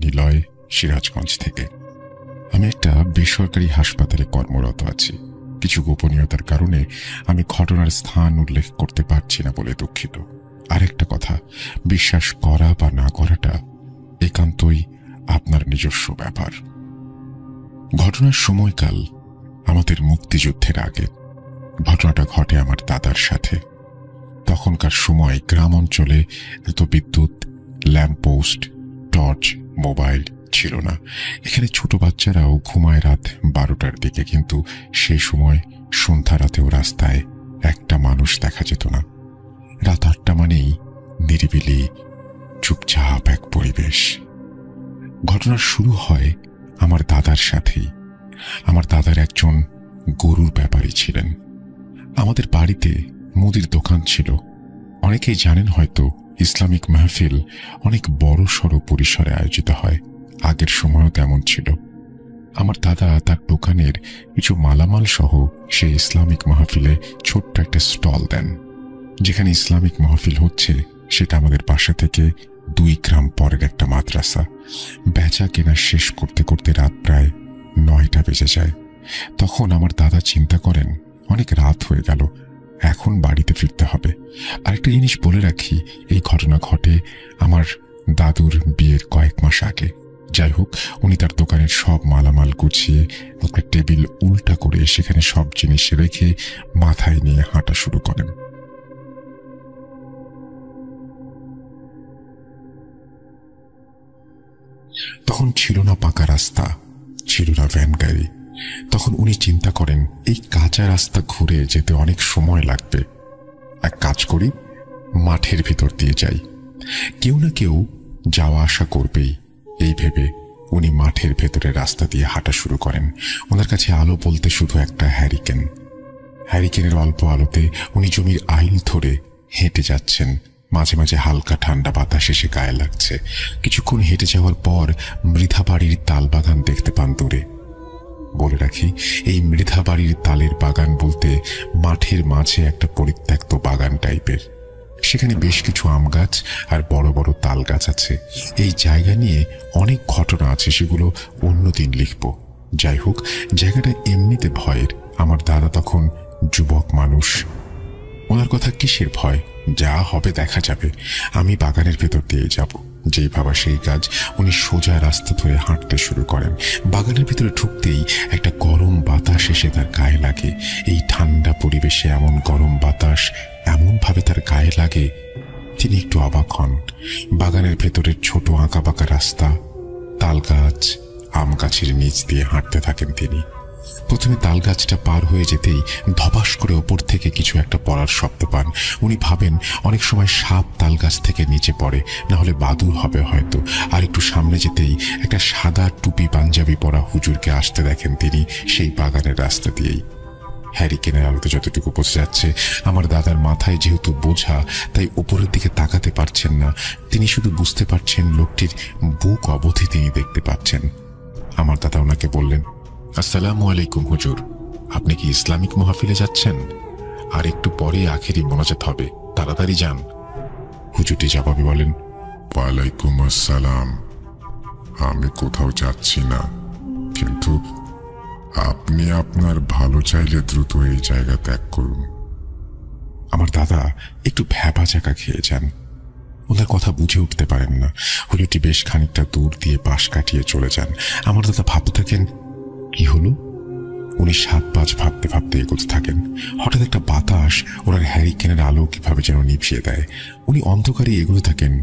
নিলয়, সিরাজগঞ্জ থেকে। আমি একটা বেসরকারি হাসপাতালে কর্মরত আছি। কিছু গোপনীয়তার কারণে আমি ঘটনার স্থান উল্লেখ করতে পারছি না বলে দুঃখিত। আরেকটা কথা, বিশ্বাস করা বা না করাটা একান্তই আপনার নিজস্ব ব্যাপার। ঘটনার সময়কাল আমাদের মুক্তিযুদ্ধের আগে। ঘটনাটা ঘটে আমার দাদার সাথে। তখনকার সময় গ্রাম অঞ্চলে এত বিদ্যুৎ, ল্যাম্পপোস্ট, টর্চ, মোবাইল ছিল না। এখানে ছোট বাচ্চারাও ঘুমায় রাত 12টার দিকে, কিন্তু সেই সময় সন্ধ্যা রাতেও রাস্তায় একটা মানুষ দেখা যেত না। রাত 8টা মানেই নিরিবিলি, চুপচাপ এক পরিবেশ। ঘটনার শুরু হয় আমার দাদার সাথেই। আমার দাদার একজন গরুর ব্যাপারী ছিলেন। আমাদের বাড়িতে মুদির দোকান ছিল। অনেকেই জানেন হয়তো, ইসলামিক মাহফিল অনেক বড় সড় পরিসরে আয়োজিত হয়। আগের সময়ও তেমন ছিল। আমার দাদা তার দোকানের কিছু মালামাল সহ সেই ইসলামিক মাহফিলে ছোট্ট একটা স্টল দেন। যেখানে ইসলামিক মাহফিল হচ্ছে সেটা আমাদের বাসা থেকে 2 গ্রাম পরের একটা মাদ্রাসা। বেচা কেনা শেষ করতে করতে রাত প্রায় 9টা বেজে যায়। তখন আমার দাদা চিন্তা করেন, অনেক রাত হয়ে গেল, এখন বাড়িতে ফিরতে হবে। আরেকটা জিনিস বলে রাখি, এই ঘটনা ঘটে আমার দাদুর বিয়ের কয়েক মাস আগে। যাই হোক, উনি তার দোকানের সব মালামাল গুছিয়ে একটা টেবিল উল্টা করে সেখানে সব জিনিস রেখে মাথায় নিয়ে হাঁটা শুরু করেন। তখন ছিল না পাকা রাস্তা, ছিল না ভ্যান গাড়ি। তখন উনি চিন্তা করেন, এই কাঁচা রাস্তা ঘুরে যেতে অনেক সময় লাগবে। এক কাজ করি, মাঠের ভিতর দিয়ে যাই, কেউ না কেউ যাওয়া আসা করবেই। এই ভেবে উনি মাঠের ভেতরে রাস্তা দিয়ে হাঁটা শুরু করেন। ওনার কাছে আলো বলতে শুধু একটা হ্যারিকেন। হ্যারিকেনের অল্প আলোতে উনি জমির আইল ধরে হেঁটে যাচ্ছেন। মাঝে মাঝে হালকা ঠান্ডা বাতাস এসে গায়ে লাগছে। কিছুক্ষণ হেঁটে যাওয়ার পর মৃধা বাড়ির তাল বাগান দেখতে পান দূরে। বলে রাখি, এই মৃধা বাড়ির তালের বাগান বলতে মাঠের মাঝে একটা পরিত্যক্ত বাগান টাইপের। সেখানে বেশ কিছু আম গাছ আর বড় বড় তাল গাছ আছে। এই জায়গা নিয়ে অনেক ঘটনা আছে, সেগুলো অন্যদিন লিখব। যাই হোক, জায়গাটা এমনিতে ভয়ের। আমার দাদা তখন যুবক মানুষ। ওনার কথা কিসের ভয়, যা হবে দেখা যাবে, আমি বাগানের ভেতর দিয়ে যাব। যেই ভাবা সেই কাজ, উনি সোজা রাস্তা ধরে হাঁটতে শুরু করেন। বাগানের ভিতরে ঢুকতেই একটা গরম বাতাস এসে তার গায়ে লাগে। এই ঠান্ডা পরিবেশে এমন গরম বাতাস এমন ভাবে তার গায়ে লাগে, তিনি একটু অবাক হন। বাগানের ভেতরের ছোট আঁকা বাঁকা রাস্তা, তাল গাছ, আম গাছের নিচ দিয়ে হাঁটতে থাকেন তিনি। প্রথমে তাল গাছটা পার হয়ে যেতেই ধপাস করে ওপর থেকে কিছু একটা পড়ার শব্দ পান। উনি ভাবেন অনেক সময় সাপ তাল গাছ থেকে নিচে পড়ে, না হলে বাদুড় হবে হয়তো। আর একটু সামনে যেতেই একটা সাদা টুপি পাঞ্জাবি পরা হুজুরকে আসতে দেখেন তিনি সেই বাগানের রাস্তা দিয়েই। হ্যারিকেনের আলোতে যতটুকু বোঝা যাচ্ছে, আমার দাদার মাথায় যেহেতু বোঝা, তাই উপরের দিকে তাকাতে পারছেন না। তিনি শুধু বুঝতে পারছেন লোকটির বুক অবধি তিনি দেখতে পাচ্ছেন। আমার দাদা ওনাকে বললেন, আসসালামু আলাইকুম হুজুর, আপনি কি ইসলামিক মাহফিলে যাচ্ছেন? আর একটু পরে আখেরি মোনাজাত হবে, তাড়াতাড়ি যান। হুজুরটি জবাবে বলেন, ওয়ালাইকুম আসসালাম, আমি কোথাও যাচ্ছি না, কিন্তু আপনি আপনার ভালো চাইলে দ্রুত এই জায়গা ত্যাগ করুন। আমার দাদা একটু ভ্যাবা চাকা খেয়ে যান। ওনার কথা বুঝে উঠতে পারেন না। হুজুরটি বেশ খানিকটা দূর দিয়ে পাশ কাটিয়ে চলে যান। আমার দাদা ভাবতে থাকেন, কি হলো? উনি 7-5 ভাবতে ভাবতে এগোতে থাকেন। হঠাৎ একটা বাতাস ওনার হ্যারিকেনের আলো কিভাবে যেন নিভিয়ে দেয়। উনি অন্ধকারে এগোতে থাকেন।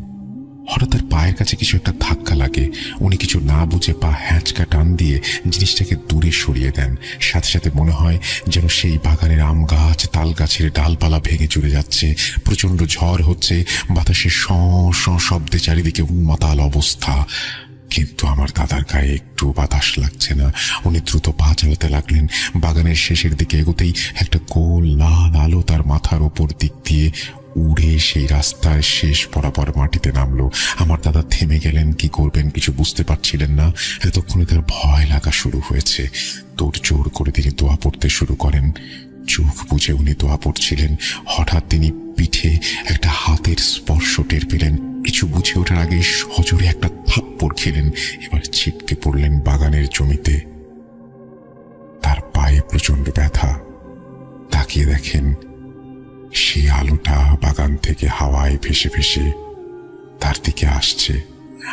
হঠাৎ তার পায়ের কাছে কিছু একটা ধাক্কা লাগে। উনি কিছু না বুঝে পা হ্যাঁচকা টান দিয়ে জিনিসটাকে দূরে সরিয়ে দেন। সাথে সাথে মনে হয় যেন সেই বাগানের আম গাছ, তাল গাছের ডালপালা ভেঙে চলে যাচ্ছে। প্রচন্ড ঝড় হচ্ছে, বাতাসের শ শ শব্দে চারিদিকে উন্মাতাল অবস্থা। কিন্তু আমার দাদার গায়ে একটু বাতাস লাগছে না। উনি দ্রুত পা চালাতে লাগলেন। বাগানের শেষের দিকে এগোতেই একটা গোল লাল আলো তার মাথার ওপর দিক দিয়ে উড়ে সেই রাস্তার শেষ বরাবর মাটিতে নামলো। আমার দাদা থেমে গেলেন। কি করবেন কিছু বুঝতে পারছিলেন না। এতক্ষণে তার ভয় লাগা শুরু হয়েছে। তোড়জোড় করে তিনি দোয়া পড়তে শুরু করেন। চোখ বুজে উনি দোয়া পড়ছিলেন। হঠাৎ তিনি পিঠে একটা হাতের স্পর্শ টের পেলেন। কিছু বুঝে ওঠার আগে সজোরে একটা থাপ্পড় খেলেন। এবার ছিটকে পড়লেন বাগানের জমিতে। তার পায়ে প্রচন্ড ব্যথা। তাকিয়ে দেখেন সেই আলোটা বাগান থেকে হাওয়ায় ভেসে ভেসে তার দিকে আসছে।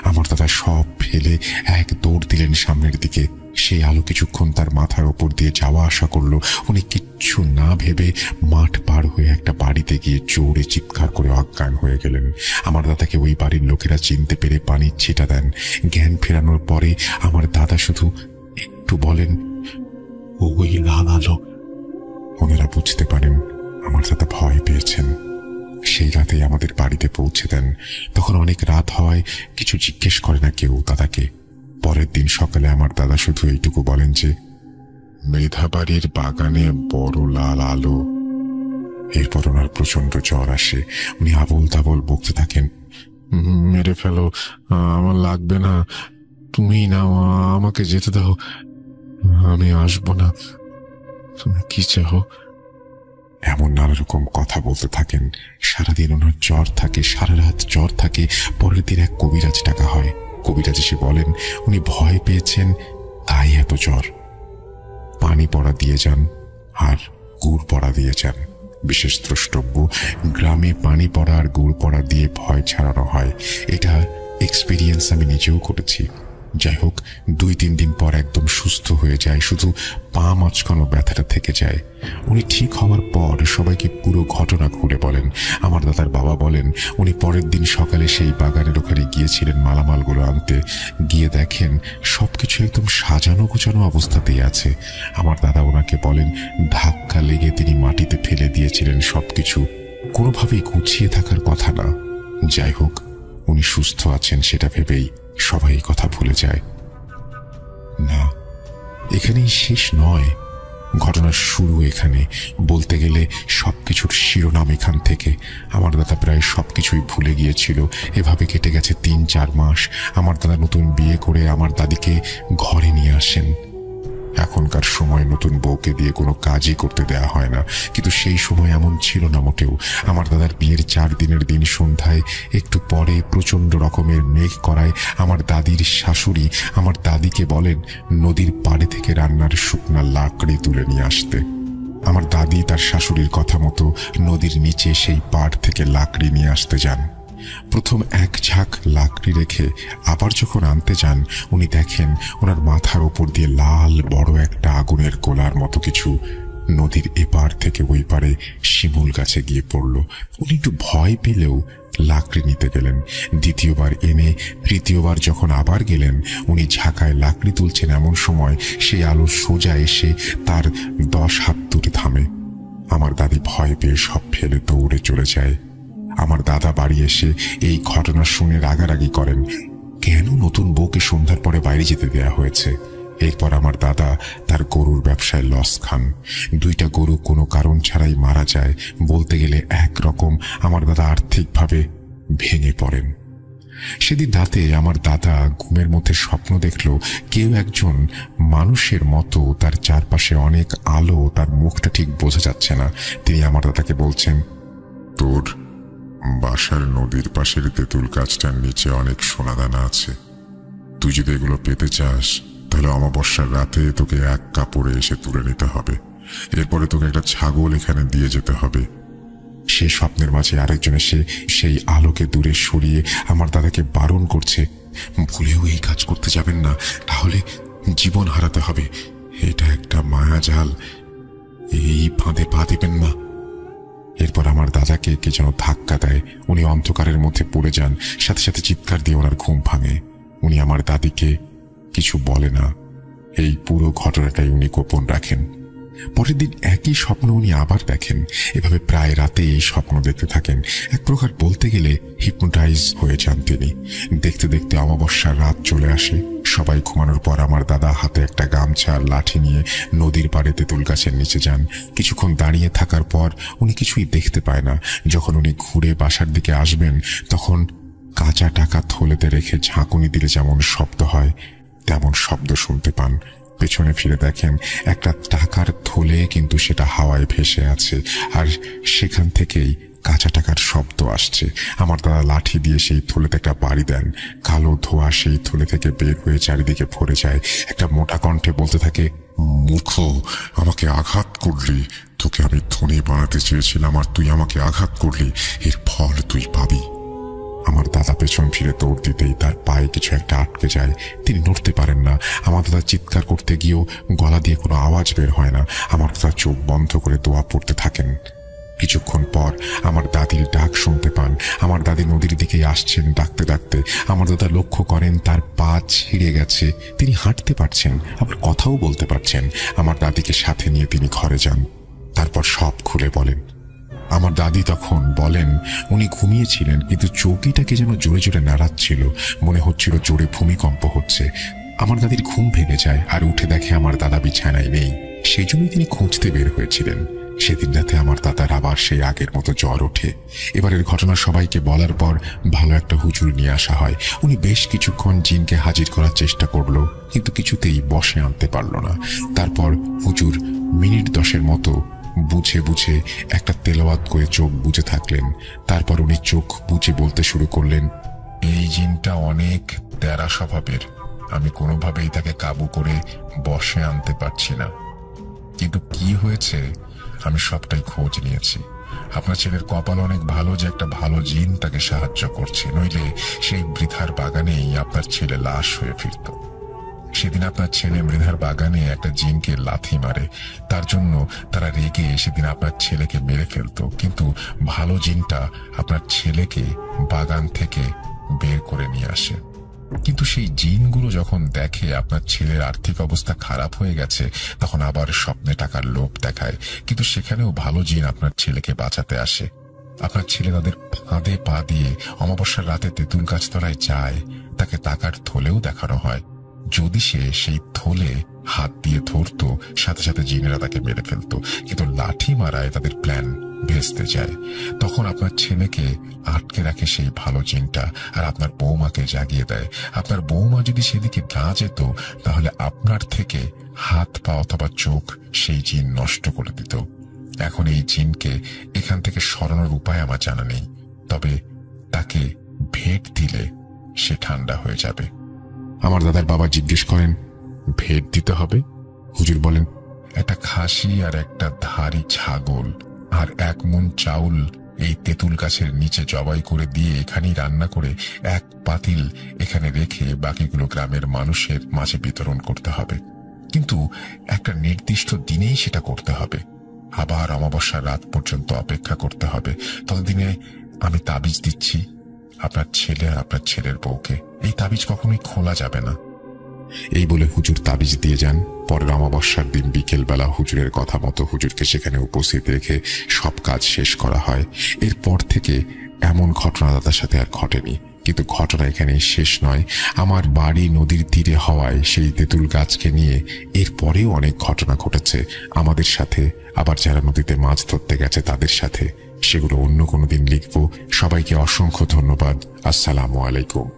আমার দাদা সব ফেলে এক দৌড় দিলেন সামনের দিকে। সেই আলো কিছুক্ষণ তার মাথার ওপর দিয়ে যাওয়া আসা করলো। উনি কিচ্ছু না ভেবে মাঠ পার হয়ে একটা বাড়িতে গিয়ে জোরে চিৎকার করে অজ্ঞান হয়ে গেলেন। আমার দাদাকে ওই বাড়ির লোকেরা চিনতে পেরে পানির ছিটা দেন। জ্ঞান ফেরানোর পরে আমার দাদা শুধু একটু বলেন, ওই লাল আলো। ওনারা বুঝতে পারেন আমার দাদা ভয় পেয়েছেন। সেই রাতেই আমাদের বাড়িতে পৌঁছে দেন। তখন অনেক রাত হওয়ায় কিছু জিজ্ঞেস করে না কেউ দাদাকে। পরের দিন সকালে আমার দাদা শুধু এইটুকু বলেন যে মেধাবাড়ির বাগানে বড় লাল আলো। এরপর ওনার প্রচন্ড জ্বর আসে। উনি আবল তাবল বকতে থাকেন, মেরে ফেলো, আমার লাগবে না, তুমি নাও, আমাকে যেতে দাও, আমি আসবো না, তুমি কি চাও। এমন নানা রকম কথা বলতে থাকেন। সারাদিন ওনার জ্বর থাকে, সারা রাত জ্বর থাকে। পরের দিন এক কবিরাজ ডাকা হয়। কবিরাজ এসে বলেন উনি ভয় পেয়েছেন, তাই এত জ্বর। পানি পড়া দিয়ে যান আর গুড় পড়া দিয়ে যান। বিশেষ দ্রষ্টব্য, গ্রামে পানি পড়া আর গুড় পড়া দিয়ে ভয় ছাড়ানো হয়। এটা এক্সপিরিয়েন্স আমি নিজেও করেছি। যাই হোক, 2-3 দিন পর একদম সুস্থ হয়ে যায়, শুধু পা মাঝখানো ব্যথাটা থেকে যায়। উনি ঠিক হওয়ার পর সবাইকে পুরো ঘটনা খুলে বলেন। আমার দাদার বাবা বলেন উনি পরের দিন সকালে সেই বাগানের ওখানে গিয়েছিলেন মালামালগুলো আনতে। গিয়ে দেখেন সবকিছু একদম সাজানো গোছানো অবস্থাতেই আছে। আমার দাদা ওনাকে বলেন ধাক্কা লেগে তিনি মাটিতে ফেলে দিয়েছিলেন সবকিছু, কোনোভাবেই গুছিয়ে থাকার কথা না। যাই হোক, উনি সুস্থ আছেন সেটা ভেবেই সবাই কথা ভুলে যায়। না, এখানেই শেষ নয়, ঘটনার শুরু এখানে। বলতে গেলে সবকিছুর শিরোনাম এখান থেকে। আমার দাদা প্রায় সবকিছুই ভুলে গিয়েছিল। এভাবে কেটে গেছে 3-4 মাস। আমার দাদা নতুন বিয়ে করে আমার দাদিকে ঘরে নিয়ে আসেন। এখনকার সময় নতুন বউকে দিয়ে কোনো কাজই করতে দেয়া হয় না, কিন্তু সেই সময় এমন ছিল না মোটেও। আমার দাদার বিয়ের 4 দিনের দিন সন্ধ্যায় একটু পরে প্রচন্ড রকমের মেঘ করায় আমার দাদির শাশুড়ি আমার দাদিকে বলেন নদীর পাড়ে থেকে রান্নার শুকনা লাকড়ি তুলে নিয়ে আসতে। আমার দাদি তার শাশুড়ির কথা মতো নদীর নিচে সেই পাড় থেকে লাকড়ি নিয়ে আসতে যান। প্রথম এক ঝাঁক লাকড়ি রেখে আবার যখন আনতে যান, উনি দেখেন ওনার মাথার উপর দিয়ে লাল বড় একটা আগুনের গোলার মতো কিছু নদীর এপার থেকে ওই পারে শিমুল গাছে গিয়ে পড়ল। উনি একটু ভয় পেলেও লাকড়ি নিতে গেলেন। দ্বিতীয়বার এনে তৃতীয়বার যখন আবার গেলেন, উনি ঝাঁকায় লাকড়ি তুলছেন, এমন সময় সেই আলো সোজা এসে তার 10 হাত দূরে থামে। আমার দাদি ভয় পেয়ে সব ফেলে দৌড়ে চলে যায়। আমার দাদা বাড়ি এসে এই ঘটনা শুনে রাগারাগি করেন, কেন নতুন বউকে সন্ধ্যার পরে বাইরে যেতে দেয়া হয়েছে। এরপর আমার দাদা তার গরুর ব্যবসায় লস খান। 2টা গরু কোনো কারণ ছাড়াই মারা যায়। বলতে গেলে একরকম আমার দাদা আর্থিকভাবে ভেঙে পড়েন। সেদিন রাতে আমার দাদা ঘুমের মধ্যে স্বপ্ন দেখল কেউ একজন মানুষের মতো, তার চারপাশে অনেক আলো, তার মুখটা ঠিক বোঝা যাচ্ছে না। তিনি আমার দাদাকে বলছেন, তোর বাসার নদীর পাশের তেঁতুল গাছটার নিচে অনেক সোনাদানা আছে, তুই যদি এগুলো পেতে চাস তাহলে অমাবস্যার রাতে তোকে এক কাপড়ে এসে তুলে নিতে হবে। এরপরে তোকে একটা ছাগল এখানে দিয়ে যেতে হবে। সে স্বপ্নের মাঝে আরেকজন এসে সেই আলোকে দূরে সরিয়ে আমার দাদাকে বারণ করছে, ভুলেও এই কাজ করতে যাবেন না, তাহলে জীবন হারাতে হবে। এটা একটা মায়াজাল, এই ফাঁদে পা দিবেন না। এরপর আমার দাদাকে কে যেন ধাক্কা দেয়। উনি অন্ধকারের মধ্যে পড়ে যান। সাথে সাথে চিৎকার দিয়ে ওনার ঘুম ভাঙে। উনি আমার দাদিকে কিছু বলে না। এই পুরো ঘটনাটাই উনি গোপন রাখেন। পরের দিন একই স্বপ্ন উনি আবার দেখেন। এভাবে প্রায় রাতে এই স্বপ্ন দেখতে থাকেন। এক প্রকার বলতে গেলে হিপনোটাইজ হয়ে যান তিনি। দেখতে দেখতে অমাবস্যার রাত চলে আসে। সবাই ঘুমানোর পর আমার দাদা হাতে একটা গামছা আর লাঠি নিয়ে নদীর পাড়ে তেঁতুল গাছের নিচে যান। কিছুক্ষণ দাঁড়িয়ে থাকার পর উনি কিছুই দেখতে পায় না। যখন উনি ঘুরে বাসার দিকে আসবেন, তখন কাঁচা টাকা থলেতে রেখে ঝাঁকুনি দিলে যেমন শব্দ হয় তেমন শব্দ শুনতে পান। পেছনে ফিরে দেখেন একটা টাকার থলে, কিন্তু সেটা হাওয়ায় ভেসে আছে, আর সেখান থেকেই কাঁচা টাকার শব্দ আসছে। আমার দাদা লাঠি দিয়ে সেই থলেতে একটা বাড়ি দেন। কালো ধোঁয়া সেই থলে থেকে বের হয়ে চারিদিকে ভরে যায়। একটা মোটা কণ্ঠে বলতে থাকে, মূর্খ, আমাকে আঘাত করলি। তোকে আমি ধনী বানাতে চেয়েছিলাম আর তুই আমাকে আঘাত করলি, এর ফল তুই পাবি। আমার দাদা পেছন ফিরে দৌড় দিতেই তার পায়ে কিছু একটা আটকে যায়। তিনি নড়তে পারেন না। আমার দাদা চিৎকার করতে গিয়েও গলা দিয়ে কোনো আওয়াজ বের হয় না। আমার দাদা চোখ বন্ধ করে দোয়া পড়তে থাকেন। কিছুক্ষণ পর আমার দাদির ডাক শুনতে পান। আমার দাদি নদীর দিকে আসছেন ডাকতে ডাকতে। আমার দাদা লক্ষ্য করেন তার পা ছিঁড়ে গেছে। তিনি হাঁটতে পারছেন, আবার কথাও বলতে পারছেন। আমার দাদিকে সাথে নিয়ে তিনি ঘরে যান। তারপর সব খুলে বলেন। আমার দাদি তখন বলেন উনি ঘুমিয়েছিলেন, কিন্তু চৌকিটাকে যেন জোরে জোরে নাড়াচ্ছিল। মনে হচ্ছিল জোরে ভূমিকম্প হচ্ছে। আমার দাদির ঘুম ভেঙে যায় আর উঠে দেখে আমার দাদা বিছানায় নেই। সেই জন্যই তিনি খুঁজতে বের হয়েছিলেন। সেদিন রাতে আমার দাদার আবার সেই আগের মতো জ্বর ওঠে। এবারের ঘটনা সবাইকে বলার পর ভালো একটা হুজুর নিয়ে আসা হয়। উনি বেশ কিছুক্ষণ জিনকে হাজির করার চেষ্টা করলো, কিন্তু কিছুতেই বশে আনতে পারল না। তারপর হুজুর মিনিট 10 মতো বুঝে বুঝে একটা তেলাওয়াত করে চোখ বুজে থাকলেন। তারপর উনি চোখ বুজে বলতে শুরু করলেন, এই জিনটা অনেক তেরা স্বভাবের। আমি কোনোভাবেই তাকে কাবু করে বশে আনতে পারছি না, কিন্তু কি হয়েছে আমি সবটাই খোঁজ নিয়েছি। আপনার ছেলের কপাল অনেক ভালো যে একটা ভালো জিন তাকে সাহায্য করছে, নইলে সেই বৃথার বাগানেই আপনার ছেলে লাশ হয়ে ফিরত। সেদিন আপনার ছেলে মৃধার বাগানে একটা জিনকে লাথি মারে। তার জন্য তারা রেগে সেদিন আপনার ছেলেকে মেরে ফেলতো, কিন্তু ভালো জিনটা আপনার ছেলেকে বাগান থেকে বের করে নিয়ে আসে। কিন্তু সেই জিনগুলো যখন দেখে আপনার ছেলের আর্থিক অবস্থা খারাপ হয়ে গেছে, তখন আবার স্বপ্নে টাকার লোভ দেখায়। কিন্তু সেখানেও ভালো জিন আপনার ছেলেকে বাঁচাতে আসে। আপনার ছেলে তাদের ফাঁদে পা দিয়ে অমাবস্যার রাতে তেঁতুল গাছতলায় যায়। তাকে টাকার থলেও দেখানো হয়। যদি সে সেই থলে হাত দিয়ে ধরতো, সাথে সাথে জিনেরা তাকে মেরে ফেলতো। কিন্তু লাঠি মারায় তাদের প্ল্যান ভেস্তে যায়। তখন আপনার ছেলেকে আটকে রাখে সেই ভালো জিনটা, আর আপনার বৌমাকে জাগিয়ে দেয়। আপনার বৌমা যদি সেদিকে না যেত, তাহলে আপনার থেকে হাত পা অথবা চোখ সেই জিন নষ্ট করে দিত। এখন এই জিনকে এখান থেকে সরানোর উপায় আমার জানা নেই, তবে তাকে ভেট দিলে সে ঠান্ডা হয়ে যাবে। আমার দাদার বাবা জিজ্ঞেস করেন, ভেট দিতে হবে? হুজুর বলেন, একটা খাসি আর একটা ধারি ছাগল আর 1 মণ চাউল এই তেঁতুল গাছের নিচে জবাই করে দিয়ে এখানেই রান্না করে 1 পাতিল এখানে রেখে বাকিগুলো গ্রামের মানুষের মাঝে বিতরণ করতে হবে। কিন্তু একটা নির্দিষ্ট দিনেই সেটা করতে হবে। আবার অমাবস্যার রাত পর্যন্ত অপেক্ষা করতে হবে। ততদিনে আমি তাবিজ দিচ্ছি আপনার ছেলে আর আপনার ছেলের বউকে। এই তাবিজ কখনোই খোলা যাবে না। এই বলে হুজুর তাবিজ দিয়ে যান। পরের অমাবস্যার দিন বিকেল বেলা হুজুরের কথা মতো হুজুরকে সেখানে উপস্থিত রেখে সব কাজ শেষ করা হয়। এরপর থেকে এমন ঘটনা দাদার সাথে আর ঘটেনি। কিন্তু ঘটনা এখানেই শেষ নয়। আমার বাড়ি নদীর তীরে হওয়ায় সেই তেঁতুল গাছকে নিয়ে এরপরেও অনেক ঘটনা ঘটেছে আমাদের সাথে, আবার যারা নদীতে মাছ ধরতে গেছে তাদের সাথে। সেগুলো অন্য কোনো দিন লিখব। সবাইকে অসংখ্য ধন্যবাদ। আসসালামু আলাইকুম।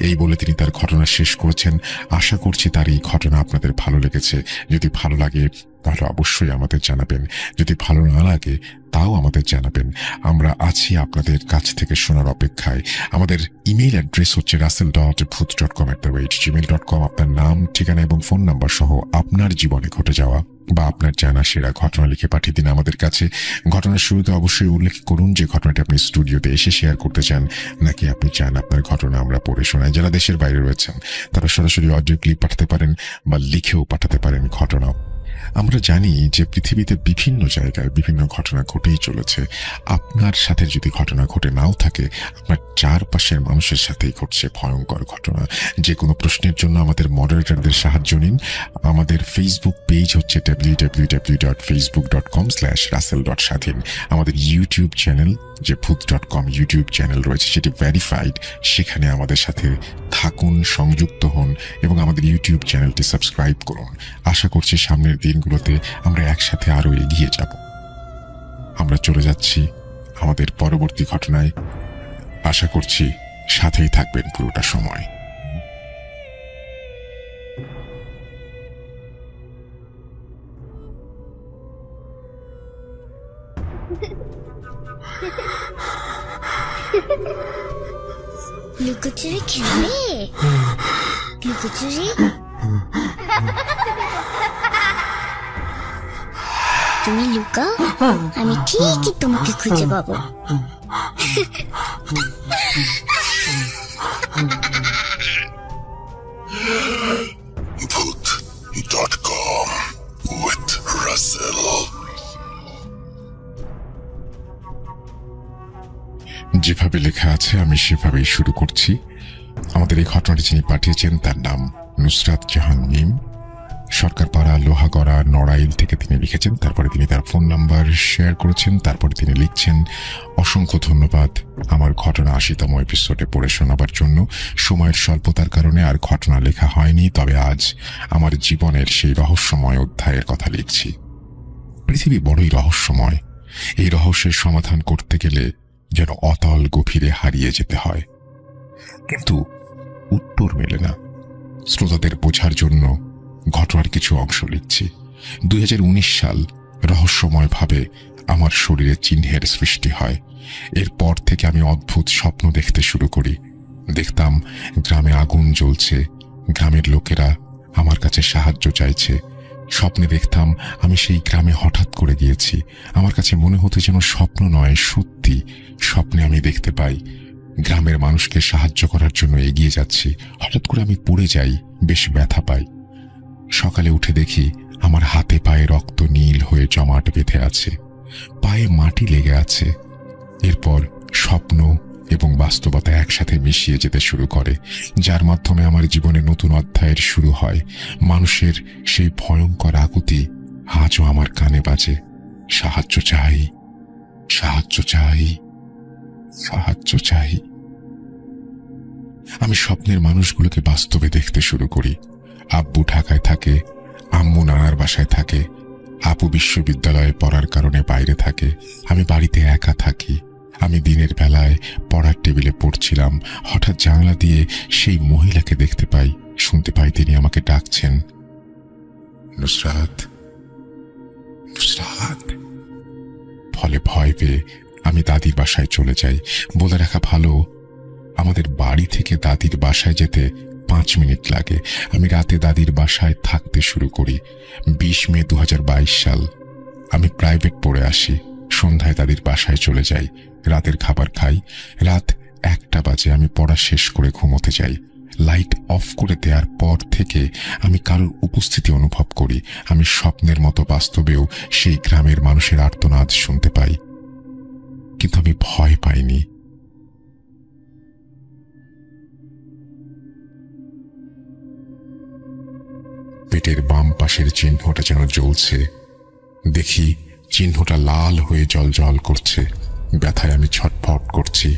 এই বলে তিনি তার ঘটনা শেষ করেছেন। আশা করছি তার এই ঘটনা আপনাদের ভালো লেগেছে। যদি ভালো লাগে তাহলে অবশ্যই আমাদের জানাবেন। যদি ভালো না লাগে তাও আমাদের জানাবেন। আমরা আছি আপনাদের কাছ থেকে শোনার অপেক্ষায়। আমাদের ইমেইল অ্যাড্রেস হচ্ছে russell.bhuth.com@gmail.com। আপনার নাম, ঠিকানা এবং ফোন নাম্বার সহ আপনার জীবনে ঘটে যাওয়া বা আপনার জানা সেরা ঘটনা লিখে পাঠিয়ে দিন আমাদের কাছে। ঘটনার শুরুতে অবশ্যই উল্লেখ করুন যে ঘটনাটি আপনি স্টুডিওতে এসে শেয়ার করতে চান, নাকি আপনি চান আপনার ঘটনা আমরা পড়ে শোনাই। যারা দেশের বাইরে রয়েছেন তারা সরাসরি অডিও ক্লিপ পাঠাতে পারেন বা লিখেও পাঠাতে পারেন ঘটনা। আমরা জানি যে পৃথিবীতে বিভিন্ন জায়গায় বিভিন্ন ঘটনা ঘটেই চলেছে। আপনার সাথে যদি ঘটনা ঘটে নাও থাকে, আপনার চারপাশের মানুষের সাথেই ঘটছে ভয়ঙ্কর ঘটনা। যে কোনো প্রশ্নের জন্য আমাদের মডারেটরদের সাহায্য নিন। আমাদের ফেসবুক পেজ হচ্ছে www.facebook.com/russell.স্বাধীন। আমাদের ইউটিউব চ্যানেল যে ভূত.com ইউটিউব চ্যানেল রয়েছে, সেটি ভেরিফাইড। সেখানে আমাদের সাথে থাকুন, সংযুক্ত হন এবং আমাদের ইউটিউব চ্যানেলটি সাবস্ক্রাইব করুন। আশা করছি সামনের দিনগুলোতে আমরা একসাথে আরো এগিয়ে যাব। আমরা চলে যাচ্ছি আমাদের পরবর্তী ঘটনায়। আশা করছি সাথেই থাকবেন পুরোটা সময়। লুকোচুরি খেলবে? লুকোচুরি তুমি লুকাও, আমি ঠিকই তোমাকে খুঁজে পাবো। Voot.com with Russell। যেভাবে লেখা আছে আমি সেভাবেই শুরু করছি। আমাদের এই ঘটনাটি যিনি পাঠিয়েছেন তার নাম নুসরাত জাহান মিম, সরকারপাড়া, লোহাগড়া, নড়াইল থেকে তিনি লিখেছেন। তারপরে তিনি তার ফোন নাম্বার শেয়ার করেছেন। তারপরে তিনি লিখছেন, অসংখ্য ধন্যবাদ আমার ঘটনা ৮০তম এপিসোডে পড়ে শোনাবার জন্য। সময়ের স্বল্পতার কারণে আর ঘটনা লেখা হয়নি, তবে আজ আমার জীবনের সেই রহস্যময় অধ্যায়ের কথা লিখছি। পৃথিবী বড়ই রহস্যময়। এই রহস্যের সমাধান করতে গেলে যেন অতল গভীরে হারিয়ে যেতে হয়, কিন্তু উত্তর মেলে না। শ্রোতাদের বোঝার জন্য ঘটনার কিছু অংশ লিখছি। 2019 সাল রহস্যময়ভাবে আমার শরীরে চিহ্নের সৃষ্টি হয়। এরপর থেকে আমি অদ্ভুত স্বপ্ন দেখতে শুরু করি। দেখতাম গ্রামে আগুন জ্বলছে, গ্রামের লোকেরা আমার কাছে সাহায্য চাইছে। স্বপ্নে দেখতাম আমি সেই গ্রামে হঠাৎ করে গিয়েছি। আমার কাছে মনে হতো যেন স্বপ্ন নয়, সত্যি। স্বপ্নে আমি দেখতে পাই গ্রামের মানুষকে সাহায্য করার জন্য এগিয়ে যাচ্ছি। হঠাৎ করে আমি পড়ে যাই, বেশ ব্যথা পাই। সকালে উঠে দেখি আমার হাতে পায়ে রক্ত নীল হয়ে জমাট বেঁধে আছে, পায়ে মাটি লেগে আছে। এরপর স্বপ্ন এবং বাস্তবতা একসাথে মিশিয়ে যেতে শুরু করে, যার মাধ্যমে আমার জীবনে নতুন অধ্যায়ের শুরু হয়। মানুষের সেই ভয়ঙ্কর আকুতি আজও আমার কানে বাজে, সাহায্য চাই, সাহায্য চাই, সাহায্য চাই। আমি স্বপ্নের মানুষগুলোকে বাস্তবে দেখতে শুরু করি। আব্বু ঢাকায় থাকে, আম্মু নানার বাসায় থাকে, আপু বিশ্ববিদ্যালয়ে পড়ার কারণে বাইরে থাকে, আমি বাড়িতে একা থাকি। আমি দিনের বেলায় পড়ার টেবিলে পড়ছিলাম, হঠাৎ জানলা দিয়ে সেই মহিলাকে দেখতে পাই, শুনতে পাই তিনি আমাকে ডাকছেন, নুসরাত, নুসরাত। ফলে ভয় পেয়ে আমি দাদির বাসায় চলে যাই। বলে রাখা ভালো, আমাদের বাড়ি থেকে দাদির বাসায় যেতে 5 মিনিট লাগে। আমি রাতে দাদির বাসায় থাকতে শুরু করি। 20 মে 2022 সাল। আমি প্রাইভেট পড়ে আসি। সন্ধ্যায় দাদির বাসায় চলে যাই, রাতের খাবার খাই। রাত 1টা বাজে। আমি পড়া শেষ করে ঘুমোতে যাই। লাইট অফ করে দেওয়ার পর থেকে আমি কারোর উপস্থিতি অনুভব করি। আমি স্বপ্নের মতো বাস্তবেও সেই গ্রামের মানুষের আর্তনাদ শুনতে পাই, কিন্তু আমি ভয় পাইনি। পেটের বাম পাশের চিহ্নটা যেন জ্বলছে। দেখি চিহ্নটা লাল হয়ে জ্বলজ্বল করছে। ব্যথায় আমি ছটফট করছি।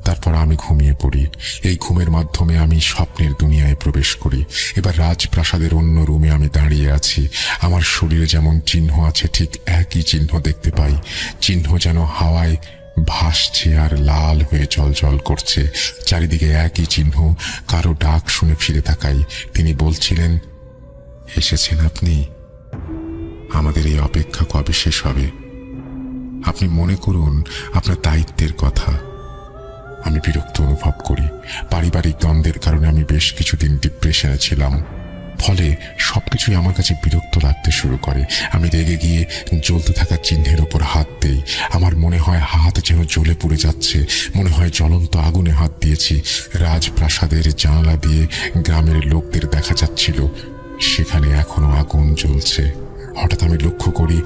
তারপর আমি ঘুমিয়ে পড়ি। এই ঘুমের মাধ্যমে আমি স্বপ্নের দুনিয়ায় প্রবেশ করি। এবার রাজপ্রাসাদের অন্য রুমে আমি দাঁড়িয়ে আছি। আমার শরীরে যেমন চিহ্ন আছে ঠিক একই চিহ্ন দেখতে পাই। চিহ্ন যেন হাওয়ায় ভাসছে আর লাল হয়ে জ্বলজ্বল করছে। চারিদিকে একই চিহ্ন। কারো ডাক শুনে ফিরে তাকাই। তিনি বলছিলেন, এসেছেন আপনি? আমাদের এই অপেক্ষা কবে শেষ হবে? আপনি মনে করুন আপনার দায়িত্বের কথা। আমি বিরক্ত অনুভব করি। পারিবারিক দ্বন্দ্বের কারণে আমি বেশ কিছুদিন ডিপ্রেশনে ছিলাম। ফলে সবকিছুই আমার কাছে বিরক্ত লাগতে শুরু করে। আমি রেগে গিয়ে জ্বলতে থাকা চিহ্নের ওপর হাত দেই। আমার মনে হয় হাত যেন জ্বলে পুড়ে যাচ্ছে। মনে হয় জ্বলন্ত আগুনে হাত দিয়েছি। রাজপ্রাসাদের জানালা দিয়ে গ্রামের লোকদের দেখা যাচ্ছিল, সেখানে এখনো আগুন জ্বলছে। হঠাৎ আমি লক্ষ্য করি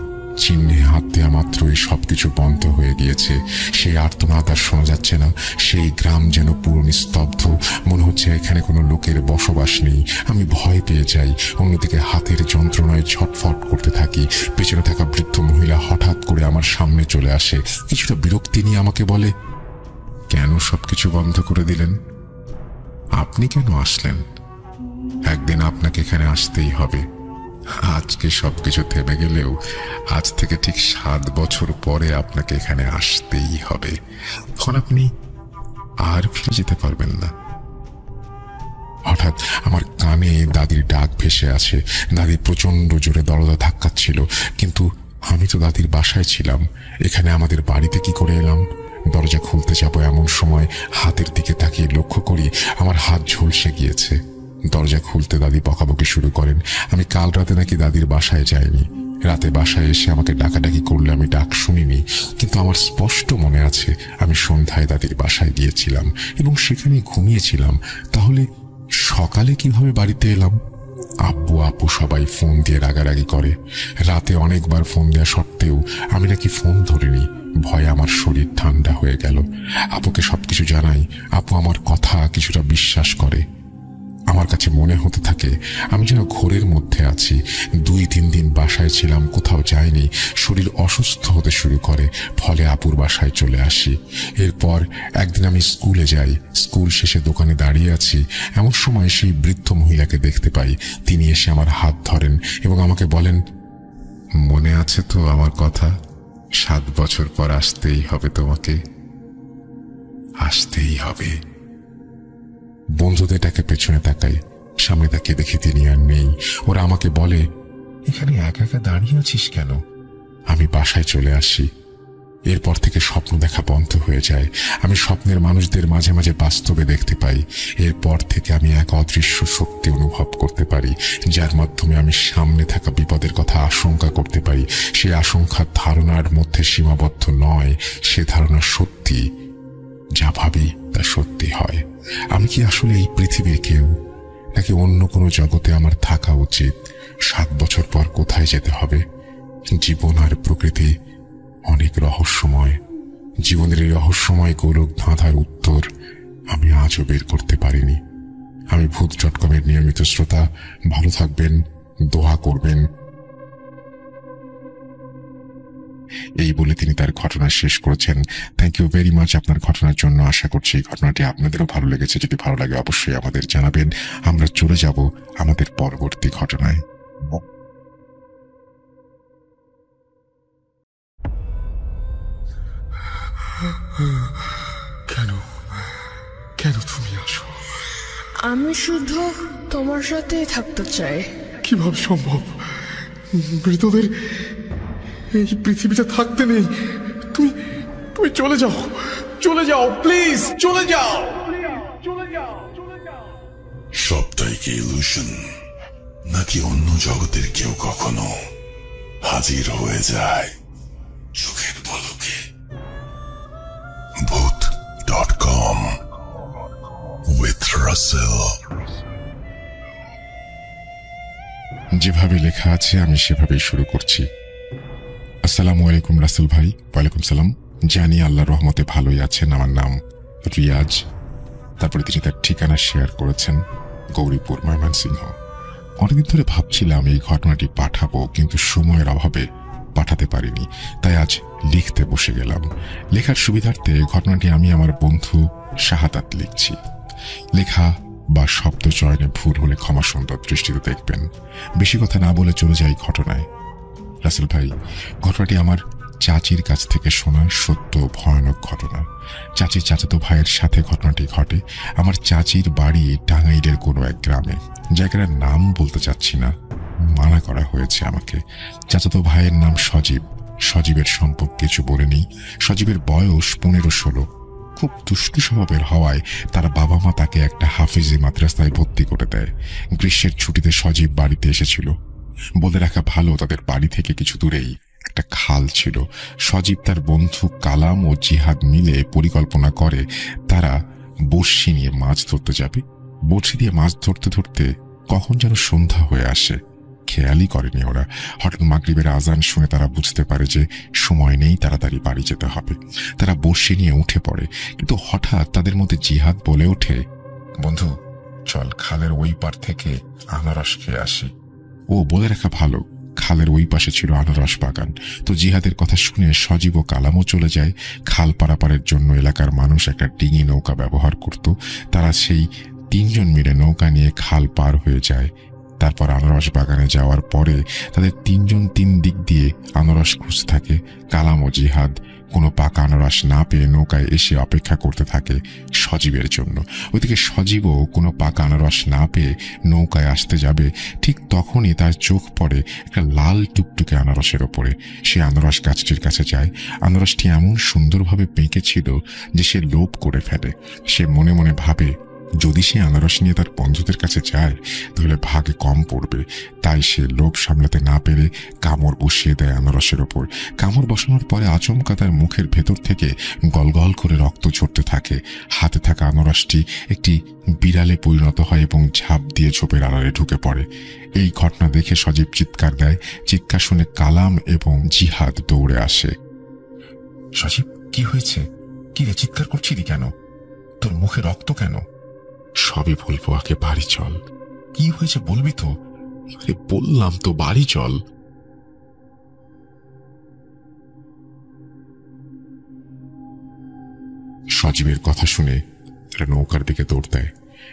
চিহ্নে হাত দেওয়া মাত্রই সবকিছু বন্ধ হয়ে গিয়েছে। সেই আর্তনাদ আর শোনা যাচ্ছে না। সেই গ্রাম যেন পুরো নিস্তব্ধ। মনে হচ্ছে এখানে কোনো লোকের বসবাস নেই। আমি ভয় পেয়ে যাই। অন্যদিকে হাতের যন্ত্রণায় ছটফট করতে থাকি। পেছনে থাকা বৃদ্ধ মহিলা হঠাৎ করে আমার সামনে চলে আসে। কিছুটা বিরক্তি নিয়ে আমাকে বলে, কেন সবকিছু বন্ধ করে দিলেন? আপনি কেন আসলেন? একদিন আপনাকে এখানে আসতেই হবে। আজকে সবকিছু থেমে গেলেও আজ থেকে ঠিক 7 বছর পরে আপনাকে এখানে আসতেই হবে। তখন আপনি আর ফিরে যেতে পারবেন না। হঠাৎ আমার কানে দাদির ডাক ভেসে আসে। দাদি প্রচন্ড জোরে দরজা ধাক্কাচ্ছিল, কিন্তু আমি তো দাদির বাসায় ছিলাম। এখানে আমাদের বাড়িতে কি করে এলাম? দরজা খুলতে যাব এমন সময় হাতের দিকে তাকিয়ে লক্ষ্য করি আমার হাত ঝলসে গিয়েছে। দরজা খুলতে দাদি বকাবকি শুরু করেন। আমি কাল রাতে নাকি দাদির বাসায় যাইনি। রাতে বাসায় এসে আমাকে ডাকাডাকি করলে আমি ডাক শুনিনি, কিন্তু আমার স্পষ্ট মনে আছে আমি সন্ধ্যায় দাদির বাসায় গিয়েছিলাম এবং সেখানে ঘুমিয়েছিলাম। তাহলে সকালে কিভাবে বাড়িতে এলাম? আব্বু আপু সবাই ফোন দিয়ে রাগারাগি করে। রাতে অনেকবার ফোন দেওয়া সত্ত্বেও আমি নাকি ফোন ধরিনি। ভয়ে আমার শরীর ঠান্ডা হয়ে গেল। আপুকে সবকিছু জানাই। আপু আমার কথা কিছুটা বিশ্বাস করে। আমার কাছে মনে হতে থাকে আমি যেন ঘোরের মধ্যে আছি। 2-3 দিন বাসায় ছিলাম, কোথাও যাইনি। শরীর অসুস্থ হতে শুরু করে, ফলে আপুর বাসায় চলে আসি। এরপর একদিন আমি স্কুলে যাই। স্কুল শেষে দোকানে দাঁড়িয়ে আছি, এমন সময় সেই বৃদ্ধ মহিলাকে দেখতে পাই। তিনি এসে আমার হাত ধরেন এবং আমাকে বলেন, মনে আছে তো আমার কথা? 7 বছর পর আসতেই হবে তোমাকে, আসতেই হবে। বন্ধুদেরটাকে পেছনে তাকাই, সামনে তাকিয়ে দেখি তিনি আর নেই। ওরা আমাকে বলে, এখানে একা একা দাঁড়িয়ে আছিস কেন? আমি বাসায় চলে আসি। এরপর থেকে স্বপ্ন দেখা বন্ধ হয়ে যায়। আমি স্বপ্নের মানুষদের মাঝে মাঝে বাস্তবে দেখতে পাই। এরপর থেকে আমি এক অদৃশ্য শক্তি অনুভব করতে পারি, যার মাধ্যমে আমি সামনে থাকা বিপদের কথা আশঙ্কা করতে পারি। সেই আশঙ্কার ধারণার মধ্যে সীমাবদ্ধ নয়, সে ধারণা সত্যি। যা ভাবি তা সত্যি হয়। আমি কি আসলে এই পৃথিবীর কেউ, নাকি অন্য কোনো জগতে আমার থাকা উচিত? 7 বছর পর কোথায় যেতে হবে? জীবন আর প্রকৃতি অনেক রহস্যময়। জীবনের এই রহস্যময় গোলক ধাঁধার উত্তর আমি আজও বের করতে পারিনি। আমি ভূত.com-এর নিয়মিত শ্রোতা। ভালো থাকবেন, দোয়া করবেন। এই বলে তিনি তার ঘটনা শেষ করেছেন। থ্যাংক ইউ ভেরি মাচ আপনার ঘটনার জন্য। আশা করছি এই ঘটনাটি আপনাদেরও ভালো লেগেছে। যদি ভালো লাগে অবশ্যই আমাদের জানাবেন। আমরা চলে যাব আমাদের পরবর্তী ঘটনায়। কেন কেন তুমি আসো? আমি শুধু তোমার সাথেই থাকতে চাই। কিভাবে সম্ভব? মৃতদের এই পৃথিবীতে থাকতে নেই। তুমি তুমি চলে যাও, চলে যাও, প্লিজ চলে যাও। সবটাই কি ইলুশন, নাকি অন্য জগতের কেউ কখনো হাজির হয়ে যায় চোখের পলকে? ভূত.com with Russell। যেভাবে লেখা আছে আমি সেভাবেই শুরু করছি। আসসালামু আলাইকুম রাসেল ভাই। ওয়ালাইকুম সালাম। জানি আল্লাহর রহমতে ভালোই আছেন। আমার নাম রিয়াজ। তারপরে তিনি তার ঠিকানা শেয়ার করেছেন, গৌরীপুর, ময়মনসিংহ। অনেকদিন ধরে ভাবছিলাম এই ঘটনাটি পাঠাবো, কিন্তু সময়ের অভাবে পাঠাতে পারিনি। তাই আজ লিখতে বসে গেলাম। লেখার সুবিধার্থে ঘটনাটি আমি আমার বন্ধু শাহাদাত লিখছি। লেখা বা শব্দ চয়নে ভুল হলে ক্ষমা সুন্দর দৃষ্টিতে দেখবেন। বেশি কথা না বলে চলে যাই ঘটনায়। রাসেল ভাই, ঘটনাটি আমার চাচির কাছ থেকে শোনা সত্য ভয়ানক ঘটনা। চাচির চাচাতো ভাইয়ের সাথে ঘটনাটি ঘটে। আমার চাচির বাড়ি টাঙ্গাইলের কোনো এক গ্রামে। জায়গাটার নাম বলতে চাচ্ছি না, মানা করা হয়েছে আমাকে। চাচাতো ভাইয়ের নাম সজীব। সজীবের সম্পর্কে কিছু বলে নেই। সজীবের বয়স 15-16। খুব দুষ্টু স্বভাবের হওয়ায় তার বাবা মা তাকে একটা হাফিজি মাদ্রাসায় ভর্তি করে দেয়। গ্রীষ্মের ছুটিতে সজীব বাড়িতে এসেছিল। বলে রাখা ভালো, তাদের বাড়ি থেকে কিছু দূরেই একটা খাল ছিল। সজীব তার বন্ধু কালাম ও জিহাদ মিলে পরিকল্পনা করে তারা বড়শি নিয়ে মাছ ধরতে যাবে। বড়শি দিয়ে মাছ ধরতে ধরতে কখন যেন সন্ধ্যা হয়ে আসে। খেয়ালই করেনি ওরা। হঠাৎ মাগরিবের আজান শুনে তারা বুঝতে পারে যে সময় নেই, তাড়াতাড়ি বাড়ি যেতে হবে। তারা বড়শি নিয়ে উঠে পড়ে, কিন্তু হঠাৎ তাদের মধ্যে জিহাদ বলে ওঠে, বন্ধু চল খালের ওই পার থেকে আনারস খেয়ে আসি। ও বলে রাখা ভালো, খালের ওই পাশে ছিল আনারস বাগান। তো জিহাদের কথা শুনে সজীব ও কালামও চলে যায়। খাল পারাপারের জন্য এলাকার মানুষ একটা ডিঙি নৌকা ব্যবহার করত। তারা সেই 3 জন মিলে নৌকা নিয়ে খাল পার হয়ে যায়। তারপর আনারস বাগানে যাওয়ার পরে তাদের 3 জন 3 দিক দিয়ে আনারস খুঁজতে থাকে। কালাম ও জিহাদ কোনো পাকা আনারস না পেয়ে নৌকায় এসে অপেক্ষা করতে থাকে সজীবের জন্য। ওইদিকে সজীবও কোনো পাকা আনারস না পেয়ে নৌকায় আসতে যাবে, ঠিক তখনই তার চোখ পড়ে একটা লাল টুকটুকে আনারসের ওপরে। সে আনারস গাছটির কাছে যায়। আনারসটি এমন সুন্দরভাবে পেকেছিল যে সে লোভ করে ফেলে। সে মনে মনে ভাবে, যদি সে আনারস নিয়ে তার বন্ধুদের কাছে যায় তাহলে ভাগে কম পড়বে। তাই সে লোভ সামলাতে না পেরে কামড় বসিয়ে দেয় আনারসের ওপর। কামড় বসানোর পরে আচমকা তার মুখের ভেতর থেকে গলগল করে রক্ত ঝরতে থাকে। হাতে থাকা আনারসটি একটি বিড়ালে পরিণত হয় এবং ঝাঁপ দিয়ে ঝোপের আড়ালে ঢুকে পড়ে। এই ঘটনা দেখে সজীব চিৎকার দেয়। চিৎকার শুনে কালাম এবং জিহাদ দৌড়ে আসে। সজীব, কি হয়েছে? কি রে, চিৎকার করছিলি কেন? তোর মুখে রক্ত কেন? সবই বলবো, আগে বাড়ি চল। কি হয়েছে বলবি তো? বললাম তো, বাড়ি চল। সজীবের কথা শুনে তারা নৌকার দিকে দৌড় দেয়।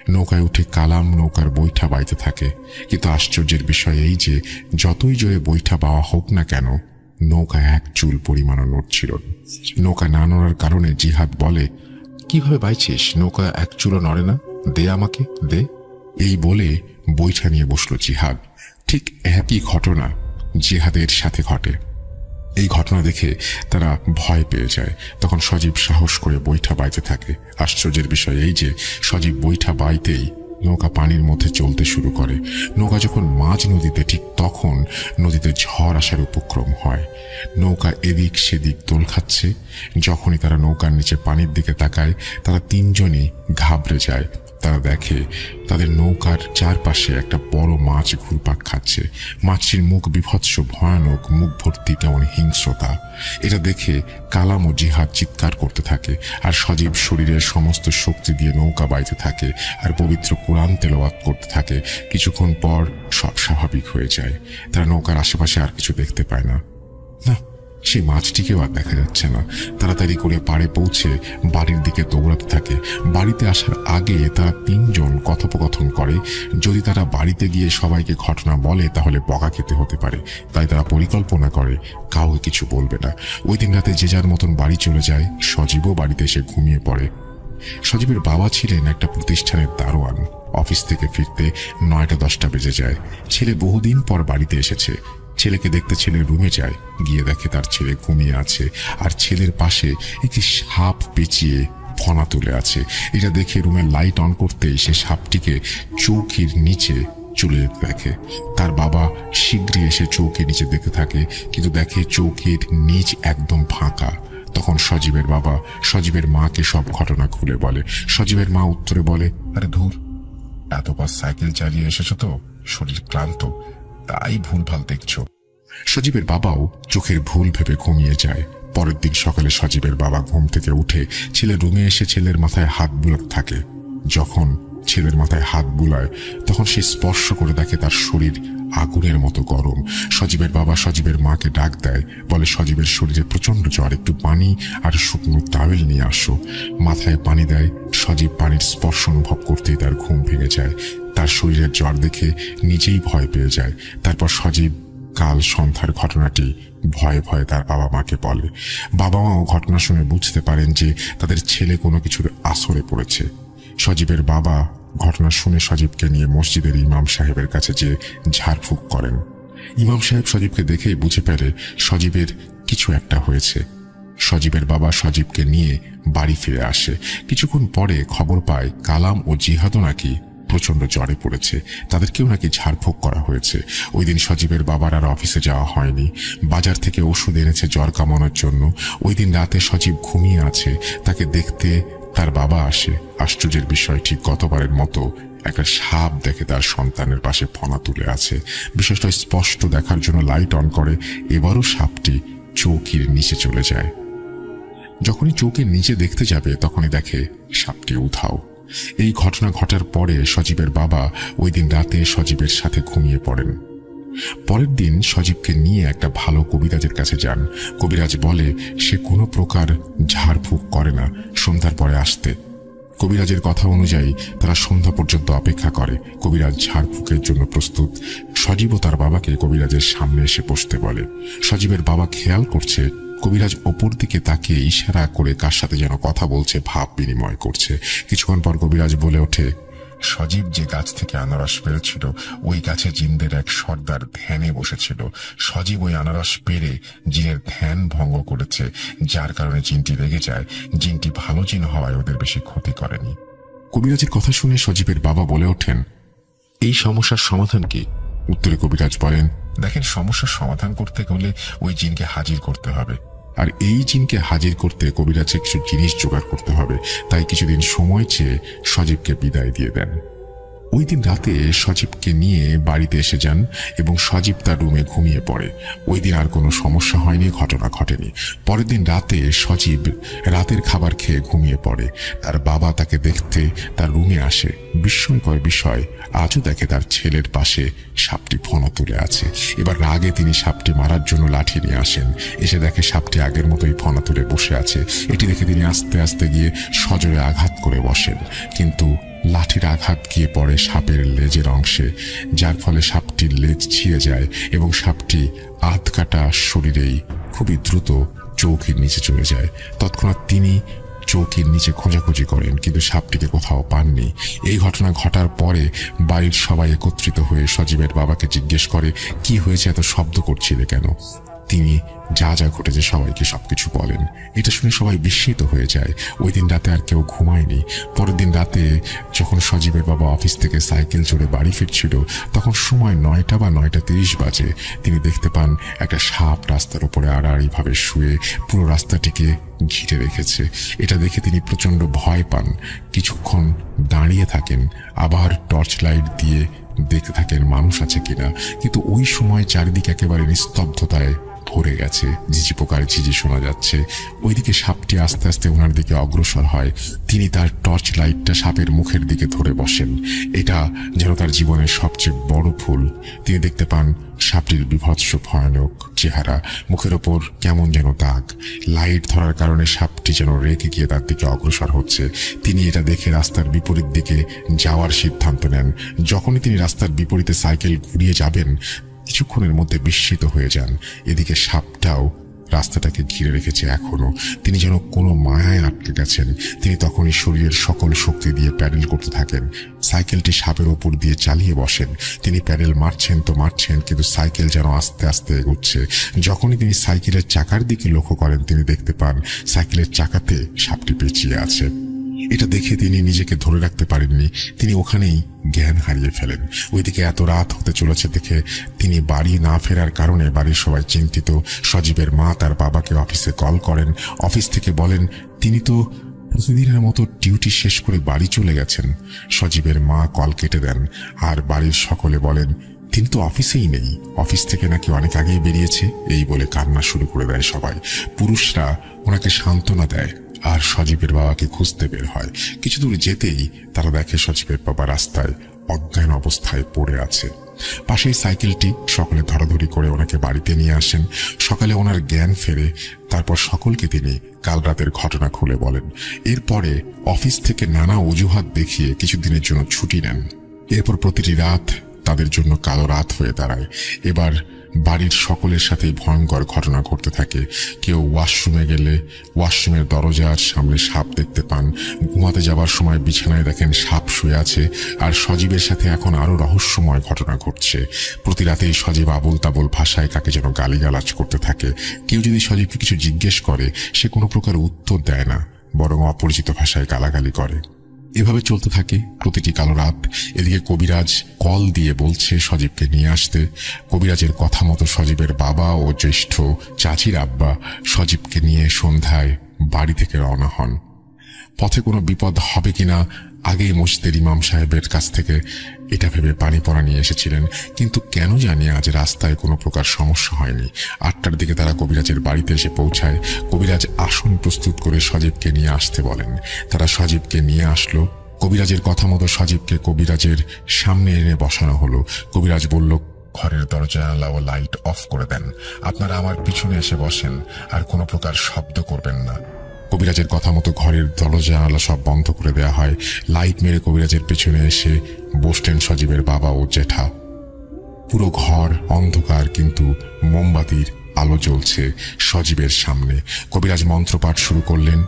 নৌকায় উঠে কালাম নৌকার বৈঠা বাইতে থাকে। কিন্তু আশ্চর্যের বিষয় এই যে যতই জোরে বৈঠা বাওয়া হোক না কেন, নৌকা এক চুল পরিমাণও নড়ছিল না। নৌকা না নড়ার কারণে জিহাদ বলে, কিভাবে বাইছিস? নৌকা এক চুলও নড়ে না, দে আমাকে, দে। এই বলে বৈঠা নিয়ে বসলো জিহাদ। ঠিক একই ঘটনা জিহাদের সাথে ঘটে। এই ঘটনা দেখে তারা ভয় পেয়ে যায়। তখন সজীব সাহস করে বৈঠা বাইতে থাকে। আশ্চর্যের বিষয় এই যে সজীব বৈঠা বাইতেই নৌকা পানির মধ্যে চলতে শুরু করে। নৌকা যখন মাঝ নদীতে, ঠিক তখন নদীতে ঝড় আসার উপক্রম হয়। নৌকা এদিক সেদিক দোল খাচ্ছে। যখনই তারা নৌকার নিচে পানির দিকে তাকায়, তারা তিনজনই ঘাবড়ে যায়। তারা দেখে তাদের নৌকার চারপাশে একটা বড় মাছ ঘুরপাক খাচ্ছে। মাছটির মুখ বিভৎস ভয়ানক, মুখ ভর্তি তেমন হিংস্রতা। এটা দেখে কালাম ও জিহাদ চিৎকার করতে থাকে, আর সজীব শরীরের সমস্ত শক্তি দিয়ে নৌকা বাইতে থাকে আর পবিত্র কোরআন তেলাওয়াত করতে থাকে। কিছুক্ষণ পর সব স্বাভাবিক হয়ে যায়। তারা নৌকার আশেপাশে আর কিছু দেখতে পায় না। সেই মাছটিকেও আর দেখা যাচ্ছে না। তাড়াতাড়ি করে পাড়ে পৌঁছে বাড়ির দিকে দৌড়াতে থাকে। বাড়িতে আসার আগে তারা তিনজন কথোপকথন করে। যদি তারা বাড়িতে গিয়ে সবাইকে ঘটনা বলে তাহলে বকা খেতে হতে পারে। তাই তারা পরিকল্পনা করে কাউকে কিছু বলবে না। ওই দিন রাতে যে যার মতন বাড়ি চলে যায়। সজীবও বাড়িতে এসে ঘুমিয়ে পড়ে। সজীবের বাবা ছিলেন একটা প্রতিষ্ঠানের দারোয়ান। অফিস থেকে ফিরতে 9টা-10টা বেজে যায়। ছেলে বহুদিন পর বাড়িতে এসেছে। ছেলেকে দেখতে ছেলে রুমে যায়। গিয়ে দেখে তার ছেলে ঘুমিয়ে আছে, আর ছেলের পাশে একটি সাপ পেঁচিয়ে ফনা তুলে আছে। এটা দেখে রুমের লাইট অন করতেই সে সাপটিকে চৌকির নিচে চলে যেতে দেখে। তার বাবা শীঘ্রই এসে চৌকির নিচে দেখতে থাকে, কিন্তু দেখে চৌকির নিচ একদম ফাঁকা। তখন সজীবের বাবা সজীবের মাকে সব ঘটনা খুলে বলে। সজীবের মা উত্তরে বলে, আরে ধুর, এতবার সাইকেল চালিয়ে এসেছো তো, শরীর ক্লান্ত, তাই ভুলভাল দেখছো। সজীবের বাবাও চোখের ভুল ভেবে ঘুমিয়ে যায়। পরের দিন সকালে সজীবের বাবা ঘুম থেকে উঠে ছেলের রুমে এসে ছেলের মাথায় হাত বুলাতে থাকে। যখন ছেলের মাথায় হাত বুলায় তখন সে স্পর্শ করে দেখে তার শরীর আগুনের মতো গরম। সজীবের বাবা সজীবের মাকে ডাক দেয়, বলে সজীবের শরীরে প্রচন্ড জ্বর, একটু পানি আর শুকনো টাওয়েল নিয়ে আসো। মাথায় পানি দেয়। সজীব পানির স্পর্শ অনুভব করতেই তার ঘুম ভেঙে যায়। তার শরীরের জ্বর দেখে নিজেই ভয় পেয়ে যায়। তারপর সজীব কাল সন্ধ্যার ঘটনাটি ভয়ে ভয়ে তার বাবা মাকে বলে। বাবা মাও ঘটনা শুনে বুঝতে পারেন যে তাদের ছেলে কোনো কিছুর আসরে পড়েছে। সজীবের বাবা ঘটনা শুনে সজীবকে নিয়ে মসজিদের ইমাম সাহেবের কাছে যে ঝাড়ফুঁক করেন। ইমাম সাহেব সজীবকে দেখেই বুঝে পেলে সজীবের কিছু একটা হয়েছে। সজীবের বাবা সজীবকে নিয়ে বাড়ি ফিরে আসে। কিছুক্ষণ পরে খবর পায় কালাম ও জিহাদও নাকি প্রচন্ড জ্বরে পড়েছে, তাদেরকেও নাকি ঝাড়ফুঁক করা হয়েছে। ওই দিন সজীবের বাবার আর অফিসে যাওয়া হয়নি। বাজার থেকে ওষুধ এনেছে জ্বর কামানোর জন্য। ওই দিন রাতে সজীব ঘুমিয়ে আছে। তাকে দেখতে তার বাবা আসে। আশ্চর্যের বিষয়, ঠিক গতবারের মতো একটা সাপ দেখে তার সন্তানের পাশে ফনা তুলে আছে। বিষয়টা স্পষ্ট দেখার জন্য লাইট অন করে। এবারও সাপটি চৌকির নিচে চলে যায়। যখনই চৌকির নিচে দেখতে যাবে তখনই দেখে সাপটি উধাও। এই ঘটনা ঘটার পরে সজীবের বাবা ওই দিন রাতে সজীবের সাথে ঘুমিয়ে পড়েন। পরের দিন সজীবকে নিয়ে একটা ভালো কবিরাজের কাছে যান। কবিরাজ বলে সে কোনো প্রকার ঝাড়ফুঁক করে না, সন্ধ্যার পরে আসতে। কবিরাজের কথা অনুযায়ী তারা সন্ধ্যা পর্যন্ত অপেক্ষা করে। কবিরাজ ঝাড়ফুঁকের জন্য প্রস্তুত। সজীবও তার বাবাকে কবিরাজের সামনে এসে বসতে বলে। সজীবের বাবা খেয়াল করছে কবিরাজ ওপর দিকে তাকিয়ে ইশারা করে কার সাথে যেন কথা বলছে, ভাব বিনিময় করছে। কিছুক্ষণ পর কবিরাজ বলে ওঠে, সজীব যে গাছ থেকে আনারস পেরেছিল ওই গাছে জিনদের এক সর্দার ধ্যানে বসেছিল। সজীব ওই আনারস পেরে জিনের ধ্যান ভঙ্গ করেছে, যার কারণে জিনটি রেগে যায়। জিনটি ভালো জিন হওয়ায় ওদের বেশি ক্ষতি করেনি। কবিরাজের কথা শুনে সজীবের বাবা বলে ওঠেন, এই সমস্যার সমাধান কি? উত্তরে কবিরাজ বলেন, দেখেন, সমস্যার সমাধান করতে গেলে ওই জিনকে হাজির করতে হবে, আর এই জিনকে হাজির করতে কবিরাজকে কিছু জিনিস জোগাড় করতে হবে। তাই কিছুদিন সময় চেয়ে সজীবকে বিদায় দিয়ে দেন। ওই দিন রাতে সজীবকে নিয়ে বাড়িতে এসে যান এবং সজীব তার রুমে ঘুমিয়ে পড়ে। ওই দিন আর কোনো সমস্যা হয়নি, ঘটনা ঘটেনি। পরের দিন রাতে সজীব রাতের খাবার খেয়ে ঘুমিয়ে পড়ে। তার বাবা তাকে দেখতে তার রুমে আসে। বিস্ময়কর বিষয়, আজও দেখে তার ছেলের পাশে সাপটি ফনা তুলে আছে। এবার রাগে তিনি সাপটি মারার জন্য লাঠি নিয়ে আসেন। এসে দেখে সাপটি আগের মতোই ফনা তুলে বসে আছে। এটি দেখে তিনি আস্তে আস্তে গিয়ে সজোরে আঘাত করে বসেন, কিন্তু লাঠির আঘাত গিয়ে পড়ে সাপের লেজের অংশে, যার ফলে সাপটির লেজ ছিঁড়ে যায় এবং সাপটি আধ কাটা শরীরেই খুবই দ্রুত চৌকির নিচে চলে যায়। তৎক্ষণাৎ তিনি চৌকির নিচে খোঁজাখুঁজি করেন, কিন্তু সাপটিকে কোথাও পাননি। এই ঘটনা ঘটার পরে বাড়ির সবাই একত্রিত হয়ে সজীবের বাবাকে জিজ্ঞেস করে, কি হয়েছে, এত শব্দ করছিলে কেন? তিনি যা যা ঘটেছে সবাইকে সবকিছু বলেন। এটা শুনে সবাই বিস্মিত হয়ে যায়। ওই দিন রাতে আর কেউ ঘুমায়নি। পরের দিন রাতে যখন সজীবের বাবা অফিস থেকে সাইকেল চড়ে বাড়ি ফিরছিল, তখন সময় 9টা বা 9:30 বাজে। তিনি দেখতে পান একটা সাপ রাস্তার উপরে আড়াআড়িভাবে শুয়ে পুরো রাস্তাটিকে ঘিরে রেখেছে। এটা দেখে তিনি প্রচন্ড ভয় পান। কিছুক্ষণ দাঁড়িয়ে থাকেন, আবার টর্চ লাইট দিয়ে দেখতে থাকেন মানুষ আছে কিনা, কিন্তু ওই সময় চারিদিকে একেবারে নিস্তব্ধতায় ভরে গেছে। ঝিঝি পোকার ঝিঝি শোনা যাচ্ছে। ওইদিকে সাপটি আস্তে আস্তে ওনার দিকে অগ্রসর হয়। তিনি তার টর্চ লাইটটা সাপের মুখের দিকে ধরে বসেন। এটা যেন তার জীবনের সবচেয়ে বড় ভুল। তিনি দেখতে পান সাপটির বিভৎস ভয়ানক চেহারা, মুখের ওপর কেমন যেন দাগ। লাইট ধরার কারণে সাপটি যেন রেগে গিয়ে তার দিকে অগ্রসর হচ্ছে। তিনি এটা দেখে রাস্তার বিপরীত দিকে যাওয়ার সিদ্ধান্ত নেন। যখনই তিনি রাস্তার বিপরীতে সাইকেল ঘুরিয়ে যাবেন, কিছুক্ষণের মধ্যে বিস্মিত হয়ে যান। এদিকে সাপটাও রাস্তাটাকে ঘিরে রেখেছে এখনো। তিনি যেন কোনো মায়ায় আটকে গেছেন। তিনি তখনই শরীরের সকল শক্তি দিয়ে প্যাডেল করতে থাকেন। সাইকেলটি সাপের ওপর দিয়ে চালিয়ে বসেন। তিনি প্যাডেল মারছেন তো মারছেন, কিন্তু সাইকেল যেন আস্তে আস্তে এগোচ্ছে। যখনই তিনি সাইকেলের চাকার দিকে লক্ষ্য করেন, তিনি দেখতে পান সাইকেলের চাকাতে সাপটি পেঁচিয়ে আছে। এটা দেখে তিনি নিজেকে ধরে রাখতে পারেননি। তিনি ওখানেই জ্ঞান হারিয়ে ফেলেন। ওইদিকে এত রাত হতে চলেছে দেখে তিনি বাড়ি না ফেরার কারণে বাড়ির সবাই চিন্তিত। সজীবের মা তার বাবাকে অফিসে কল করেন। অফিস থেকে বলেন তিনি তো প্রতিদিনের মতো ডিউটি শেষ করে বাড়ি চলে গেছেন। সজীবের মা কল কেটে দেন, আর বাড়ির সকলে বলেন তিনি তো অফিসেই নেই, অফিস থেকে নাকি অনেক আগেই বেরিয়েছে। এই বলে কান্না শুরু করে দেয় সবাই। পুরুষরা ওনাকে সান্ত্বনা দেয় আর সজীবের বাবাকে খুঁজতে বের হয়। কিছু দূর যেতেই তারা দেখে সজীবের বাবা রাস্তায় অজ্ঞান অবস্থায় পড়ে আছে। পাশেই সাইকেলটি সকলে ধরাধরি করে ওনাকে বাড়িতে নিয়ে আসেন। সকালে ওনার জ্ঞান ফেরে। তারপর সকলকে তিনি কাল রাতের ঘটনা খুলে বলেন। এরপরে অফিস থেকে নানা অজুহাত দেখিয়ে কিছুদিনের জন্য ছুটি নেন। এরপর প্রতিটি রাত তাদের জন্য কালো রাত হয়ে দাঁড়ায়। এবার বাড়ির সকলের সাথে ভয়ঙ্কর ঘটনা ঘটতে থাকে। কেউ ওয়াশরুমে গেলে ওয়াশরুমের দরজার সামনে সাপ দেখতে পান। ঘুমাতে যাবার সময় বিছানায় দেখেন সাপ শুয়ে আছে। আর সজীবের সাথে এখন আরো রহস্যময় ঘটনা ঘটছে। প্রতি রাতেই সজীব আবোল তাবোল ভাষায় কাকে যেন গালিগালাজ করতে থাকে। কেউ যদি সজীবকে কিছু জিজ্ঞেস করে, সে কোনো প্রকার উত্তর দেয় না, বরং অপরিচিত ভাষায় গালাগালি করে। এভাবে চলতে থাকে প্রতিটি কালো রাত। এদিকে কবিরাজ কল দিয়ে বলছে সজীবকে নিয়ে আসতে। কবিরাজের কথা মতো সজীবের বাবা ও জ্যেষ্ঠ চাচির আব্বা সজীবকে নিয়ে সন্ধ্যায় বাড়ি থেকে রওনা হন। পথে কোনো বিপদ হবে কিনা আগেই মসজিদের ইমাম সাহেবের কাছ থেকে এটা ভেবে পানি পড়া নিয়ে এসেছিলেন, কিন্তু কেন জানি আজ রাস্তায় কোনো প্রকার সমস্যা হয়নি। 8টার দিকে তারা কবিরাজের বাড়িতে এসে পৌঁছায়। কবিরাজ আসন প্রস্তুত করে সজীবকে নিয়ে আসতে বলেন। তারা সজীবকে নিয়ে আসলো। কবিরাজের কথা মতো সজীবকে কবিরাজের সামনে এনে বসানো হলো। কবিরাজ বলল, ঘরের দরজা জানালা ও লাইট অফ করে দেন। আপনারা আমার পিছনে এসে বসেন আর কোনো প্রকার শব্দ করবেন না। কবিরাজের কথা মতো ঘরের দরজা জানালা সব বন্ধ করে দেয়া হয়। লাইট মেরে কবিরাজের পেছনে এসে বসলেন সজীবের বাবা ও জেঠা। পুরো ঘর অন্ধকার, কিন্তু মোমবাতির আলো জ্বলছে সজীবের সামনে। কবিরাজ মন্ত্রপাঠ শুরু করলেন।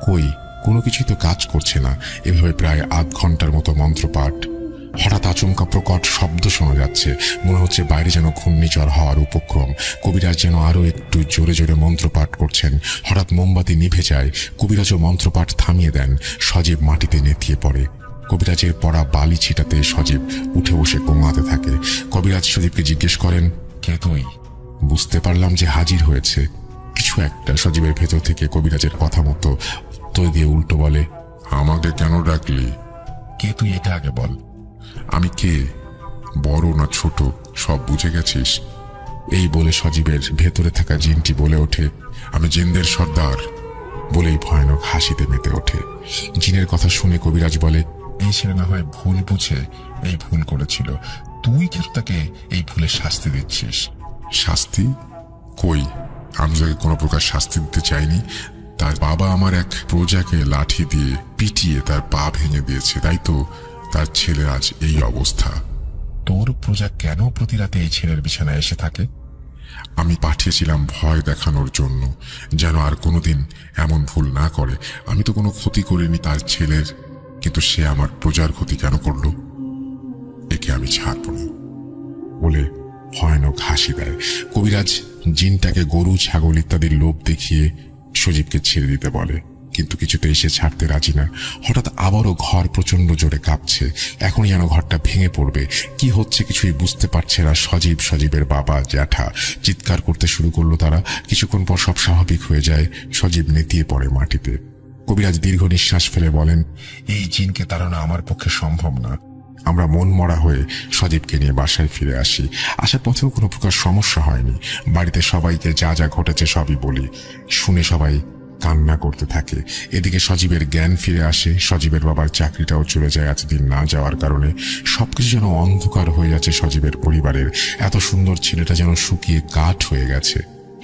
কই, কোনো কিছুই তো কাজ করছে না। এভাবে প্রায় আধ ঘন্টার মতো মন্ত্রপাঠ। হঠাৎ আচমকা প্রকট শব্দ শোনা যাচ্ছে, মনে হচ্ছে বাইরে যেন ঘূর্ণিঝড় হওয়ার উপক্রম। কবিরাজ যেন আরো একটু জোরে জোরে মন্ত্রপাঠ করছেন। হঠাৎ মোমবাতি নিভে যায়। কবিরাজও মন্ত্রপাঠ থামিয়ে দেন। সজীব মাটিতে নেতিয়ে পড়ে। কবিরাজের পড়া বালি ছিটাতে সজীব উঠে বসে গোঙাতে থাকে। কবিরাজ সজীবকে জিজ্ঞেস করেন, কে তুই? বুঝতে পারলাম যে হাজির হয়েছে কিছু একটা। সজীবের ভেতর থেকে কবিরাজের কথা মতো উত্তর দিয়ে উল্টো বলে, আমাকে কেন ডাকলি? কে তুই এটা আগে বল। আমি কে, বড় না ছোট, সব বুঝে গেছিস? এই বলে সজীবের ভেতরে থাকা জিনটি বলে ওঠে, আমি জিনদের সর্দার। বলেই ভয়ানক হাসিতে মেতে ওঠে। জিনের কথা শুনে কবিরাজ বলে, এই ছেলে না হয় ভুল বুঝে এই ভুল করেছিল, তুই কেন তাকে এই ভুলের শাস্তি দিচ্ছিস? শাস্তি? কই, আমি তাকে কোনো প্রকার শাস্তি দিতে চাইনি। তার বাবা আমার এক প্রজাকে লাঠি দিয়ে পিটিয়ে তার পা ভেঙে দিয়েছে, তাই তো তার ছেলের আজ এই অবস্থা। তোর প্রজা কেন প্রতি রাতে এই ছেলের বিছানায় এসে থাকে? আমি পাঠিয়েছিলাম ভয় দেখানোর জন্য, যেন আর কোনোদিন এমন ভুল না করে। আমি তো কোনো ক্ষতি করিনি তার ছেলের, কিন্তু সে আমার প্রজার ক্ষতি কেন করলো? একে আমি ছাড়ব না। বলে ভয়ানক হাসি দেয়। কবিরাজ জিনটাকে গরু ছাগল ইত্যাদির লোভ দেখিয়ে সজীবকে ছেড়ে দিতে বলে, কিন্তু কিছুতেই সে ছাড়তে রাজি না। হঠাৎ আবারও ঘর প্রচন্ড জোরে কাঁপছে। এখনই যেন ঘরটা ভেঙে পড়বে। কি হচ্ছে কিছুই বুঝতে পারছে না সজীব। সজীবের বাবা, জ্যাঠা চিৎকার করতে শুরু করলো তারা। কিছুক্ষণ পর সব স্বাভাবিক হয়ে যায়। সজীব নেতিয়ে পড়ে মাটিতে। কবিরাজ দীর্ঘ নিঃশ্বাস ফেলে বলেন, এই জিনকে তাড়ানো আমার পক্ষে সম্ভব না। আমরা মন মরা হয়ে সজীবকে নিয়ে বাসায় ফিরে আসি। আসার পথেও কোনো প্রকার সমস্যা হয়নি। বাড়িতে সবাইকে যা যা ঘটেছে সবই বলি। শুনে সবাই কান্না করতে থাকে। এদিকে সজীবের জ্ঞান ফিরে আসে। সজীবের বাবার চাকরিটাও চলে যায় এতদিন না যাওয়ার কারণে। সবকিছু যেন অন্ধকার হয়ে যাচ্ছে সজীবের পরিবারের। এত সুন্দর ছেলেটা যেন শুকিয়ে কাঠ হয়ে গেছে।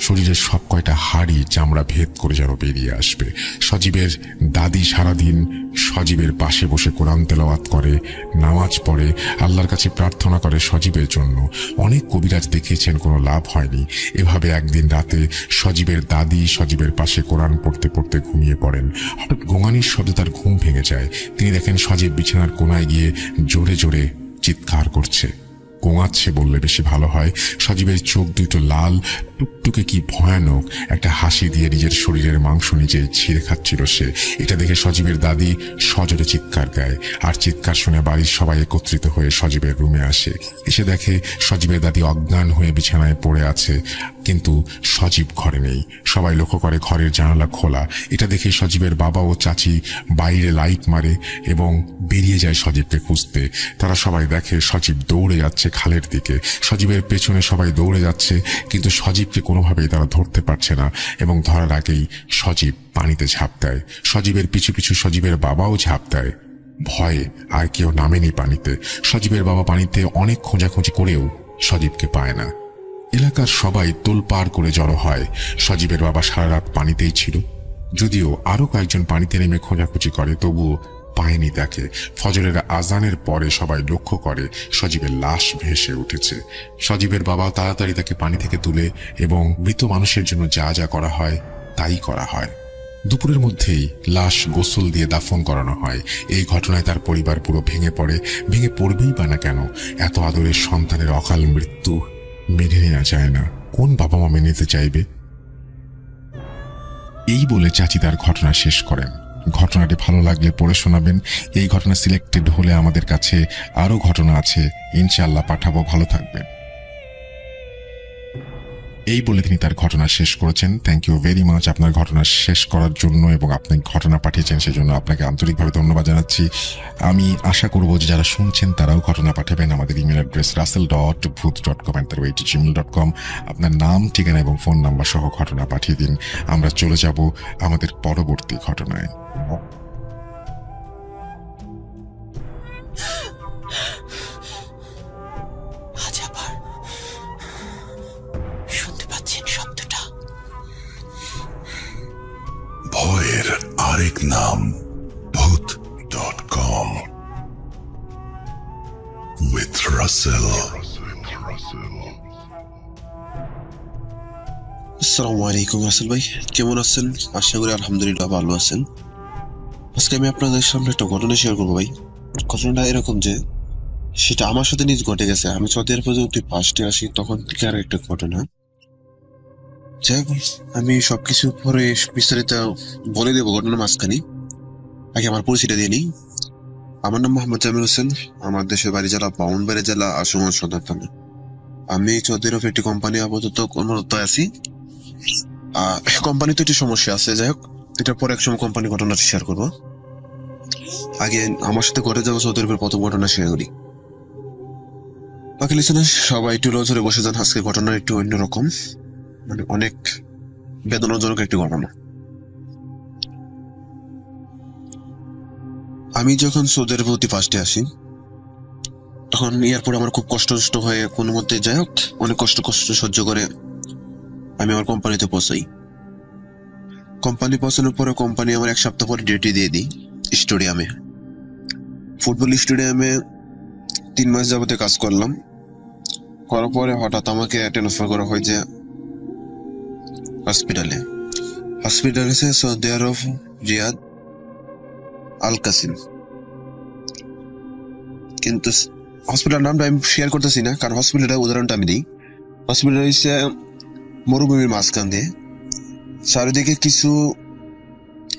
শরীরের সব কয়টা হাড়ি চামড়া ভেদ করে যেন বেরিয়ে আসবে। সজীবের দাদি সারাদিন সজীবের পাশে বসে কোরআন তেলাওয়াত করে, নামাজ পড়ে, আল্লাহর কাছে প্রার্থনা করে সজীবের জন্য। অনেক কবিরাজ দেখিয়েছেন, কোনো লাভ হয়নি। এভাবে একদিন রাতে সজীবের দাদি সজীবের পাশে কোরআন পড়তে পড়তে ঘুমিয়ে পড়েন। হঠাৎ গোঙানির শব্দে তার ঘুম ভেঙে যায়। তিনি দেখেন সজীব বিছানার কোনায় গিয়ে জোরে জোরে চিৎকার করছে। গোঙাচ্ছে বললে বেশি ভালো হয়। সজীবের চোখ দুটো লাল টুকটুকে, কি ভয়ানক একটা হাসি দিয়ে নিজের শরীরের মাংস নিজে ছিঁড়ে খাচ্ছিল সে। এটা দেখে সজীবের দাদি সজোরে চিৎকার দেয়। আর চিৎকার শুনে বাড়ির সবাই একত্রিত হয়ে সজীবের রুমে আসে। এসে দেখে সজীবের দাদি অজ্ঞান হয়ে বিছানায় পড়ে আছে, কিন্তু সজীব ঘরে নেই। সবাই লক্ষ্য করে ঘরের জানালা খোলা। এটা দেখে সজীবের বাবা ও চাচি বাইরে লাইট মারে এবং বেরিয়ে যায় সজীবকে খুঁজতে। তারা সবাই দেখে সজীব দৌড়ে যাচ্ছে খালের দিকে। সজীবের পেছনে সবাই দৌড়ে যাচ্ছে, কিন্তু সজীবকে কোনোভাবেই তারা ধরতে পারছে না এবং ধরার আগেই সজীব পানিতে ঝাঁপ দেয়। সজীবের পিছু পিছু সজীবের বাবাও ঝাঁপ দেয়। ভয়ে আর কেউ নামেনি পানিতে। সজীবের বাবা পানিতে অনেক খোঁজাখুঁজি করেও সজীবকে পায় না। এলাকার সবাই তোলপাড় করে জড়ো হয়। সজীবের বাবা সারা রাত পানিতেই ছিল। যদিও আরো কয়েকজন পানিতে নেমে খোঁজাখুঁজি করে, তবুও পায়নি তাকে। ফজরের আজানের পরে সবাই লক্ষ্য করে সজীবের লাশ ভেসে উঠেছে। সজীবের বাবা তাড়াতাড়ি তাকে পানি থেকে তুলে এবং মৃত মানুষের জন্য যা যা করা হয় তাই করা হয়। দুপুরের মধ্যেই লাশ গোসল দিয়ে দাফন করানো হয়। এই ঘটনায় তার পরিবার পুরো ভেঙে পড়ে। ভেঙে পড়বেই বা না কেন? এত আদরের সন্তানের অকাল মৃত্যু মেনে নেওয়া যায় না। কোন বাবা মা মেনে নিতে চাইবে? এই বলে চাচি তার ঘটনা শেষ করেন। ঘটনাটি ভালো লাগলে পড়ে শোনাবেন। এই ঘটনা সিলেক্টেড হলে আমাদের কাছে আরো ঘটনা আছে, ইনশাআল্লাহ পাঠাবো। ভালো থাকবেন। এই বলে তিনি তার ঘটনা শেষ করেছেন। থ্যাংক ইউ ভেরি মাচ আপনার ঘটনা শেষ করার জন্য, এবং আপনি ঘটনা পাঠিয়েছেন সেজন্য আপনাকে আন্তরিকভাবে ধন্যবাদ জানাচ্ছি। আমি আশা করব যে যারা শুনছেন তারাও ঘটনা পাঠাবেন। আমাদের ইমেল অ্যাড্রেস russell.booth.com@gmail.com। আপনার নাম, ঠিকানা এবং ফোন নাম্বার সহ ঘটনা পাঠিয়ে দিন। আমরা চলে যাব আমাদের পরবর্তী ঘটনায়। ভয়ের আরেক নাম booth.com with Russell। আসসালামু আলাইকুম রাসেল ভাই, কেমন আছেন? আশা করি আলহামদুলিল্লাহ ভালো আছেন। আজকে আমি আপনাদের সামনে একটা ঘটনা শেয়ার করবো ভাই। ঘটনাটা এরকম যে সেটা আমার সাথে নিজ ঘটে গেছে। আমি সৌদি আরব তুই ফার্স্টে আসি তখন থেকে আর একটা ঘটনা। যাই হোক, আমি সবকিছু পরে বিস্তারিত বলে দেবো ঘটনার মাঝখানে। আগে আমার পরিচয়টা দিয়ে নিই। আমার নাম মোহাম্মদ জামির হোসেন। আমার দেশের বাড়ি জেলা ব্রাহ্মণবাড়িয়া জেলা আশুগঞ্জ সদর থানা। আমি সৌদি আরব একটি কোম্পানি আপাতত কর্মরত আছি। কোম্পানিতে একটি সমস্যা আছে। যাই হোক, এটার পরে একসময় কোম্পানি ঘটনাটা শেয়ার করবো। আগে আমার সাথে ঘটে যাওয়া সৌদি আরবের প্রথম ঘটনা শেয়ার করি। বাকি লিসেনার সবাই একটু ধরে বসে যান। আজকে ঘটনা একটু অন্যরকম, মানে অনেক বেদনাজনক একটি ঘটনা। আমি যখন সৌদি আরবে অতি ফার্স্টে আসি তখন এয়ারপোর্টে আমার খুব কষ্ট হয়ে কোনো মধ্যে, যাই হোক, অনেক কষ্ট সহ্য করে আমি আমার কোম্পানিতে পৌঁছাই। কোম্পানি পৌঁছানোর পরে কোম্পানি আমার 1 সপ্তাহ পরে ডিউটি দিয়ে দিই স্টেডিয়ামে, ফুটবল স্টেডিয়ামে 3 মাস যাবতে কাজ করলাম। করার পরে হঠাৎ আমাকে ট্রান্সফার করা হয় যে হসপিটালে সৌদি আরব রিয়াদ আল কাসিম। কিন্তু হসপিটাল নামটা আমি শেয়ার করতেছি না, কারণ হসপিটালের উদাহরণটা আমি দিই। হসপিটাল হচ্ছে মরুভূমির মাঝখান দিয়ে, চারিদিকে কিছু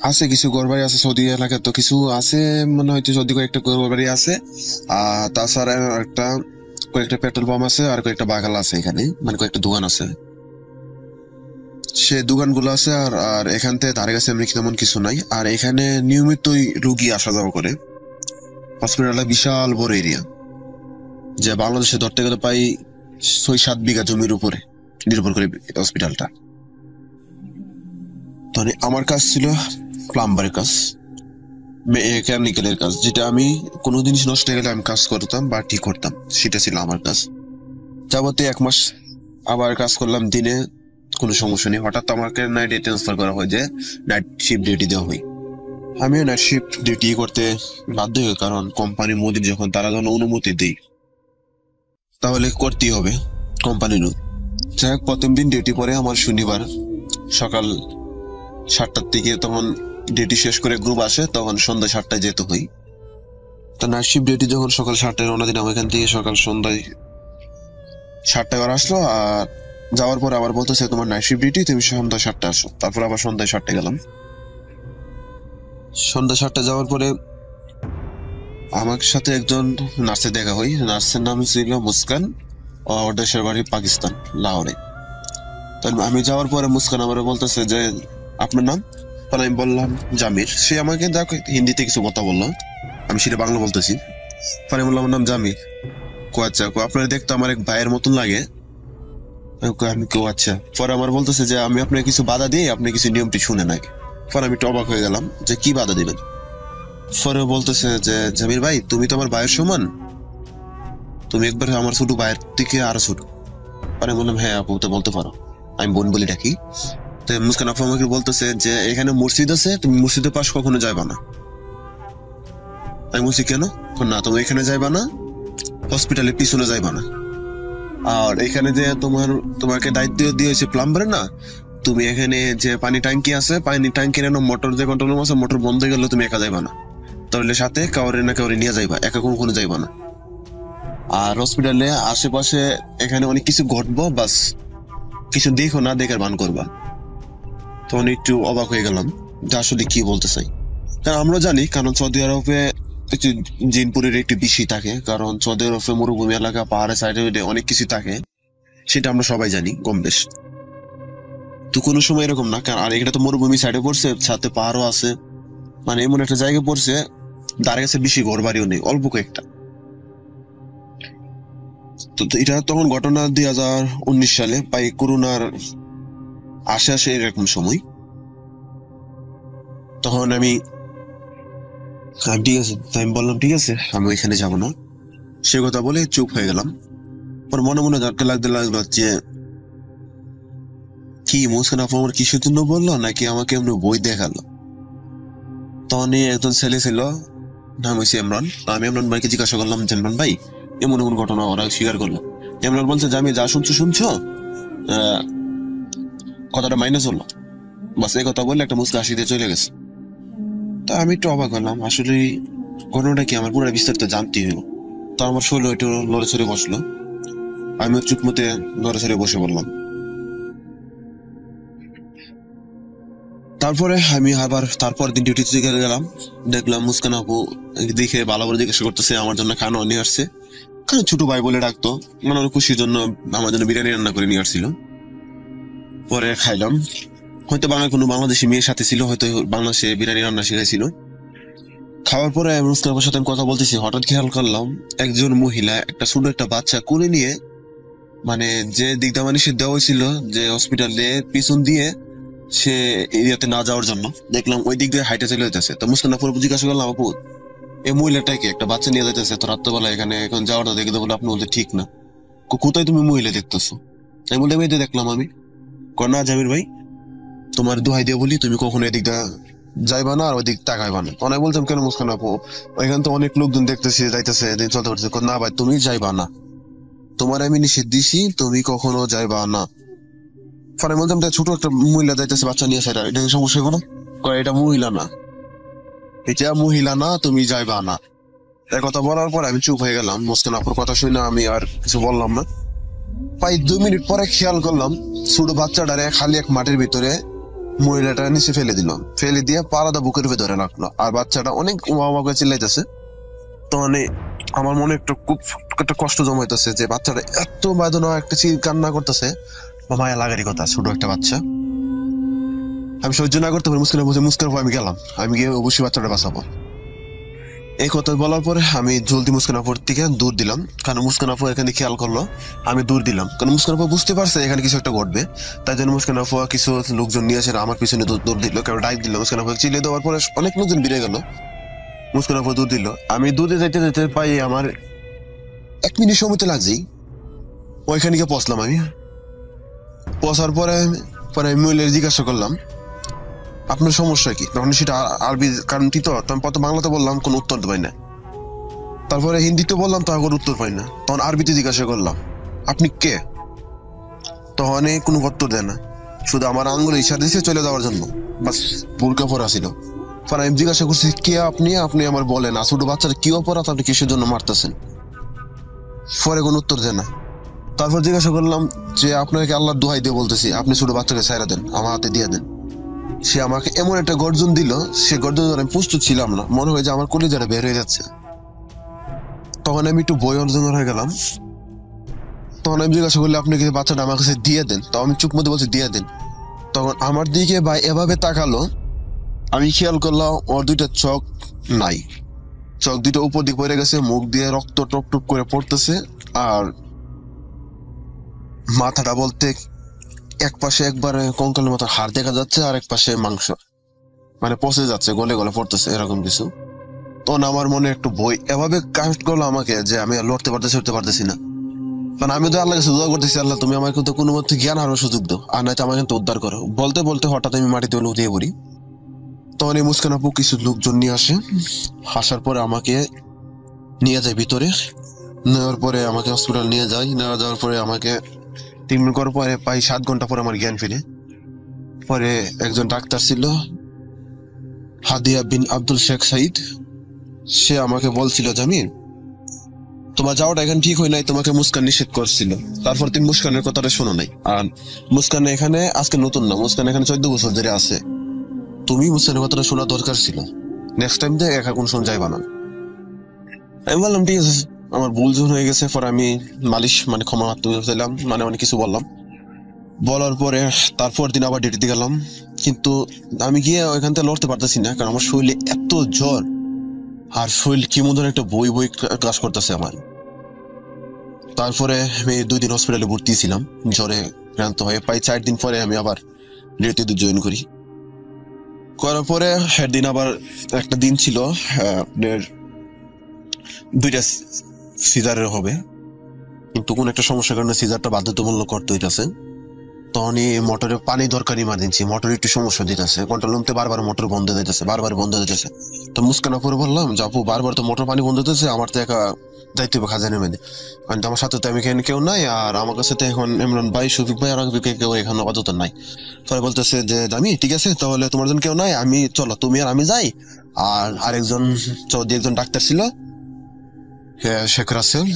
আছে, কিছু ঘরবাড়ি আছে সৌদি এলাকায়, তো কিছু আছে মনে হয়তো সৌদি কয়েকটা ঘরবাড়ি আছে, আর তাছাড়া কয়েকটা পেট্রোল পাম্প আছে, আর কয়েকটা বাগাল আছে এখানে, মানে কয়েকটা দোকান আছে। সে দোকানগুলো আছে আর এখান থেকে ধারে কাছে এমনি তেমন কিছু নাই। আর এখানে নিয়মিতই রুগী আসা যাওয়া করে। হসপিটালটা বিশাল বড় এরিয়া, যে বাংলাদেশে ধরতে গেলে প্রায় 6-7 বিঘা জমির উপরে নির্ভর করে হসপিটালটা। তাহলে আমার কাজ ছিল প্লাম্বারের কাজ, মেকানিক্যালের কাজ, যেটা আমি কোনো জিনিস নষ্ট হয়ে গেলে আমি কাজ করতাম বা ঠিক করতাম, সেটা ছিল আমার কাজ। যাবতীয় 1 মাস আবার কাজ করলাম দিনে, কোনো সমস্যা নেই। হঠাৎ আমাকে নাইটে ট্রান্সফার করা হয়, যে নাইট শিফট ডিউটি দেওয়া হয়। আমিও নাইট শিফট ডিউটি করতে বাধ্য হই, কারণ কোম্পানির মধ্যে যখন তারা যখন অনুমতি দেয় তাহলে করতেই হবে কোম্পানির। যাই হোক, প্রথম দিন ডিউটি পরে আমার শনিবার সকাল 7টার দিকে, তখন ডিউটি শেষ করে গ্রুপ আসে, তখন সন্ধ্যা 7টায় যেতে হয়। তো নাইট শিফট ডিউটি যখন সকাল 7টায় রওনা দিলাম এখান থেকে, সকাল সন্ধ্যায় 7টায় আবার আসলো। আর যাওয়ার পর আবার বলতেছে তোমার নাইট শিফট ডিউটি, তুমি সন্ধ্যা 7টায় আসো। তারপর আবার সন্ধ্যায় 7টায় গেলাম। সন্ধ্যা 7টায় যাওয়ার পরে আমার সাথে একজন নার্সের দেখা হয়। নার্সের নাম ছিল মুস্কান, ওর দেশের বাড়ি পাকিস্তান, লাহোরে। তাই আমি যাওয়ার পরে মুস্কান আমার বলতেছে যে আপনার নাম? পরে আমি বললাম জামির। সে আমাকে হিন্দিতে কিছু কথা বললো, আমি সেটা বাংলা বলতেছি। পরে বললাম আমার নাম জামির। আচ্ছা, আপনার দেখতে আমার এক ভাইয়ের মতন লাগে। আমি আচ্ছা। পরে আমার বলতেছে যে আমি আপনার কিছু বাধা দিই, আপনি কিছু নিয়মটি শুনে নাই। পরে আমি একটু অবাক হয়ে গেলাম যে কি বাধা দিবেন। পরে বলতেছে যে জামির ভাই, তুমি তো আমার ভাইয়ের সমান, তুমি একবার আমার ছোট ভাইয়ের থেকে আরো ছোট। পরে বললাম হ্যাঁ আপু, তো বলতে পারো, আমি বোন বলি ডাকি। তো মুস্কান আপু আমাকে বলতেছে যে এখানে মসজিদ আছে, তুমি মসজিদের পাশ কখনো যাইবা না। আমি বলছি কেন? না, তুমি এখানে যাইবা না, হসপিটালের পিছনে যাইবা না। আর এখানে যে তোমাকে দায়িত্ব দিয়েছে প্লাম্বারের, না, তুমি এখানে যে পানি ট্যাঙ্কি আছে, পানি ট্যাঙ্কির মোটর যে কন্ট্রোল আছে, মোটর বন্ধ হয়ে গেলে তুমি একা যাইবা না, তাহলে সাথে কাউরে না কাউরে নিয়ে যাইবা, একা কোনো যাইবা না। আর হসপিটালে আশেপাশে এখানে অনেক কিছু ঘটবো, বাস কিছু দেখো না, দেখার ভান করবা। তখন একটু অবাক হয়ে গেলাম যে আসলে কি বলতে চাই। কারণ আমরা জানি, কারণ সৌদি আরবে একটু জিনপুরের একটু বেশি থাকে, কারণ সৌদি আরবে মরুভূমি এলাকা, পাহাড়ের সাইডে অনেক কিছু থাকে, সেটা আমরা সবাই জানি কম বেশ। তো কোনো সময় এরকম না, কারণ আর এটা তো মরুভূমি সাইডে পড়ছে, সাথে পাহাড়ও আছে, মানে এমন একটা জায়গায় পড়ছে তার কাছে বেশি ঘর বাড়িও নেই, অল্প কয়েকটা। তো এটা তখন ঘটনা 2019 সালে, প্রায় করোনার আসে এরকম সময়। তখন আমি ঠিক আছে, আমি বললাম ঠিক আছে, আমি এখানে যাবো না, সে কথা বলে চুপ হয়ে গেলাম। পর মনে মনে লাগতে লাগলো যে কি মুস্কান আপু আমার কিসের জন্য বললো, নাকি আমাকে এমনি বই দেখালো। তখন একজন ছেলে ছিল, নাম হয়েছে ইমরান। আমি ইমরান ভাইকে জিজ্ঞাসা করলাম, ইমরান ভাই এমন এমন ঘটনা ওরা স্বীকার করলো। ইমরান বলছে যে আমি যা শুনছো কথাটা মাইনে চললো। বাস এই কথা বললে একটা মুচকা হাসি দিয়ে চলে গেছে। তা আমি একটু অবাক হলাম, আসলে ঘটনাটা কি, আমার পুরো বিস্তারিত জানতেই হলো। তো আমার শরীর একটু লড়ে চড়ে বসলো, আমি চুপ মতে লড়ে চড়ে বসে বললাম। তারপরে আমি আবার তারপর দিন ডিউটিতে গেলাম, দেখলাম মুস্কান আপু দেখে ভালো করে জিজ্ঞাসা করতেছে আমার জন্য খানা নিয়ে আসছে, কারণ ছোট ভাই বলে ডাকতো, মানে ওর খুশির জন্য আমার জন্য বিরিয়ানি রান্না করে নিয়ে আসছিল। পরে খাইলাম, হয়তো কোনো বাংলাদেশি মেয়ের সাথে ছিল, হয়তো বাংলাদেশে বিরিয়ানি রান্না শিখাইছিল। খাওয়ার পরে মুস্কান আপুর সাথে আমি কথা বলতেছি, হঠাৎ খেয়াল করলাম একজন মহিলা একটা ছোট একটা বাচ্চা কোলে নিয়ে, মানে যে দিকটা মানে সে দেওয়া হয়েছিল যে হসপিটালে পিছন দিয়ে সে এরিয়াতে না যাওয়ার জন্য, দেখলাম ওই দিক দিয়ে হাইটে চলে যেতেছে। তো মুস্কান আপুর জিজ্ঞাসা করলাম, আপু এই মহিলাটাকে একটা বাচ্চা নিয়ে যেতেছে তো রাত্রেবেলা এখানে এখন যাওয়াটা দেখে বলে আপনি বলতে ঠিক না, কোথায় তুমি মহিলা দেখতেছো? আমি বলতে মেয়েদের দেখলাম আমি। না জামির ভাই, তোমার দোহাই দিয়ে বলি তুমি কখনো এদিকটা যাইবা না আর ওই দিক তাকাইবা না। অনেক বলতাম কেন মুস্কান আপু, ওইখানে তো অনেক লোকজন দেখতেছি যাইতেছে চলতে পারতেছে। না ভাই তুমি যাইবা না, তোমার আমি নিষেধ দিছি, তুমি কখনো যাইবা না। পরে বলতাম ছোট একটা মহিলা যাইতেছে বাচ্চা নিয়ে, সেটা এটা সমস্যা কোনো, এটা মহিলা না, এটা মহিলা না, তুমি যাইবা না। এই কথা বলার পর আমি চুপ হয়ে গেলাম। মুস্কান আপুর কথা শুনে আমি আর কিছু বললাম না। প্রায় 2 মিনিট পরে খেয়াল করলাম ছোট বাচ্চাটারে খালি এক মাটির ভিতরে মহিলাটা নিচে ফেলে দিল, ফেলে দিয়ে পালাদা বুকের ভিতরে রাখলো, আর বাচ্চাটা অনেক উমা করে চিল্লাইতেছে। তো মানে আমার মনে খুব একটা কষ্ট জমাইতেছে যে বাচ্চাটা এত বেদনা একটা কান্না করতেছে, মায়া লাগারই কথা, ছোট একটা বাচ্চা। আমি সহ্য না করতে পারি, মুস্কান আমি গেলাম, আমি গিয়ে অবশ্যই বাচ্চাটা বাঁচাবো। এই কথা বলার পরে আমি জলদি মুস্কান আপুর থেকে দূর দিলাম, কারণ মুস্কান আপু এখানে খেয়াল করলো আমি দূর দিলাম, কারণ মুস্কান আপু বুঝতে পারছে এখানে কিছু একটা ঘটবে। তাই জন্য মুস্কান আপু কিছু লোকজন নিয়ে এসে আমার পিছনে দৌড় দিল, কারণ ডাইক দিল। মুস্কান আপু চিলিয়ে দেওয়ার পরে অনেক লোকজন বেড়ে গেল, মুস্কান আপু দূর দিল। আমি দূরে যেতে যেতে পাই আমার 1 মিনিট সময় তো লাগছেই, ওইখানে গিয়ে পৌঁছলাম। আমি পৌঁছার পরে আমি মহিলার জিজ্ঞাসা করলাম আপনার সমস্যা কি, তখন সেটা আরবি কারণ তো আমি কত বাংলাতে বললাম, কোনো উত্তর পাই না। তারপরে হিন্দিতে বললাম, তখন কোনো উত্তর পাই না। তখন আরবিতে জিজ্ঞাসা করলাম আপনি কে, তখন কোনো উত্তর দেয় না, শুধু আমার আঙ্গুল ইশারা দিয়েছে চলে যাওয়ার জন্য, বাস বোরকা পরা ছিল। পরে আমি জিজ্ঞাসা করছি কে আপনি, আপনি আমার বলেন ছোট বাচ্চারা কি অপরাধ, আপনি কিসের জন্য মারতেছেন? পরে কোনো উত্তর দেয় না। তারপর জিজ্ঞাসা করলাম যে আপনাকে আল্লাহর দোহাই দিয়ে বলতেছি আপনি ছোট বাচ্চাকে ছাইরা দেন, আমার হাতে দিয়ে দেন। সে আমাকে এমন একটা গর্জন দিল, সে গর্জন আমি প্রস্তুত ছিলাম না, মনে হয় যে আমার কলিজাটা বের হয়ে যাচ্ছে। তখন আমি একটু ভয় অর্জন হয়ে গেলাম। তখন আমি জিজ্ঞাসা করলে আপনি কি বাচ্চাটা আমার কাছে দিয়ে দেন, তো আমি চুপ মধ্যে বলছি দিয়ে দেন। তখন আমার দিকে ভাই এভাবে তাকালো, আমি খেয়াল করলাম ওর 2টা চোখ নাই, চোখ 2টা উপর দিকে পড়ে গেছে, মুখ দিয়ে রক্ত টপ টপ করে পড়তেছে, আর মাথাটা বলতে এক পাশে একবারে কঙ্কালের মতো হাড় দেখা যাচ্ছে, আর এক পাশে মাংস, মানে পচে যাচ্ছে, গলে গলে পড়তেছে এরকম কিছু। তখন আমার মনে একটু ভয় এভাবে কানেক্ট করলো আমাকে যে আমি লড়তে পারতেছি না। কারণ আমি তো আল্লাহ কাছে দোয়া করতেছি, আল্লাহ তুমি আমার কিন্তু কোনো মধ্যে জ্ঞান আরো সুযোগ দাও, আর নয়তো আমাকে কিন্তু উদ্ধার করো। বলতে বলতে হঠাৎ আমি মাটিতে লুটিয়ে পড়ি। তখন এই মুস্কান আপু কিছু লোকজন নিয়ে আসে, আসার পরে আমাকে নিয়ে যায় ভিতরে, নেওয়ার পরে আমাকে হসপিটাল নিয়ে যাওয়ার পরে আমাকে 3 মিনিট করার পরে প্রায় 7 ঘন্টা পরে আমার জ্ঞান ফিরে। পরে একজন ডাক্তার ছিল হাদিয়া বিন আব্দুল শেখ সাইদ, সে আমাকে বলছিল জামির তোমার যাওয়াটা এখানে ঠিক হয় নাই, তোমাকে মুস্কান নিষেধ করছিল, তারপর তুমি মুস্কানের কথাটা শোনো নাই। আর মুস্কান এখানে আজকে নতুন না, মুস্কান এখানে 14 বছর ধরে আছে, তুমি মুস্কানের কথাটা শোনা দরকার ছিল, নেক্সট টাইম দিয়ে একা কোন সময় যাইবা না। আমি বললাম ঠিক আছে, আমার ভুল হয়ে গেছে। পরে আমি মালিশ মানে ক্ষমা চাইলাম, মানে অনেক কিছু বললাম। বলার পরে তারপর দিন আবার ডিউটিতে গেলাম, কিন্তু আমি গিয়ে ওইখান থেকে লড়তে পারতেছি না, কারণ আমার শরীরে এত জ্বর, আর শরীর কি মতো একটা বই কাজ করতেছে আমার। তারপরে আমি 2 দিন হসপিটালে ভর্তি ছিলাম জ্বরে ক্লান্ত হয়ে। প্রায় 4 দিন পরে আমি আবার ডিউটিতে জয়েন করার পরে দিন আবার একটা দিন ছিল 2টা সিজারের হবে, কিন্তু কোন একটা সমস্যার কারণে সিজারটা বাধ্যতামূলক করতে হইতেছে। তখনই মোটরে পানি দরকার ইমার্জেন্সি, মোটর একটু সমস্যা দিতেছে, কন্ট্রোল রুমতে বারবার মোটর বন্ধ দিতেছে, বারবার বন্ধ দিতেছে। তো মুস্কান আপুরে বললাম যে আপু বারবার তো মোটর পানি বন্ধ দিতেছে, আমার তো একা দায়িত্ব খাজানের মেয়েদের, কারণ আমার সাথে তো আমি এখানে কেউ নাই, আর আমার কাছে তো এখন ইমরান ভাই, শফিক ভাই আর কেউ এখানে আপাতত নাই। পরে বলতেছে যে জামি ঠিক আছে তাহলে তোমার জন্য কেউ নাই, আমি চলো তুমি আর আমি যাই। আর আরেকজন চৌধুরী একজন ডাক্তার ছিল, শেখ রাসেল,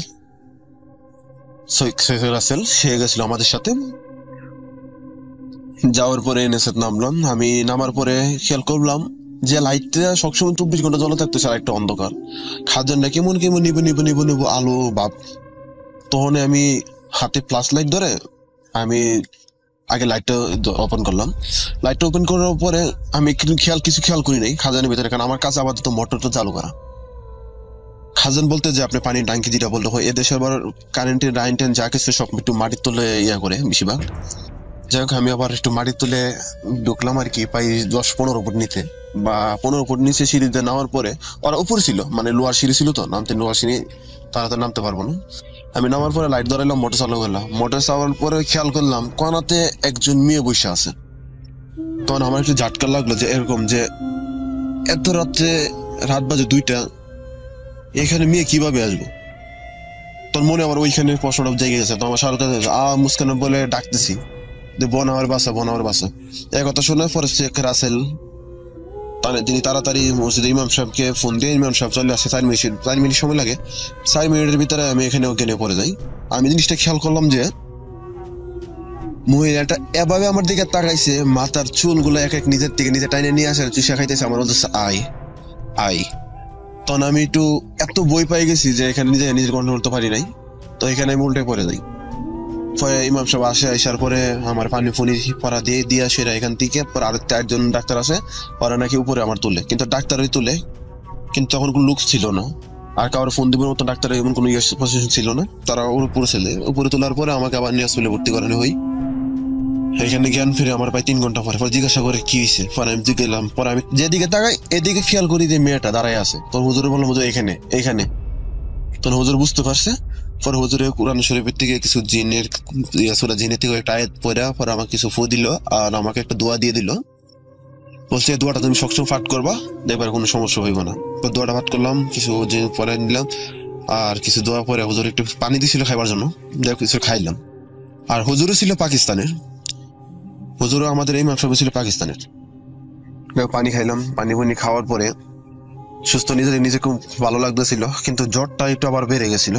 সে গেছিল আমাদের সাথে। যাওয়ার পরে এনএসএ নামলাম। আমি নামার পরে খেয়াল করলাম যে লাইটটা সবসময় 24 ঘন্টা জ্বলে থাকতেছে, আর একটা অন্ধকার। খাজানটা কেমন কেমন নিবো আলো বাপ। তখন আমি হাতে ফ্ল্যাশ লাইট ধরে আমি আগে লাইটটা ওপেন করলাম। লাইটটা ওপেন করার পরে আমি কিছু খেয়াল করি নাই খাজানের ভিতরে, কারণ আমার কাছে আপাতত মোটরটা চালু করা। খাজান বলতে যে আপনি পানির ট্যাঙ্কি যেটা বলতে হয়, এদেশে আবার কারেন্টের লাইন টেন যা কিছু সব একটু মাটির তলে করে বেশিরভাগ। যাই হোক আমি আবার একটু মাটির তুলে ঢুকলাম আর কি, প্রায় 10-15 ফুট নিচে বা 15 ফুট নিচে সিঁড়িতে নামার পরে, ওরা উপরে ছিল মানে লোহার সিঁড়ি ছিল, তো নামতে লোহার সিঁড়ি তারা তো নামতে পারবো না। আমি নামার পরে লাইট ধরাইলাম, মোটর চালু করলাম। মোটর চালানোর পরে খেয়াল করলাম কোনাতে একজন মেয়ে বসে আছে। তখন আমার একটু ঝাটকা লাগলো যে এরকম যে এত রাত্রে, রাত বাজে 2টা, এখানে মেয়ে কিভাবে আসবো। তোর মনে আমার ওইখানে প্রশ্নটা জেগে গেছে। তো আমার সারকার মুস্কান বলে ডাকতেছি যে বোন আমার বাসা। এই কথা শুনে পরে শেখ রাসেল তিনি তাড়াতাড়ি মসজিদে ইমাম সাহেবকে ফোন দিয়ে, ইমাম সাহেব চলে আসে। 4 মিনিট সময় লাগে। 4 মিনিটের ভিতরে আমি এখানে ওখানে পড়ে যাই। আমি জিনিসটা খেয়াল করলাম যে মহিলাটা এভাবে আমার দিকে তাকাইছে, মাথার চুলগুলো এক এক নিজের থেকে নিজে টাইনে নিয়ে আসে, চুষা খাইতেছে। আমার বলতেছে আই। তখন আমি একটু এত বই পাই গেছি যে এখানে নিজের কন্ট্রোল করতে পারি নাই। তো এখানে আমি উল্টে পড়ে যাই। পরে ইমাম সাহেব আসার পরে আমার পানি পরা দিয়ে আসে এখান থেকে। পরে আর 4জন ডাক্তার আসে, ওরা নাকি উপরে আমার তুলে, কিন্তু ডাক্তারই তুলে, কিন্তু তখন কোনো লুক ছিল না। আর কারোর ফোন দিবের মতো ডাক্তারের এমন কোনো পজিশন ছিল না। তারা উপরে তোলার পরে আমাকে আবার নিয়ে হসপিটালে ভর্তি করানো হয়। এখানে জ্ঞান ফিরে আমার প্রায় 3 ঘন্টা পরে জিজ্ঞাসা করে কি হয়েছে। পরে আমি গেলাম। পরে আমি যেদিকে তাকাই এদিকে খেয়াল করি যে মেয়েটা দাঁড়ায় আছে। তোর হুজুরে বললাম হুজুর এখানে। তোর হুজুর বুঝতে পারছে। পরে হুজুরে কোরআন শরীফের থেকে কিছু জিনের থেকে একটা আয়াত পড়া, পরে আমাকে কিছু ফু দিল আর আমাকে একটা দোয়া দিয়ে দিল। বলছে এই দোয়াটা তুমি সবসময় পাঠ করবা, দেখবার কোনো সমস্যা হইব না। দোয়াটা পাঠ করলাম, কিছু পরে নিলাম, আর কিছু দোয়া পরে হুজুর একটু পানি দিয়েছিল খাইবার জন্য, কিছু খাইলাম। আর হুজুরও ছিল পাকিস্তানের, হুজুরও আমাদের এই মাংস ছিল পাকিস্তানের। পানি খাইলাম। পানি খাওয়ার পরে সুস্থ নিজে খুব ভালো লাগতেছিল, কিন্তু জ্বরটা একটু আবার বেড়ে গেছিল।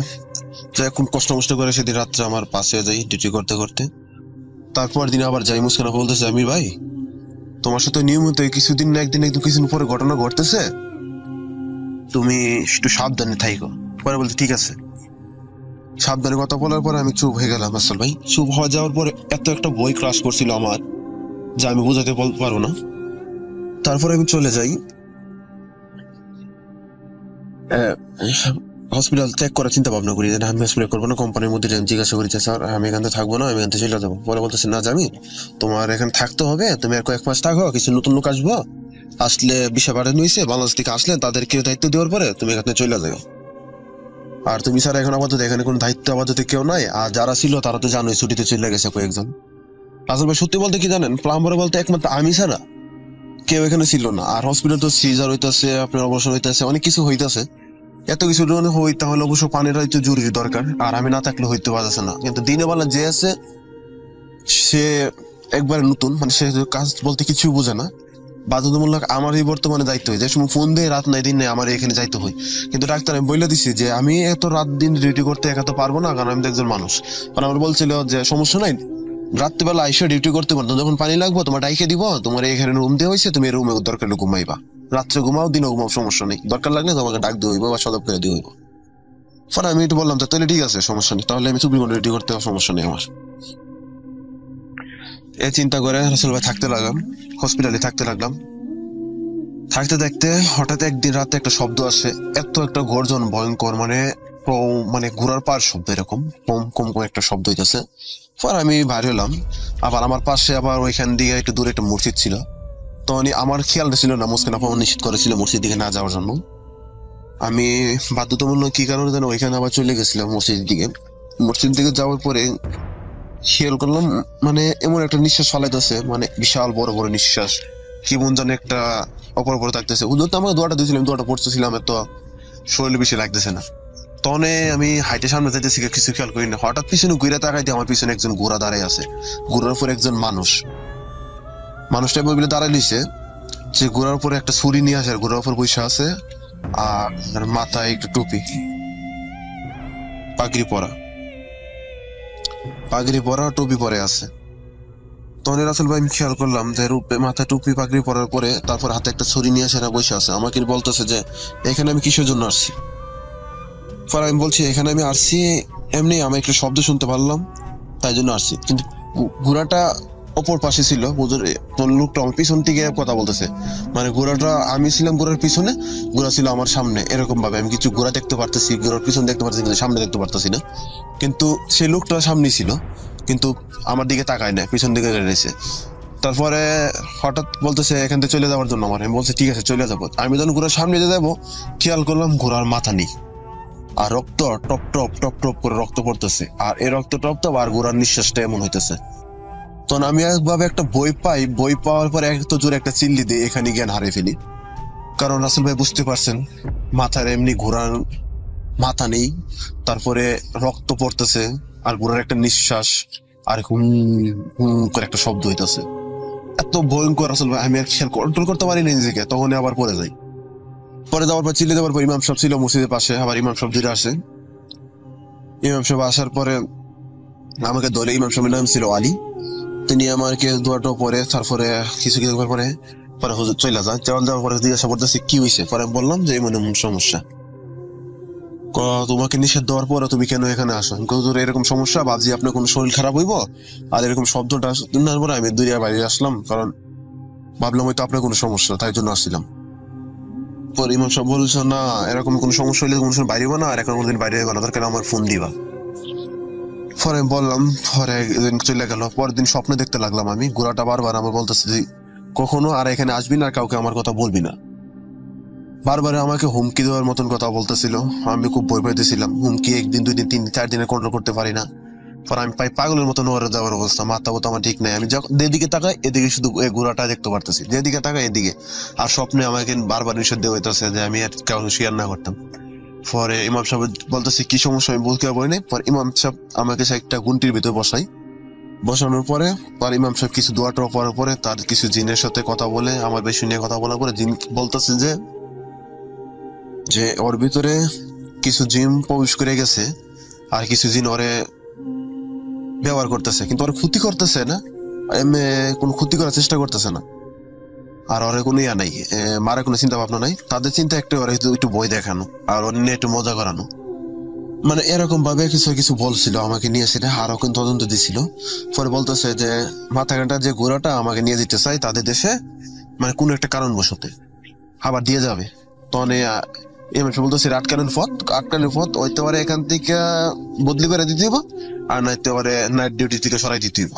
খুব কষ্ট করে সেদিন রাত্রে আমার পাশে যাই ডিউটি করতে। তারপর দিন আবার যাই। মুস্কান বলতেছে আমির ভাই তোমার সাথে নিয়মিত কিছুদিন পরে ঘটনা ঘটতেছে, তুমি একটু সাবধানে থাইকো। পরে বলতে ঠিক আছে। সাবধানে কথা বলার পরে আমি চুপ হয়ে গেলাম। আসল ভাই চুপ হয়ে যাওয়ার পরে এত একটা বই ক্রাশ করছিল আমার যা আমি বোঝাতে পারবো না। তারপরে আমি চলে যাই হসপিটাল ত্যাগ করার চিন্তা ভাবনা করি, যে আমি হসপিটাল করবো না। কোম্পানির মধ্যে জিজ্ঞাসা করি স্যার আমি এখান থেকে থাকবো না, আমি এখান থেকে চলে যাবো। পরে বলতেছে না জামিন তোমার এখানে থাকতে হবে, তুমি আর কয়েক মাস থাকো, কিছু নতুন লোক আসবো, আসলে বিষয় বাড়ানো হয়েছে, বাংলাদেশ থেকে আসলে তাদেরকে দায়িত্ব দেওয়ার পরে তুমি এখানে চলে যাও। আর তুমি স্যার এখন আপাতত এখানে কোনো দায়িত্ব আপাতত কেউ নাই, আর যারা ছিল তারা তো জানোই ছুটিতে চলে গেছে কয়েকজন। আসলে ভাই সত্যি বলতে কি জানেন, প্লাম্বারে বলতে একমাত্র আমি ছাড়া কেউ এখানে ছিল না। আর হসপিটাল তো সিজার হইতেছে, আপনার অবসর হইতেছে, অনেক কিছু হইতেছে। এত কিছু হইতে হলে অবশ্য পানির হয়তো জরুরি দরকার, আর আমি না থাকলে হইতে পারছে না। কিন্তু দিনের বেলা যে আছে সে একবারে নতুন, মানে সে কাজ বলতে কিছু বোঝে না। বাধ্যতামূলক আমারই বর্তমানে দায়িত্ব হয়, যে সময় ফোন দিয়ে রাত নাই দিন নেই আমার এখানে যাইতে হয়। কিন্তু ডাক্তার আমি বলে দিছি যে আমি এত রাত দিন ডিউটি করতে একা তো পারবো না, কারণ আমি তো একজন মানুষ। কারণ আমার বলছিল যে সমস্যা নাই, রাত্রিবেলা আইসা ডিউটি করতে পারতো, যখন পানি লাগবো তোমার ডাইকে দিব, তোমার এখানে রুম দিয়ে হয়েছে, তুমি রুমে দরকার হলে ঘুমাইবা, রাত্রে ঘুমাও দিনও ঘুমাও, সমস্যা নেই, দরকার লাগলে তোমাকে ডাক দিয়ে হইবো বা সদব করে দিয়ে হইবো। পরে আমি একটু বললাম তাহলে ঠিক আছে সমস্যা নেই, তাহলে আমি 24 ঘন্টা ডিউটি করতে সমস্যা নেই আমার। এই চিন্তা করে রাসেল ভাই থাকতে লাগলাম, হসপিটালে থাকতে লাগলাম। থাকতে থাকতে হঠাৎ একদিন রাতে একটা শব্দ আসে, এত একটা গর্জন ভয়ঙ্কর, মানে ঘোড়ার পার শব্দ, এরকম কম কম কম একটা শব্দ হইতেছে। পরে আমি বাইর হলাম। আবার আমার পাশে আবার ওইখান দিয়ে একটু দূরে একটা মসজিদ ছিল। তখন আমার খেয়ালটা ছিল না, মুস্কান আপা নিশ্চিত করেছিল মসজিদ দিকে না যাওয়ার জন্য। আমি বাধ্যতামূলক কি কারণে যেন ওইখানে আবার চলে গেছিলাম মসজিদ দিকে। মসজিদ দিকে যাওয়ার পরে খেয়াল করলাম মানে এমন একটা নিঃশ্বাস ফালাইতেছে, মানে বিশাল বড় বড় নিঃশ্বাস, কেমন যেন একটা অপর অপর থাকতেছে। হুজুর তো আমাকে দোয়াটা দিয়েছিলাম, দোয়াটা পড়তেছিলাম, এত শরীরে বেশি লাগতেছে না। তখন আমি হাইটে সামনে যাইতেছি, কিছু খেয়াল করি না, হঠাৎ পিছনে ঘুরে তাকাইতে আমার পিছনে একজন ঘোড়া দাঁড়াই আছে, ঘোড়ার উপর একজন মানুষটা বলে দাঁড়াই লইছে, যে ঘোড়ার উপরে একটা ছুরি নিয়ে আসে, আর ঘোড়ার উপর বসে আছে, আর মাথায় একটু টুপি, পাগড়ি পরা টুপি পরে আছে। তখন রাসেল ভাই আমি খেয়াল করলাম যে মাথায় টুপি পাগড়ি পরার পরে তারপর হাতে একটা ছুরি নিয়ে আসে বসে আছে। আমাকে বলতেছে যে এখানে আমি কিসের জন্য আসছি। পরে আমি বলছি এখানে আমি আসছি এমনি, আমি একটু শব্দ শুনতে পারলাম তাই জন্য আসছি। কিন্তু ঘোড়াটা অপর পাশে ছিল, লোকটা আমার পিছন থেকে কথা বলতেছে, মানে ঘোড়াটা আমি ছিলাম ঘোড়ার পিছনে, ঘোড়া ছিল আমার সামনে, এরকম ভাবে আমি কিছু ঘোড়া দেখতে পারতেছি, ঘোড়ার পিছন দেখতে পারতেছি, কিন্তু সামনে দেখতে পারতেছি না। কিন্তু সেই লোকটা সামনে ছিল, কিন্তু আমার দিকে তাকায় না, পিছন দিকে রয়েছে। তারপরে হঠাৎ বলতেছে এখান থেকে চলে যাওয়ার জন্য আমার। আমি বলছি ঠিক আছে চলে যাবো। আমি যখন ঘোড়ার সামনে যাবো খেয়াল করলাম ঘোড়ার মাথা নেই, আর রক্ত টপ টপ টপ টপ করে রক্ত পড়তেছে, আর এই রক্ত টপ টপ আর ঘোড়ার নিঃশ্বাসটা এমন হইতেছে। তখন আমি একভাবে একটা বই পাওয়ার পরে এত জোরে একটা চিল্লি দিয়ে এখানে জ্ঞান হারিয়ে ফেলি। কারণ রাসেল ভাই বুঝতে পারছেন মাথার এমনি ঘোড়ার মাথা নেই, তারপরে রক্ত পড়তেছে, আর ঘোড়ার একটা নিঃশ্বাস আর হুম হুম করে একটা শব্দ হইতেছে, এত ভয়ঙ্কর রাসেল ভাই। আমি আর খেয়াল কন্ট্রোল করতে পারি না নিজেকে, তখন আবার পরে যাই। পরে যাওয়ার পর চিল্লি দেওয়ার পর ইমাম সাহেব ছিল মসজিদের পাশে, আবার ইমাম সাহেব ধীরে আসে। ইমাম সাহেব আসার পরে আমাকে ধরে, ইমাম সাহেবের নাম ছিল আলী, তিনি আমাকে দোয়াটা পরে তারপরে কিছু পরে হুজুর চলে যায়। যাওয়ার পরে জিজ্ঞাসা করতেছে কি হয়েছে। পরে বললাম যে এমন এমন সমস্যা। তোমাকে নিষেধ দেওয়ার পরে তুমি কেন এখানে আসো? হুজুর এরকম সমস্যা, ভাবছি আপনার কোনো শরীর খারাপ হইব, আর এরকম শব্দটা শোনার পরে আমি দূরে বাইরে আসলাম, কারণ ভাবলাম হয়তো আপনার কোনো সমস্যা, তাই জন্য আসছিলাম। পরে ইমাম সাহেব বলছো না এরকম কোনো সমস্যা হইলে কোনো সময় বাইরে না, আর এখন কোনদিন বাইরে হইব না, দরকার আমার ফোন দিবা। পরে বললাম, পরে চলে গেল। পরের দিন স্বপ্ন দেখতে লাগলাম আমি, ঘোড়াটা বারবার আমার বলতেছে যে কখনো আর এখানে আসবি না, আর কাউকে আমার কথা বলবি না। বারবার আমাকে হুমকি দেওয়ার মতন কথা বলতেছিল, আমি খুব ভয় পাইতেছিলাম। হুমকি 1 দিন 2 দিন 3 দিন 4 দিনে কন্ট্রোল করতে পারি না। পরে আমি পাই পাগলের মতন ওরে যাওয়ার অবস্থা, মাথা মতো আমার ঠিক নাই। আমি যেদিকে তাকাই এদিকে শুধু ঘোড়াটা দেখতে পারতেছি, যেদিকে তাকাই এদিকে। আর স্বপ্নে আমাকে বারবার নিষেধ দেওয়া হইতেছে যে আমি আর কাউকে শেয়ার না করতাম। পরে ইমাম সাহেব বলতেছে কি সমস্যা, আমি বলতে পারি না। পরে ইমাম সাহেব আমাকে একটা গুন্টির ভিতরে বসানোর পরে ইমাম সাহেব কিছু দোয়া টোয়া পড়ার পরে তার কিছু জিনের সাথে কথা বলে, আমার বেশি নিয়ে কথা বলার পরে জিন বলতেছে যে ওর ভিতরে কিছু জিন প্রবেশ করে গেছে, আর কিছু জিন ওরে ব্যবহার করতেছে, কিন্তু ওর ক্ষতি করতেছে না, কোনো ক্ষতি করার চেষ্টা করতেছে না, আর ওরে কোনো ইয়া নাই, মারা কোনো চিন্তা ভাবনা নাই। তাদের চিন্তা একটা ওরা একটু ভয় দেখানো, আর ওর নিয়ে একটু মজা করানো, মানে এরকম ভাবে কিছু বলছিল আমাকে নিয়ে, সেটা আরো কিন্তু তদন্ত দিছিল। পরে বলতেছে যে মাথাঘাটা যে ঘোড়াটা আমাকে নিয়ে দিতে চাই তাদের দেশে, মানে কোন একটা কারণ বসতে আবার দিয়ে যাবে। তখন বলতেছে আটকানোর পথ হইতে পারে এখান থেকে বদলি করে দিতে হইব, আর নাইতে পারে নাইট ডিউটি থেকে সরাই দিতে হইব।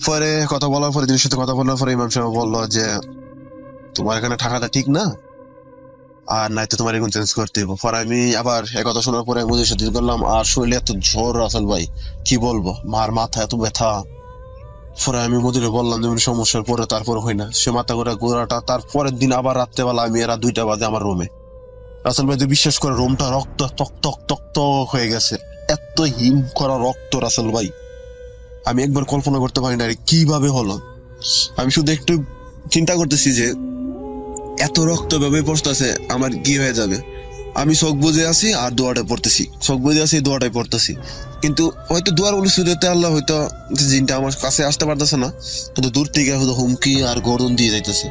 পরে কথা বলার পরে জিনিস সাথে কথা বলার পরে ইমাম সাহেব বললো যে তোমার এখানে থাকাটা ঠিক না, আর নাইতে তোমার এখন চেঞ্জ করতে হইব। পরে আমি আবার একথা শোনার পরে মুদির সাথে করলাম, আর শরীরে এত ঝড় রাসেল ভাই কি বলবো, মার মাথা এত ব্যথা। পরে আমি মুদিরে বললাম যেমন সমস্যার পরে তারপরে হয় না, সে মাথা করে ঘোড়াটা। তারপরের দিন আবার রাত্রেবেলা আমি এরা 2টা বাজে আমার রুমে, রাসেল ভাই বিশ্বাস করে রুমটা রক্ত তক তক তক তক হয়ে গেছে, এত হিম করা রক্ত রাসেল ভাই, আমি একবার কল্পনা করতে পারি না কিভাবে হলো। আমি শুধু একটু চিন্তা করতেছি যে এত রক্ত ভাবে পড়তেছে আমার কি হয়ে যাবে। আমি চোখ বুঝে আছি আর দোয়াটা পড়তেছি, চোখ বুঝে আছি দোয়াটাই পড়তেছি, কিন্তু হয়তো দোয়ার অনুসুদে আল্লাহ হয়তো জিনটা আমার কাছে আসতে পারতেছে না, কিন্তু দূর থেকে হয়তো হুমকি আর গর্দন দিয়ে যাইতেছে,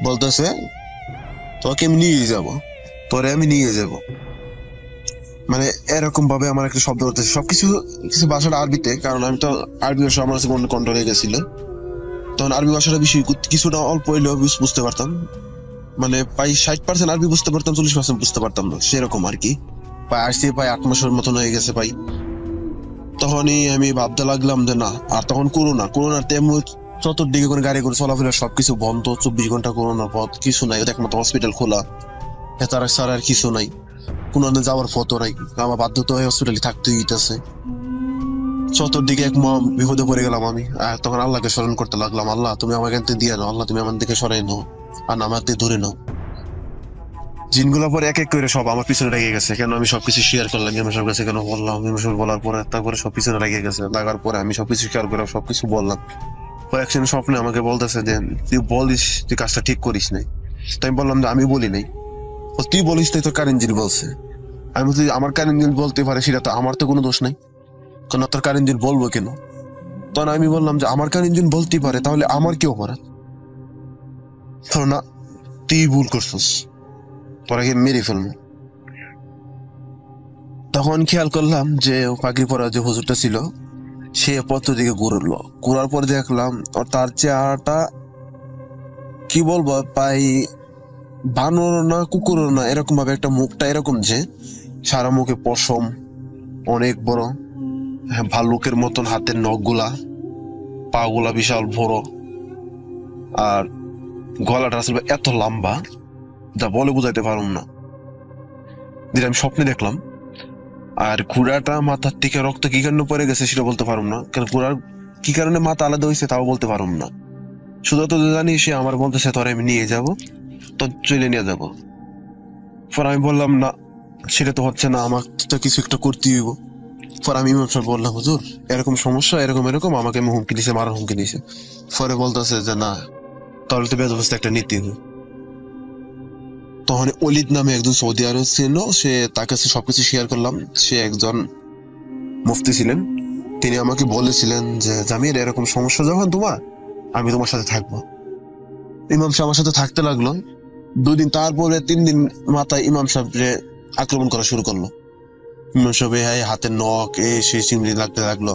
বলতেছে তোকে আমি নিয়ে যাব, পরে আমি নিয়ে যাব, মানে এরকম ভাবে আমার একটা শব্দ করতেছে। সবকিছু কিছু ভাষাটা আরবিতে, কারণ আমি তো আরবি ভাষা আমার কন্ট্রোল হয়ে গেছিল, তখন আরবি ভাষাটা বিষয় কিছুটা অল্প হইলেও বুঝতে পারতাম, মানে প্রায় 60% আরবি বুঝতে পারতাম, 40% বুঝতে পারতাম না, সেরকম আর কি। প্রায় 8 মাসের মতন হয়ে গেছে ভাই। তখনই আমি ভাবতে লাগলাম যে না, আর তখন করোনার তেমন চতুর্দিকে কোনো গাড়ি করে চলাফেরা সবকিছু বন্ধ, 24 ঘন্টা করোনার পথ কিছু নাই, একমাত্র হসপিটাল খোলা, এছাড়া আর কিছু নাই, কোনো যাওয়ার পথও নাই, আমার বাধ্যতা হয়ে হসপিটালে থাকতেই হইতেছে। চতুর্দিকে এক বিপদে পড়ে গেলাম আমি। আর তখন আল্লাহকে স্মরণ করতে লাগলাম, আল্লাহ তুমি আমাকে দিয়ে নাও, আল্লাহ তুমি আমার দিকে সরাই নাও, আর আমার দিকে ধরে নাও। জিনগুলো পরে এক এক করে সব আমার পিছনে লেগে গেছে, কেন আমি সবকিছু শেয়ার করলাম ইমাম সাহেবের কাছে, কেন বললাম ইমাম সাহেব বলার পরে তারপরে সব পিছনে লেগে গেছে। লাগার পরে আমি সবকিছু শেয়ার করে সবকিছু বললাম। কয়েকজন স্বপ্নে আমাকে বলতেছে যে তুই বলিস তুই কাজটা ঠিক করিস নাই। তো আমি বললাম যে আমি বলি নাই। তুই বলিস তাই তোর কারেন্ট জিন বলছে। আমি বলছি আমার কারেন্ট জিন বলতে পারে, সেটা তো আমার তো কোনো দোষ নাই, কেন তোর কারেন্ট জিন বলবো কেন? তখন আমি বললাম যে আমার কারেন্ট জিন বলতেই পারে, তাহলে আমার কি অপরাধ? না, তুই ভুল করছিস, তোরা মেরে ফেলবো। তখন খেয়াল করলাম যে পাগড়ি পরা যে হুজুরটা ছিল সে পথ দিকে ঘুরলো। ঘুরার পর দেখলাম তার চেহারাটা কি বলবো, প্রায় বানর না কুকুরও না, এরকম ভাবে একটা মুখটা এরকম যে সারা মুখে পশম অনেক বড়, ভাল্লুকের মতন হাতের নখগুলা, পা গুলা বিশাল বড়, আর গলাটা আসলে এত লম্বা যা বলে বুঝাইতে পারুম না, যেটা আমি স্বপ্নে দেখলাম। আর ঘোড়াটা মাথার থেকে রক্ত কি কারণে পড়ে গেছে সেটা বলতে পারুম না, কারণ ঘোড়ার কি কারণে মাথা আলাদা হয়েছে তাও বলতে পারুম না। শুধু তো জানি সে আমার বলতেছে তোর আমি নিয়ে যাব, তো চলে নিয়ে যাব। পর আমি বললাম না, সেটা তো হচ্ছে না, আমার তো কিছু একটা করতে হইব। পর আমি ইমাম সাহেব বললাম হুজুর এরকম সমস্যা, এরকম এরকম, আমাকে হুমকি দিছে, মারার হুমকি দিছে। পরে বলতেছে যে না, তাহলে তো বেদবস্তা একটা নীতি হবে। তখন অলিদ নামে একজন সৌদি আরব ছিল, সে তার কাছে সবকিছু শেয়ার করলাম। সে একজন মুফতি ছিলেন, তিনি আমাকে বলেছিলেন যে জামির এরকম সমস্যা যখন তোমার, আমি তোমার সাথে থাকবো। ইমাম সাহেব আমার সাথে থাকতে লাগলো 2 দিন। তারপরে 3 দিন মাথায় ইমাম সাহেবকে আক্রমণ করা শুরু করলো। ইমাম সাহেব হাতের নখ সে চিমড়ি লাগতে লাগলো।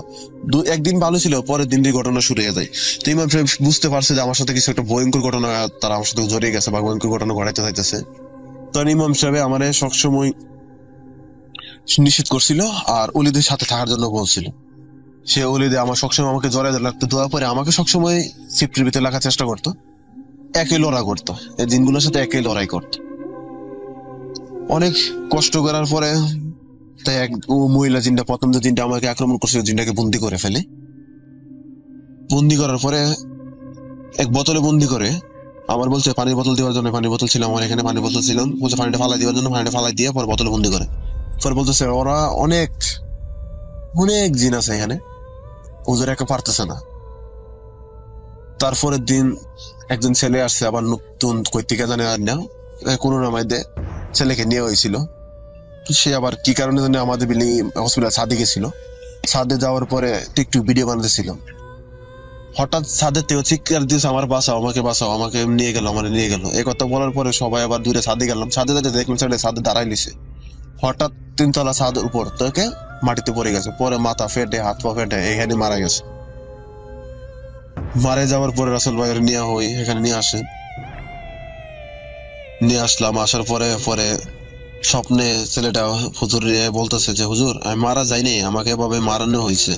একদিন ভালো ছিল, পরের দিন দিয়ে ঘটনা শুরু হয়ে যায়। তো ইমাম সাহেব বুঝতে পারছে যে আমার সাথে কিছু একটা ভয়ঙ্কর ঘটনা তারা আমার সাথে জড়িয়ে গেছে বা ভয়ঙ্কর ঘটনা ঘটাইতে চাইতেছে। তখন ইমাম সাহেব আমার সবসময় নিষেধ করছিল আর অলিদের সাথে থাকার জন্য বলছিল। সে অলিদে আমার সবসময় আমাকে জড়াই লাগতো, দেওয়ার পরে আমাকে সবসময় সিফটির ভিতরে রাখার চেষ্টা করতো, একই লড়াই করতো, এই জিনগুলোর সাথে একই লড়াই করতো। অনেক কষ্ট করার পরে তাই ও মহিলা জিনটা, প্রথম যে জিনটা আমাকে আক্রমণ করছিল, জিনটাকে বন্দি করে ফেলে। বন্দি করার পরে এক বোতলে বন্দি করে আমার বলছে পানির বোতল দেওয়ার জন্য, পানির বোতল ছিল আমার এখানে, পানির বোতল ছিল, বলছে পানিটা ফালাই দেওয়ার জন্য, পানিটা ফালাই দিয়ে পরে বোতলে বন্দি করে। পরে বলতেছে ওরা অনেক অনেক জিন আছে এখানে, ওদের একা পারতেছে না। তারপরের দিন একজন ছেলে আসছে আবার নতুন, কৈতিকা জানে আর না, কোনো নামাইদে ছেলেকে নিয়ে হয়েছিল। সে আবার কি কারণে জানে আমাদের বিল্ডিং হসপিটাল ছাদে গেছিল। ছাদে যাওয়ার পরে টিকটুক ভিডিও বানাতেছিলাম, হঠাৎ ছাদের থেকে চিৎকার দিয়েছে আমার বাঁচাও, আমাকে বাঁচাও, আমাকে নিয়ে গেল, আমার নিয়ে গেল। এই কথা বলার পরে সবাই আবার দূরে ছাদে গেলাম। ছাদে যাতে দেখলাম ছেলে ছাদে দাঁড়াই নিছে, হঠাৎ 3 তলা ছাদের উপর থেকে মাটিতে পড়ে গেছে। পরে মাথা ফেটে হাত পা ফেটে এখানে মারা গেছে। মারা যাওয়ার পরে রাসেল ভাইয়ের নিয়ে হই, এখানে নিয়ে আসে, নিয়ে আসলাম। আসার পরে পরে স্বপ্নে ছেলেটা হুজুর বলতেছে যে হুজুর আমি মারা যাইনি, আমাকে এভাবে মারানো হয়েছে,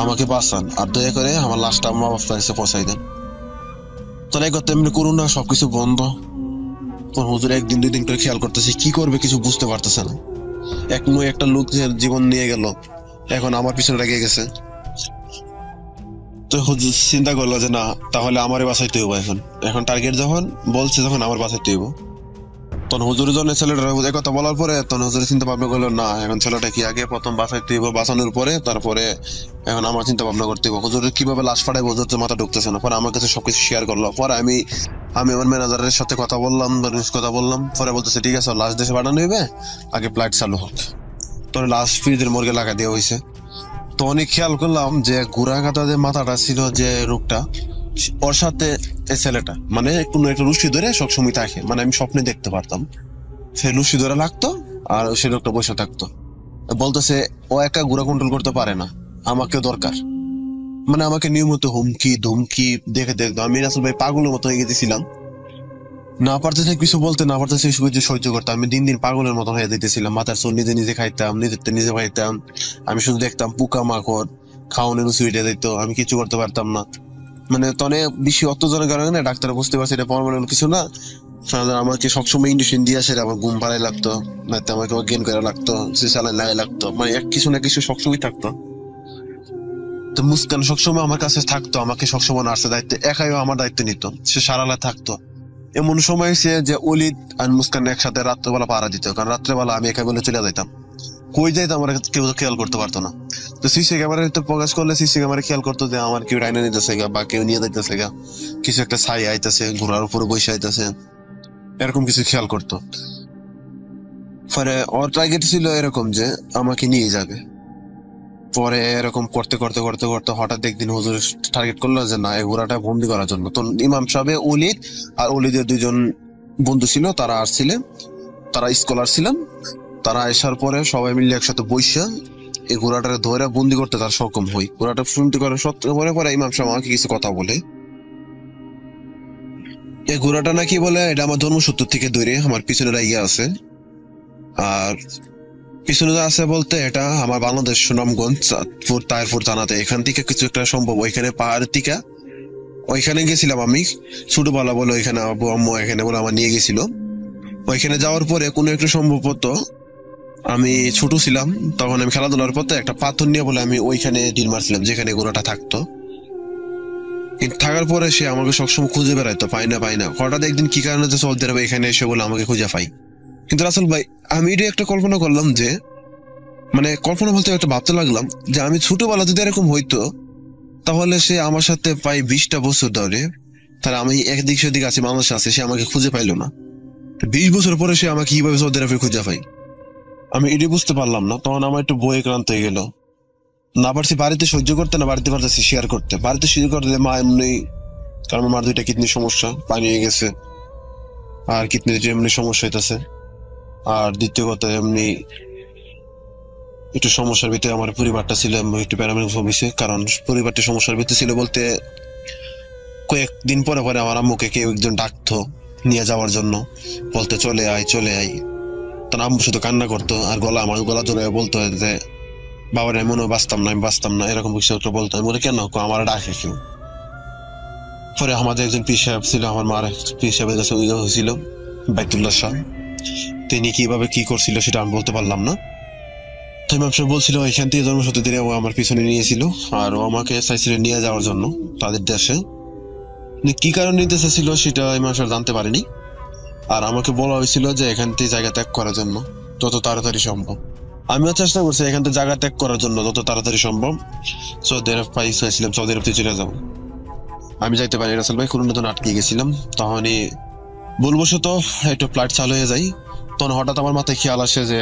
আমাকে বাঁচান, আর দয়া করে আমার লাশটা মা বাবার কাছে পৌঁছাই দেন। তোর এই কথা এমনি করুন না, সবকিছু বন্ধ। তোর হুজুর 1 দিন 2 দিন করে খেয়াল করতেছে, কি করবে কিছু বুঝতে পারতেছে না। একটা লোক জীবন নিয়ে গেল, এখন আমার পিছনে লেগে গেছে। তো হুজুর চিন্তা করলো যে না, তাহলে আমারে বাঁচাইতে হইব। এখন টার্গেট যখন বলছে, যখন আমার বাঁচাইতে হইব। তখন হুজুরের জন্য ছেলেটা কথা বলার পরে তখন হুজুরের চিন্তা ভাবনা করলো না, এখন ছেলেটা কি আগে প্রথম বাঁচাইতে হইব, বাঁচানোর পরে তারপরে এখন আমার চিন্তা ভাবনা করতে হইব। হুজুরের কিভাবে লাশ ফাটাইব, হুজুর তো মাথা ঢুকতেছে না। পরে আমার কাছে সবকিছু শেয়ার করলো। পরে আমি আমার ম্যানেজারের সাথে কথা বললাম, পরে বলতেছে ঠিক আছে লাশ দেশে পাঠানো হইবে, আগে ফ্লাইট চালু হোক। তখন লাশ ফ্রিজের মর্গে লাগা দেওয়া হয়েছে। তো অনেক খেয়াল করলাম যে ঘোড়া কাটা যে মাথাটা ছিল, যে রোগটা, ওর সাথে এই ছেলেটা মানে কোনো একটা রুশি ধরে সবসময় থাকে, মানে আমি স্বপ্নে দেখতে পারতাম সে রুশি ধরে লাগতো আর সে লোকটা বসে থাকতো। বলতেছে ও একা ঘোড়া কন্ট্রোল করতে পারে না, আমাকে দরকার। মানে আমাকে নিয়মিত হুমকি ধুমকি দেখে দেখতো। আমি রাসেল ভাই পাগলের মতো হয়ে গেছিলাম, না পারতেছে কিছু বলতে, না পারতেছে কিছু সহ্য করতাম। আমি দিন দিন পাগলের মতন হয়ে যেতেছিলাম, মাথার চোর নিজে নিজে খাইতাম, নিজে খাইতাম। আমি শুধু দেখতাম পোকা মাকড় খাওয়ানোর রুচি উঠে যেত, আমি কিছু করতে পারতাম না। মানে তনে বেশি অত্যাচারের কারণে ডাক্তার বুঝতে পারছে এটা পার্মানেন্ট কিছু না। আমাকে সবসময় ইঞ্জেকশন দিয়ে আসে, আমার ঘুম পাড়াই লাগতো, আমাকে অজ্ঞান করা লাগতো, সে স্যালাইন লাগাই লাগতো, মানে এক কিছু না কিছু সবসময় থাকতো। তো মুস্কান সবসময় আমার কাছে থাকতো, আমাকে সবসময় নার্সের দায়িত্ব, একাইও আমার দায়িত্ব নিত, সে সারালা থাকতো। এমন সময় সে যে অলিদ আর মুস্কান একসাথে রাত্রেবেলা পাহারা দিত, কারণ রাত্রেবেলা আমি একা বলে চলে যাইতাম, কই যাইতাম আমার কেউ খেয়াল করতে পারতো না। তো সিসি ক্যামেরাতে প্রকাশ করলে সিসি ক্যামেরা খেয়াল করতো যে আমার কেউ রাইনা নিতেছে গা বা কেউ নিয়ে যাইতেছে গা, কিছু একটা ছাই আইতেছে, ঘোড়ার উপরে বসে আইতেছে, এরকম কিছু খেয়াল করতো। পরে ওর টার্গেট ছিল এরকম যে আমাকে নিয়ে যাবে। পরে এরকম করতে করতে করতে করতে হঠাৎ একদিন হুজুর টার্গেট করলো যে না, এই ঘোড়াটা বন্দি করার জন্য। তো ইমাম সাহেব অলিদ আর অলিদের দুইজন বন্ধু ছিল, তারা আসছিলেন, তারা স্কলার ছিলেন। তারা আসার পরে সবাই মিলে একসাথে বৈশা এই ঘোড়াটা ধরে বন্দি করতে তার সক্ষম হই। ঘোড়াটা বন্দি করার সত্ত্বেও পরে পরে ইমাম সাহেব আমাকে কিছু কথা বলে, এই ঘোড়াটা নাকি বলে এটা আমার ধর্মসূত্র থেকে ধরে আমার পিছনে লাগিয়ে আছে। আর পিছনে আছে বলতে এটা আমার বাংলাদেশ সুনামগঞ্জ তায়েরপুর থানাতে, এখান থেকে কিছু একটা সম্ভব ওইখানে পাহাড়ের থেকে ওইখানে গেছিলাম আমি ছোটবেলা বলে, ওইখানে আব্বু আম্মু এখানে বলে আমার নিয়ে গেছিল। ওইখানে যাওয়ার পরে কোনো একটা সম্ভবত আমি ছোট ছিলাম, তখন আমি খেলাধুলার পথে একটা পাথর নিয়ে বলে আমি ওইখানে ডিল মারছিলাম যেখানে ঘোড়াটা থাকতো। কিন্তু থাকার পরে সে আমাকে সবসময় খুঁজে বেড়াইতো, পাই না পাই না। হঠাৎ একদিন কি কারণে যে সৌদি আরবে এখানে এসে বলে আমাকে খুঁজে পাই। কিন্তু রাসেল ভাই আমি এটা একটা কল্পনা করলাম যে, মানে কল্পনা বলতে একটা ভাবতে লাগলাম যে আমি ছোটবেলা যদি এরকম হইতো তাহলে সে আমার সাথে প্রায় 20টা বছর ধরে, তাহলে আমি একদিক সেদিক আছি, মানুষ আছে, সে আমাকে খুঁজে পাইলো না। 20 বছর পরে সে আমাকে কিভাবে সৌদি আরবে খুঁজে পাই আমি এটি বুঝতে পারলাম না। তখন আমার একটু বই ক্লান্ত হয়ে গেল, না পারছি বাড়িতে সহ্য করতে, না বাড়িতে পারতেছি শেয়ার করতে। বাড়িতে সহ্য করতে মা এমনি, কারণ আমার 2টা কিডনির সমস্যা, পানি হয়ে গেছে, আর কিডনির এমনি সমস্যা হইতেছে। আর দ্বিতীয় কথা এমনি একটু সমস্যার ভিতরে আমার পরিবারটা ছিল, একটু প্যারামেডিক অফিসে, কারণ পরিবারটা সমস্যার ভিতরে ছিল বলতে কয়েকদিন পরে পরে আমার আম্মুকে কেউ একজন ডাকতো নিয়ে যাওয়ার জন্য, বলতে চলে আয় চলে আয়। তখন আম্মু শুধু কান্না করতো আর আমার গলা ধরে বলতো যে বাবার মনে বাঁচতাম না, আমি বাঁচতাম না, এরকম কিছু একটা বলতো। আমি বলে কেন, আমার ডাকে কেউ। পরে আমাদের একজন পীর সাহেব ছিল, আমার মার পীর সাহেবের কাছে হয়েছিল বাইতুল্লাহ শাহ, তিনি কিভাবে কি করছিল সেটা আমি বলতে পারলাম না। তো ইমাম সাহেব বলছিল এখান থেকে জন্মসূত্র দিয়ে ও আমার পিছনে নিয়েছিল, আর ও আমাকে চাইছিল নিয়ে যাওয়ার জন্য তাদের দেশে। কি কারণ নিতে চাইছিল সেটা ইমাম সাহেব জানতে পারেনি। আর আমাকে বলা হয়েছিল যে এখান থেকে জায়গা ত্যাগ করার জন্য যত তাড়াতাড়ি সম্ভব। আমিও চেষ্টা করছি এখান থেকে জায়গা ত্যাগ করার জন্য যত তাড়াতাড়ি সম্ভব। সৌদি আরব চাইছিলাম সৌদি আরব চলে যাবো, আমি যাইতে পারি রাসেল ভাই, কোনো নতুন আটকে গেছিলাম। তখনই ভুলবশত একটু ফ্লাইট চালু হয়ে যাই। তখন হঠাৎ আমার মাথায় খেয়াল আসে যে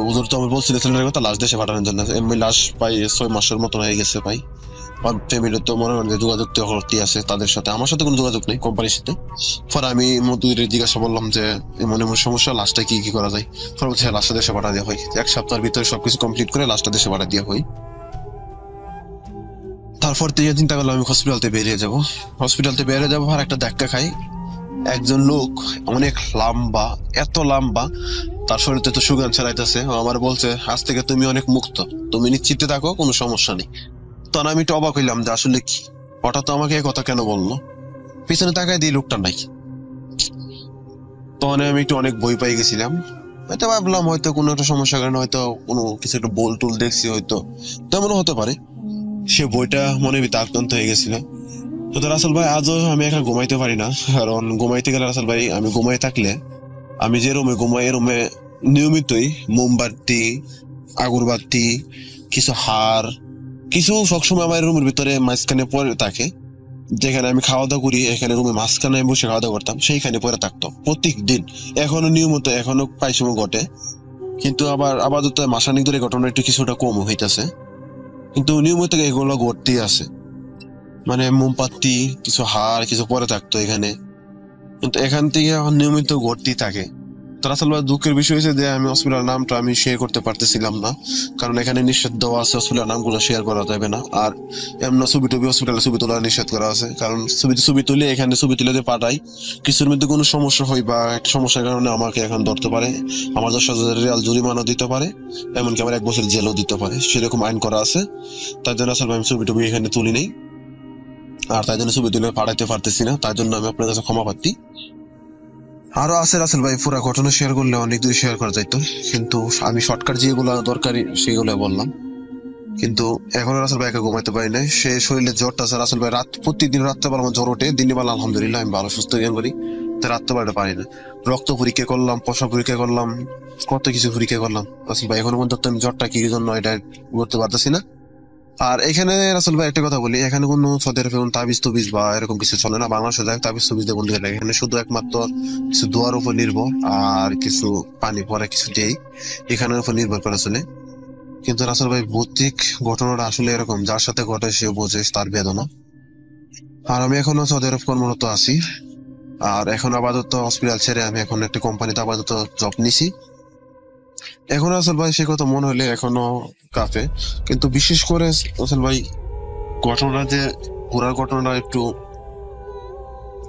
হুজুর তো আমার বলছিল ছেলের কথা লাশ দেশে পাঠানোর জন্য। এমনি লাশ প্রায় 6 মাসের মতন হয়ে গেছে ভাই। ফ্যামিলি তো মনে করেন যে যোগাযোগ করতে আছে তাদের সাথে, আমার সাথে কোনো যোগাযোগ নেই কোম্পানির সাথে। পরে আমি মধুরের জিজ্ঞাসা বললাম যে এমন এমন সমস্যা, লাশটা কি কি করা যায়। পরে বলছে লাশটা দেশে পাঠা দেওয়া হয়, 1 সপ্তাহের ভিতরে সবকিছু কমপ্লিট করে লাশটা দেশে পাঠা দেওয়া হয়। তারপর থেকে চিন্তা করলাম আমি হসপিটালতে বেরিয়ে যাবো। হসপিটালতে বেরিয়ে যাবো আর একটা ধাক্কা খাই, একজন লোক অনেক লম্বা, এত লম্বা, তার শরীরে তো সুগান ছড়াইতেছে। আমার বলছে আজ থেকে তুমি অনেক মুক্ত, তুমি নিশ্চিন্তে থাকো, কোনো সমস্যা নেই। তখন আমি একটু অবাক হইলাম যে আসলে কি, হঠাৎ আমাকে এই কথা কেন বললো। পিছনে তাকায় দিয়ে লোকটা নাই। তখন আমি একটু অনেক ভয় পাই গেছিলাম। হয়তো ভাবলাম হয়তো কোনো একটা সমস্যার কারণে হয়তো কোনো কিছু একটা বোল টোল দেখছি, হয়তো তেমনও হতে পারে। সে বইটা মনে ভিতরে আক্রান্ত হয়ে গেছিল। তো রাসেল ভাই আজও আমি একা ঘুমাইতে পারি না, কারণ ঘুমাইতে গেলে রাসেল ভাই আমি ঘুমাই থাকলে আমি যে রুমে ঘুমাই এই রুমে নিয়মিতই মোমবাতি, আগরবাতি, কিছু হার, কিছু সবসময় আমার রুমের ভিতরে মাঝখানে পরে থাকে। যেখানে আমি খাওয়া দাওয়া করি এখানে রুমে মাঝখানে বসে খাওয়া দাওয়া করতাম, সেইখানে পরে থাকতো প্রত্যেক দিন। এখনো নিয়মিত, এখনো প্রায় সময় ঘটে, কিন্তু আবার আপাতত মাসানিক ধরে ঘটনা একটু কিছুটা কম হইতেছে, কিন্তু নিয়মিত এগুলো ঘটতেই আছে। মানে মোমবাতি, কিছু হার, কিছু পরে থাকতো এখানে, কিন্তু এখান থেকে এখন নিয়মিত ঘটতেই থাকে। তো রাসেল ভাই দুঃখের বিষয় হয়েছে যে আমি হসপিটালের নামটা আমি শেয়ার করতে পারতেছিলাম না, কারণ এখানে নিষেধ দেওয়া আছে হসপিটালের নামগুলো শেয়ার করা যাবে না। আর এমন ছবি টবি হসপিটালে ছবি তোলা নিষেধ করা আছে, কারণ ছবি তুলে এখানে ছবি তুলে দিয়ে পাঠাই, কিছুর মধ্যে কোনো সমস্যা হয় বা একটা সমস্যার কারণে আমাকে এখন ধরতে পারে, আমার 10,000 রিয়াল জরিমানা দিতে পারে, এমনকি আমার 1 বছর জেলও দিতে পারে, সেরকম আইন করা আছে। তাই জন্য রাসেল ভাই আমি ছবি টবি এখানে তুলি নেই, আর তাই জন্য ছবি তুলে পাঠাইতে পারতেছি না, তাই জন্য আমি আপনার কাছে ক্ষমা প্রার্থী। আরো আছে রাসেল ভাই, পুরো ঘটনা শেয়ার করলে অনেক দূর শেয়ার করা যাইতো, কিন্তু আমি শর্টকাট যেগুলো দরকারি সেগুলো বললাম। কিন্তু এখন রাসেল ভাই একা ঘুমাইতে পারি নাই, সে শরীরে জ্বরটা আছে। রাসেল ভাই প্রতিদিন রাত্রেবেলা আমার জ্বর ওঠে, দিনের বেলা আলহামদুলিল্লাহ আমি ভালো সুস্থ জ্ঞান করি, রাত্রেবেলাটা পারি না। রক্ত পরীক্ষা করলাম, পশা পরীক্ষা করলাম, কত কিছু পরীক্ষা করলাম। রাসেল ভাই এখন পর্যন্ত আমি জ্বরটা কি জন্য এটা করতে পারতেছি না। আর এখানে রাসেল ভাই একটা কথা বলি, এখানে কোনো সৌদি আরবে তাবিজ তুবিজ বা এরকম কিছু চলে না। বাংলাদেশে যায় তাবিজ তুবিজ দিয়ে বন্ধু, এখানে শুধু একমাত্র কিছু দোয়ার উপর নির্ভর আর কিছু পানি পরে কিছু দেই, এখানের উপর নির্ভর করে চলে। কিন্তু রাসেল ভাই ভৌতিক ঘটনাটা আসলে এরকম, যার সাথে ঘটে সে বোঝে তার বেদনা। আর আমি এখনো সৌদি আরব কর্মরত আছি, আর এখন আপাতত হসপিটাল ছেড়ে আমি এখন একটা কোম্পানিতে আপাতত জব নিছি। এখন রাসেল ভাই সে কথা মনে হলে এখনো কাঁপে। কিন্তু বিশেষ করে রাসেল ভাই ঘটনা যে ঘোরার ঘটনাটা একটু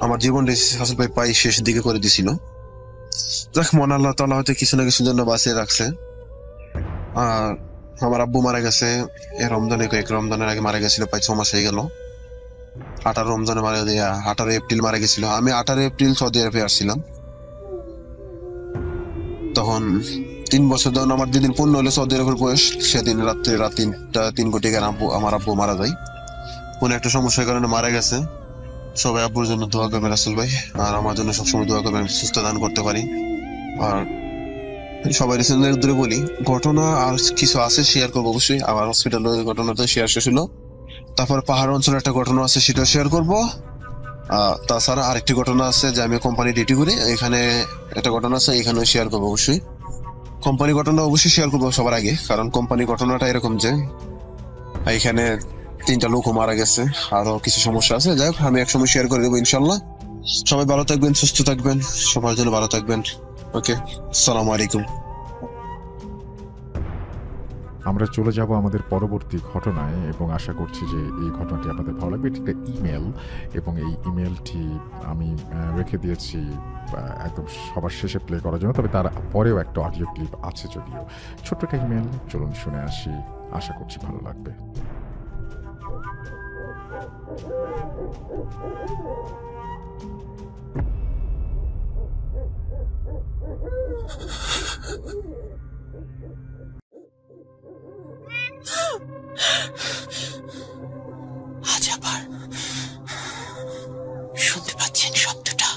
আমার জীবনটা রাসেল ভাই প্রায় শেষ দিকে করে দিছিল। যাক, মনে আল্লাহ তাআলা হয়তো কিছু না কিছুর জন্য বাঁচিয়ে রাখছে। আর আমার আব্বু মারা গেছে এই রমজানে, কয়েক রমজানের আগে মারা গেছিল, প্রায় 6 মাস হয়ে গেল। 18 রমজানে মারা দিয়ে 18 এপ্রিল মারা গেছিল। আমি 18 এপ্রিল সৌদি আরবে আসছিলাম, তখন 3 বছর যখন আমার যেদিন পূর্ণ হলো সৌদি আরবের বয়স, সেদিন রাত্রে রাত 3 কোটি আমার আব্বু মারা যায়। কোনো একটা সমস্যার কারণে মারা গেছে। সবাই আব্বুর জন্য দোয়া করবেন রাসেল ভাই, আর আমার জন্য সবসময় দোয়া করবেন, সুস্থ দান করতে পারি। আর সবাই রিসেন্টলি দূরে বলি, ঘটনা আর কিছু আছে শেয়ার করবো অবশ্যই। আমার হসপিটালের ঘটনা তো শেয়ার শেষ হলো, তারপর পাহাড় অঞ্চলের একটা ঘটনা আছে, সেটা শেয়ার করবো। তাছাড়া আরেকটি ঘটনা আছে যে আমি কোম্পানি ডিউটি করি, এখানে একটা ঘটনা আছে, এখানে শেয়ার করবো অবশ্যই। কোম্পানি ঘটনা অবশ্যই শেয়ার করবো সবার আগে, কারণ কোম্পানি ঘটনাটা এরকম যে এখানে 3টা লোকও মারা গেছে, আরো কিছু সমস্যা আছে। যাই হোক, আমি একসময় শেয়ার করে দেবো ইনশাল্লাহ। সবাই ভালো থাকবেন, সুস্থ থাকবেন, সবার জন্য ভালো থাকবেন। ওকে, আসসালামু আলাইকুম। আমরা চলে যাব আমাদের পরবর্তী ঘটনায়, এবং আশা করছি যে এই ঘটনাটি আপনাদের ভালো লাগবে। এটি একটা ইমেল, এবং এই ইমেলটি আমি রেখে দিয়েছি একদম সবার শেষে প্লে করার জন্য, তবে তার পরেও একটা অডিও ক্লিপ আছে যদিও। ছোট্ট একটা ইমেল, চলুন শুনে আসি, আশা করছি ভালো লাগবে। আজ আবার শুনতে পাচ্ছেন শব্দটা?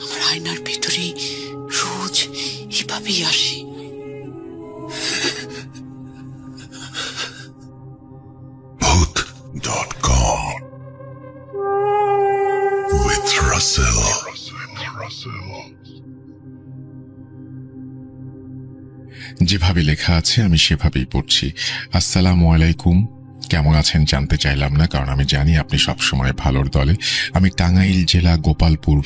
আমার আয়নার ভেতরে রোজ এভাবেই আসে। Bhoot.com with Russell. যেভাবে লেখা আছে আমি সেভাবেই পড়ছি। আসসালামু আলাইকুম, কেমন আছেন জানতে চাইলাম না, কারণ আমি জানি আপনি সবসময় ভালোর দলে। আমি টাঙ্গাইল জেলা গোপালপুর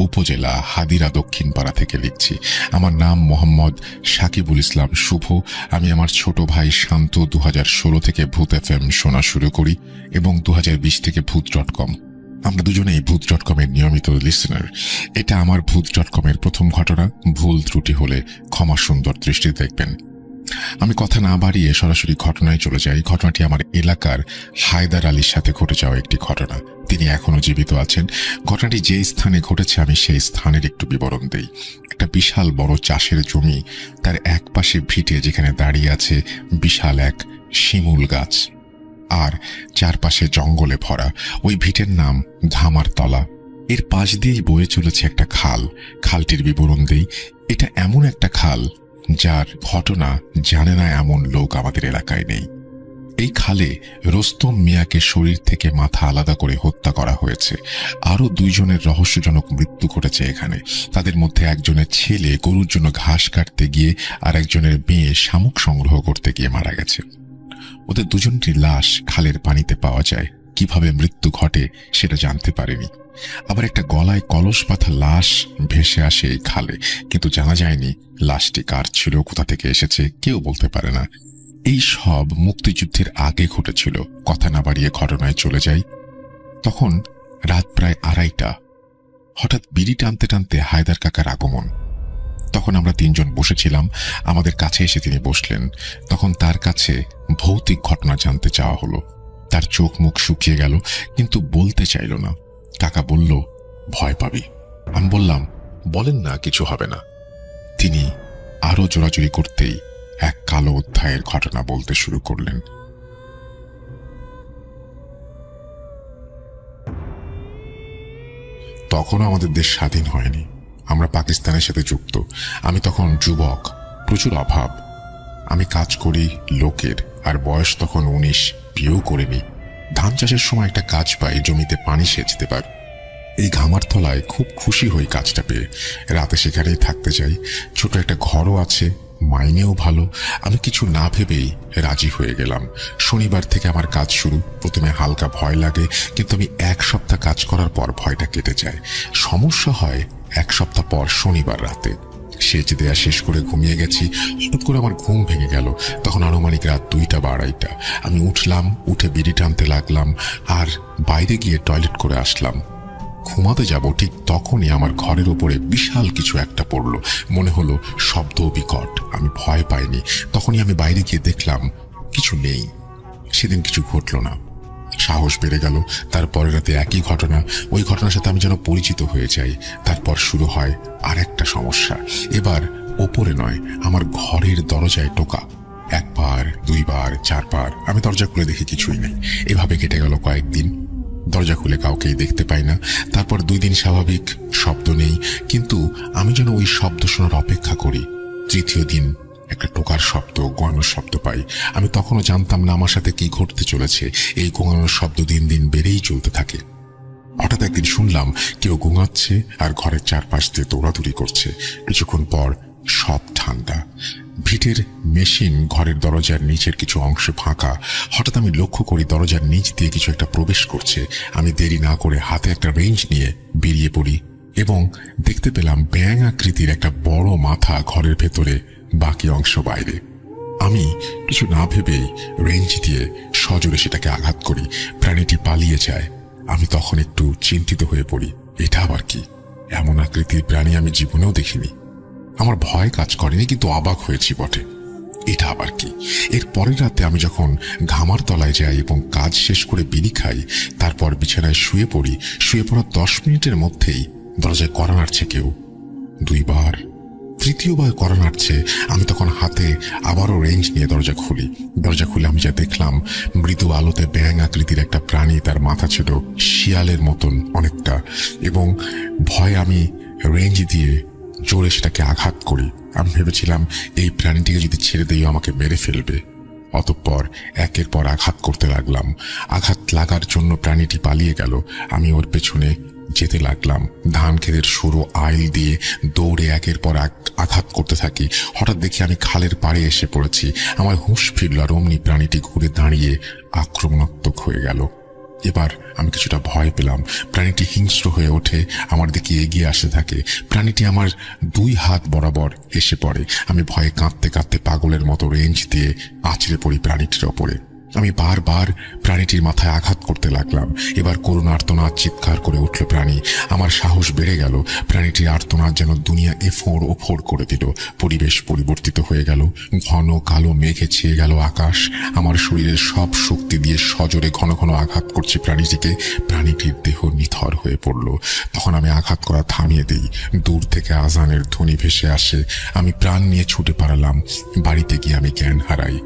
উপজেলা হাদিরা দক্ষিণ পাড়া থেকে লিখছি। আমার নাম মোহাম্মদ সাকিবুল ইসলাম শুভ। আমি আমার ছোট ভাই শান্ত 2016 থেকে ভূত FM শোনা শুরু করি, এবং 2020 থেকে ভূত.com। আমরা দুজনেই ভূত.com এর নিয়মিত লিসেনার। এটা আমার ভূত.com এর প্রথম ঘটনা। ভুল ত্রুটি হলে ক্ষমা সুন্দর দৃষ্টি দেখবেন। আমি কথা না বাড়িয়ে সরাসরি ঘটনায় চলে যাই। ঘটনাটি আমার এলাকার হায়দার আলীর সাথে ঘটে যাওয়া একটি ঘটনা। তিনি এখনো জীবিত আছেন। ঘটনাটি যে স্থানে ঘটেছে আমি সেই স্থানের একটু বিবরণ দেই। একটা বিশাল বড় চাষের জমি, তার এক পাশে ভিটে যেখানে দাঁড়িয়ে আছে বিশাল এক শিমুল গাছ, আর চারপাশে জঙ্গলে ভরা। ওই ভিটের নাম ধামার তলা। এর পাশ দিয়েই বয়ে চলেছে একটা খাল। খালটির বিবরণ দেই, এটা এমন একটা খাল যার ঘটনা জানে না এমন লোক আমাদের এলাকায় নেই। এই খালে রোস্তম মিয়াকে শরীর থেকে মাথা আলাদা করে হত্যা করা হয়েছে। আরো 2 জনের রহস্যজনক মৃত্যু ঘটেছে এখানে। তাদের মধ্যে একজনের ছেলে গরুর জন্য ঘাস কাটতে গিয়ে আর একজনের মেয়ে শামুক সংগ্রহ করতে গিয়ে মারা গেছে। ওদের 2 জনের লাশ খালের পানিতে পাওয়া যায়। কিভাবে মৃত্যু ঘটে সেটা জানতে পারেনি। আবার একটা গলায় কলস বাঁধা লাশ ভেসে আসে এই খালে, কিন্তু জানা যায়নি লাশটি কার ছিল, কোথা থেকে এসেছে, কেউ বলতে পারে না। এই সব মুক্তিযুদ্ধের আগে ঘটেছিল। কথা না বাড়িয়ে ঘটনায় চলে যাই। তখন রাত প্রায় 2:30। হঠাৎ বিড়ি টানতে টানতে হায়দার কাকার আগমন। তখন আমরা 3 জন বসেছিলাম। আমাদের কাছে এসে তিনি বসলেন। তখন তার কাছে ভৌতিক ঘটনা জানতে চাওয়া হলো। তার চোখ মুখ শুকিয়ে গেল, কিন্তু বলতে চাইল না। কাকা বলল, ভয় পাবি। আমি বললাম, বলেন না, কিছু হবে না। তিনি আরো জোরাজুরি করতেই এক কালো অধ্যায়ের ঘটনা বলতে শুরু করলেন। তখনও আমাদের দেশ স্বাধীন হয়নি, আমরা পাকিস্তানের সাথে যুক্ত। আমি তখন যুবক, প্রচুর অভাব। আমি কাজ করি লোকের, আর বয়স তখন 19, বিয়েও করিনি। ধান চাষের সময় একটা কাজ পাই, জমিতে পানি সেচতে পারি। এই ঘামার তলায় খুব খুশি হই কাজটা পেয়ে। রাতে সেখানেই থাকতে চাই, ছোট একটা ঘরও আছে, মাইনেও ভালো। আমি কিছু না ভেবেই রাজি হয়ে গেলাম। শনিবার থেকে আমার কাজ শুরু। প্রথমে হালকা ভয় লাগে, কিন্তু আমি 1 সপ্তাহ কাজ করার পর ভয়টা কেটে যায়। সমস্যা হয় 1 সপ্তাহ পর শনিবার রাতে। সেচ দেয়া শেষ করে ঘুমিয়ে গেছি, হঠাৎ করে আমার ঘুম ভেঙে গেল। তখন আনুমানিক রাত 2টা বা 2:30। আমি উঠলাম, উঠে বিড়ি টানতে লাগলাম আর বাইরে গিয়ে টয়লেট করে আসলাম। ঘুমাতে যাব, ঠিক তখনই আমার ঘরের উপরে বিশাল কিছু একটা পড়লো। মনে হলো শব্দ বিকট। আমি ভয় পাইনি। তখনই আমি বাইরে গিয়ে দেখলাম কিছু নেই। সেদিন কিছু ঘটলো না। সাহস বেড়ে গেল। তারপরের রাতে একই ঘটনা। ওই ঘটনার সাথে আমি যেন পরিচিত হয়ে যাই। তারপর শুরু হয় আর একটা সমস্যা। এবার ওপরে নয়, আমার ঘরের দরজায় টোকা। 1 বার, 2 বার, 4 বার। আমি দরজা খুলে দেখি কিছুই নেই। এভাবে কেটে গেল কয়েকদিন। দরজা খুলে কাউকেই দেখতে পাই না। তারপর 2 দিন স্বাভাবিক, শব্দ নেই, কিন্তু আমি যেন ওই শব্দ শোনার অপেক্ষা করি। 3য় দিন একটা টোকার শব্দ, গোঙানোর শব্দ পাই। আমি তখনও জানতাম না আমার সাথে কি ঘটতে চলেছে। এই গোঙানোর শব্দ দিন দিন বেড়েই চলতে থাকে। হঠাৎ একদিন শুনলাম কেউ গোঙাচ্ছে আর ঘরের চারপাশ দিয়ে দৌড়াদৌড়ি করছে। কিছুক্ষণ পর সব ঠান্ডা। ভিটের মেশিন ঘরের দরজার নিচের কিছু অংশ ফাঁকা। হঠাৎ আমি লক্ষ্য করি দরজার নিচ দিয়ে কিছু একটা প্রবেশ করছে। আমি দেরি না করে হাতে একটা রেঞ্জ নিয়ে বেরিয়ে পড়ি এবং দেখতে পেলাম ব্যাঙ আকৃতির একটা বড় মাথা ঘরের ভেতরে, বাকি অংশ বাইরে। আমি কিছু না ভেবেই রেঞ্জ দিয়ে সজোরে সেটাকে আঘাত করি। প্রাণীটি পালিয়ে যায়। আমি তখন একটু চিন্তিত হয়ে পড়ি, এটা আবার কি? এমন আকৃতির প্রাণী আমি জীবনেও দেখিনি। আমার ভয় কাজ করেনি, কিন্তু অবাক হয়েছি বটে। এটা আবার কি? এর পরের রাতে আমি যখন ঘামার তলায় যাই এবং কাজ শেষ করে বিড়ি খাই, তারপর বিছানায় শুয়ে পড়ি। শুয়ে পড়ার 10 মিনিটের মধ্যেই দরজায় কড়া নাড়ছে কেউ। 2 বার, 3য়বার কড়া নাড়ছে। আমি তখন হাতে আবারও রেঞ্জ নিয়ে দরজা খুলি। দরজা খুলে আমি যা দেখলাম, মৃদু আলোতে ব্যাঙ আকৃতির একটা প্রাণী, তার মাথা ছিল শিয়ালের মতন অনেকটা, এবং ভয়ে আমি রেঞ্জ দিয়ে জোরে সেটাকে আঘাত করি। আমি ভেবেছিলাম এই প্রাণীটিকে যদি ছেড়ে দেই আমাকে মেরে ফেলবে। অতঃপর একের পর আঘাত করতে লাগলাম। আঘাত লাগার জন্য প্রাণীটি পালিয়ে গেল। আমি ওর পেছনে যেতে লাগলাম। ধান ক্ষেতের সরু আইল দিয়ে দৌড়ে একের পর আঘাত করতে থাকি। হঠাৎ দেখি আমি খালের পাড়ে এসে পড়েছি। আমার হুঁশ ফিরল, আর অমনি প্রাণীটি ঘুরে দাঁড়িয়ে আক্রমণাত্মক হয়ে গেল। এবার আমি কিছুটা ভয় পেলাম। প্রাণীটি হিংস্র হয়ে ওঠে, আমার দিকে এগিয়ে আসতে থাকে। প্রাণীটি আমার 2 হাত বরাবর এসে পড়ে। আমি ভয়ে কাঁদতে কাঁদতে পাগলের মতো রেঞ্জ দিয়ে আছড়ে পড়ি প্রাণীটির ওপরে। আমি বারবার প্রাণীটির মাথায় আঘাত করতে লাগলাম। এবার করুণ আর্তনাদ চিৎকার করে উঠল প্রাণী। আমার সাহস বেড়ে গেল। প্রাণীটির আর্তনাদ যেন দুনিয়া এফোড় ওফোড় করে দিল। পরিবেশ পরিবর্তিত হয়ে গেল। ঘন কালো মেঘে ছেয়ে গেল আকাশ। আমার শরীরের সব শক্তি দিয়ে সজোরে ঘন ঘন আঘাত করছি প্রাণীটিকে। প্রাণীটির দেহ নিথর হয়ে পড়ল। তখন আমি আঘাত করা থামিয়ে দিই। দূর থেকে আজানের ধ্বনি ভেসে আসে। আমি প্রাণ নিয়ে ছুটে পালালাম। বাড়িতে গিয়ে আমি জ্ঞান হারাই।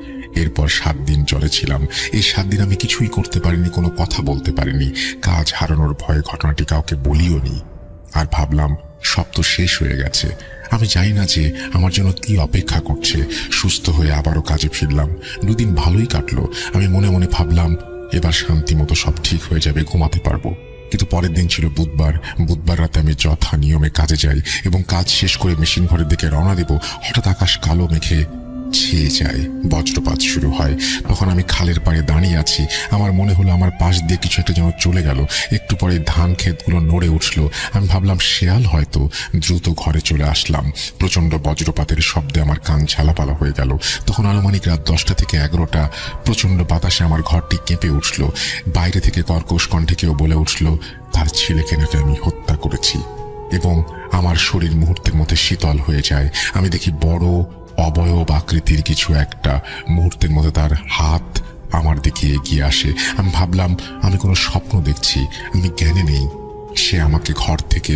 এরপর 7 দিন জ্বরে ছিলাম। এই 7 দিন আমি কিছুই করতে পারিনি, কোনো কথা বলতে পারিনি। কাজ হারানোর ভয়ে ঘটনাটি কাউকে বলিও নি। আর ভাবলাম সব তো শেষ হয়ে গেছে। আমি জানি না যে আমার জন্য কি অপেক্ষা করছে। সুস্থ হয়ে আবারও কাজে ফিরলাম। 2 দিন ভালোই কাটলো। আমি মনে মনে ভাবলাম এবার শান্তি মতো সব ঠিক হয়ে যাবে, ঘুমাতে পারবো। কিন্তু পরের দিন ছিল বুধবার। বুধবার রাতে আমি যথা নিয়মে কাজে যাই এবং কাজ শেষ করে মেশিন ঘরের দিকে রওনা দেব। হঠাৎ আকাশ কালো মেঘে ছেয়ে যায়, বজ্রপাত শুরু হয়। তখন আমি খালের পাড়ে দাঁড়িয়ে আছি। আমার মনে হলো আমার পাশ দিয়ে কিছু একটা যেন চলে গেল। একটু পরে ধান ক্ষেতগুলো নড়ে উঠলো। আমি ভাবলাম শেয়াল হয়তো। দ্রুত ঘরে চলে আসলাম। প্রচন্ড বজ্রপাতের শব্দে আমার কান ঝালাপালা হয়ে গেল। তখন আনুমানিক রাত 10টা থেকে 11টা। প্রচন্ড বাতাসে আমার ঘরটি কেঁপে উঠল। বাইরে থেকে কর্কশ কণ্ঠে কেউ বলে উঠল তার ছেলেকে নাকি আমি হত্যা করেছি, এবং আমার শরীর মুহূর্তের মধ্যে শীতল হয়ে যায়। আমি দেখি বড় অবয়ব আকৃতির কিছু একটা। মুহূর্তের মধ্যে তার হাত আমার দিকে এগিয়ে আসে। আমি ভাবলাম আমি কোনো স্বপ্ন দেখছি, আমি জ্ঞানে নেই। সে আমাকে ঘর থেকে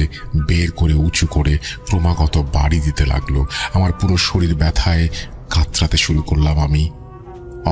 বের করে উঁচু করে ক্রমাগত বাড়ি দিতে লাগলো। আমার পুরো শরীর ব্যথায় কাতরাতে শুরু করলাম আমি।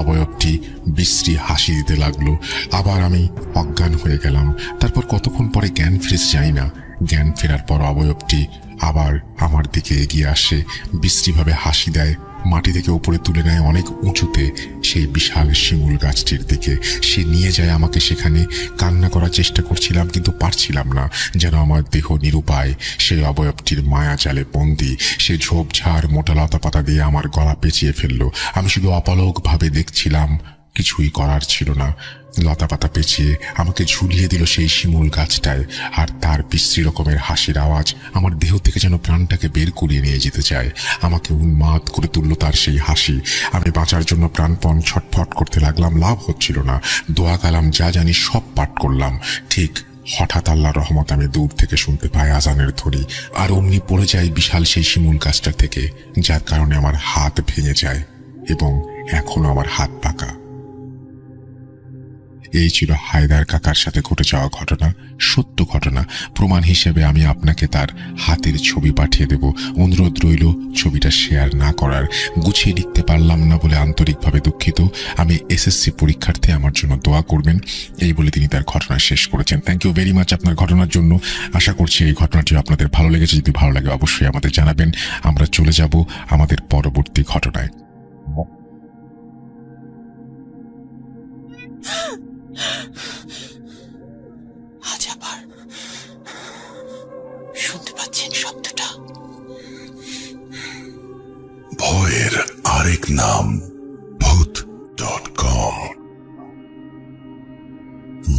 অবয়বটি বিশ্রী হাসি দিতে লাগলো। আবার আমি অজ্ঞান হয়ে গেলাম। তারপর কতক্ষণ পরে জ্ঞান ফিরেছে জানি না। জ্ঞান ফেরার পর অবয়বটি আবার আমার দিকে এগিয়ে আসে, বিশ্রীভাবে হাসি দেয়, মাটি থেকে উপরে তুলে নেয় অনেক উঁচুতে সেই বিশাল শিমুল গাছটির দিকে। সে নিয়ে যায় আমাকে সেখানে। কান্না করার চেষ্টা করছিলাম কিন্তু পারছিলাম না, যেন আমার দেহ নিরুপায়, সেই অবয়বটির মায়া জালে বন্দি। সে ঝোপঝাড় মোটা লতা পাতা দিয়ে আমার গলা পেঁচিয়ে ফেললো। আমি শুধু অপলকভাবে দেখছিলাম, কিছুই করার ছিল না। লতা পাতা পেঁচিয়ে আমাকে ঝুলিয়ে দিল সেই শিমুল গাছটায়, আর তার বিশ্রী রকমের হাসির আওয়াজ আমার দেহ থেকে যেন প্রাণটাকে বের করিয়ে নিয়ে যেতে চায়। আমাকে উন্মাদ করে তুলল তার সেই হাসি। আমি বাঁচার জন্য প্রাণপণ ছটফট করতে লাগলাম, লাভ হচ্ছিল না। দোয়া কালাম যা জানি সব পাঠ করলাম। ঠিক হঠাৎ আল্লাহর রহমত আমি দূর থেকে শুনতে পাই আজানের ধ্বনি, আর অমনি পড়ে যায় বিশাল সেই শিমুল গাছটা থেকে, যার কারণে আমার হাত ভেঙে যায় এবং এখনো আমার হাত পাকা। এই ছিল হায়দার কাকার সাথে ঘটে যাওয়া ঘটনা, সত্য ঘটনা। প্রমাণ হিসেবে আমি আপনাকে তার হাতের ছবি পাঠিয়ে দেব। অনুরোধ রইল ছবিটা শেয়ার না করার। গুছিয়ে লিখতে পারলাম না বলে আন্তরিকভাবে দুঃখিত। আমি এসএসসি পরীক্ষার্থী, আমার জন্য দোয়া করবেন, এই বলে তিনি তার ঘটনা শেষ করেছেন। থ্যাংক ইউ ভেরি মাচ আপনার ঘটনার জন্য। আশা করছি এই ঘটনাটি আপনাদের ভালো লেগেছে। যদি ভালো লাগে অবশ্যই আমাদের জানাবেন। আমরা চলে যাব আমাদের পরবর্তী ঘটনায়। আজ আবার শুনতে পাচ্ছেন শব্দটা? ভয়ের আরেক নাম ভূত.com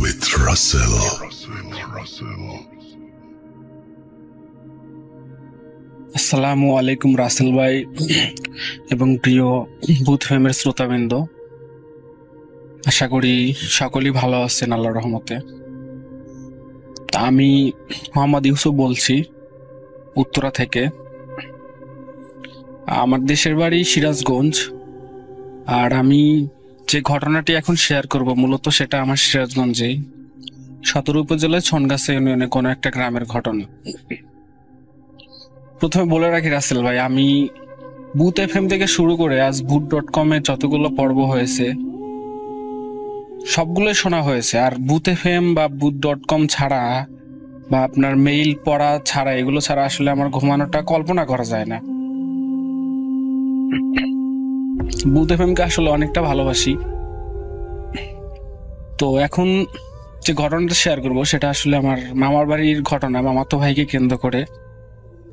with Russell. আসসালামু আলাইকুম রাসেল ভাই এবং প্রিয় ভূত ফেমের শ্রোতাবৃন্দ। আশা করি সকলেই ভালো আছেন আল্লাহর রহমতে। আমি মোহাম্মদ ইউসুফ বলছি উত্তরা থেকে। আমার দেশের বাড়ি সিরাজগঞ্জ, আর আমি যে ঘটনাটি এখন শেয়ার করব মূলত সেটা আমার সিরাজগঞ্জেই সদর উপজেলায় ছনগাছা ইউনিয়নে কোনো একটা গ্রামের ঘটনা। প্রথমে বলে রাখি রাসেল ভাই, আমি ভূত এফএম থেকে শুরু করে আজ ভূত.com এ যতগুলো পর্ব হয়েছে সবগুলোই শোনা হয়েছে। আর ভূত এফএম বা ভূত.com ছাড়া বা আপনার মেইল পড়া ছাড়া, এগুলো ছাড়া আসলে আমার ঘুমানোটা কল্পনা করা যায় না। ভূত এফএমকে আসলে অনেকটা ভালোবাসি। তো এখন যে ঘটনাটা শেয়ার করব সেটা আসলে আমার মামার বাড়ির ঘটনা, মামাতো ভাইকে কেন্দ্র করে।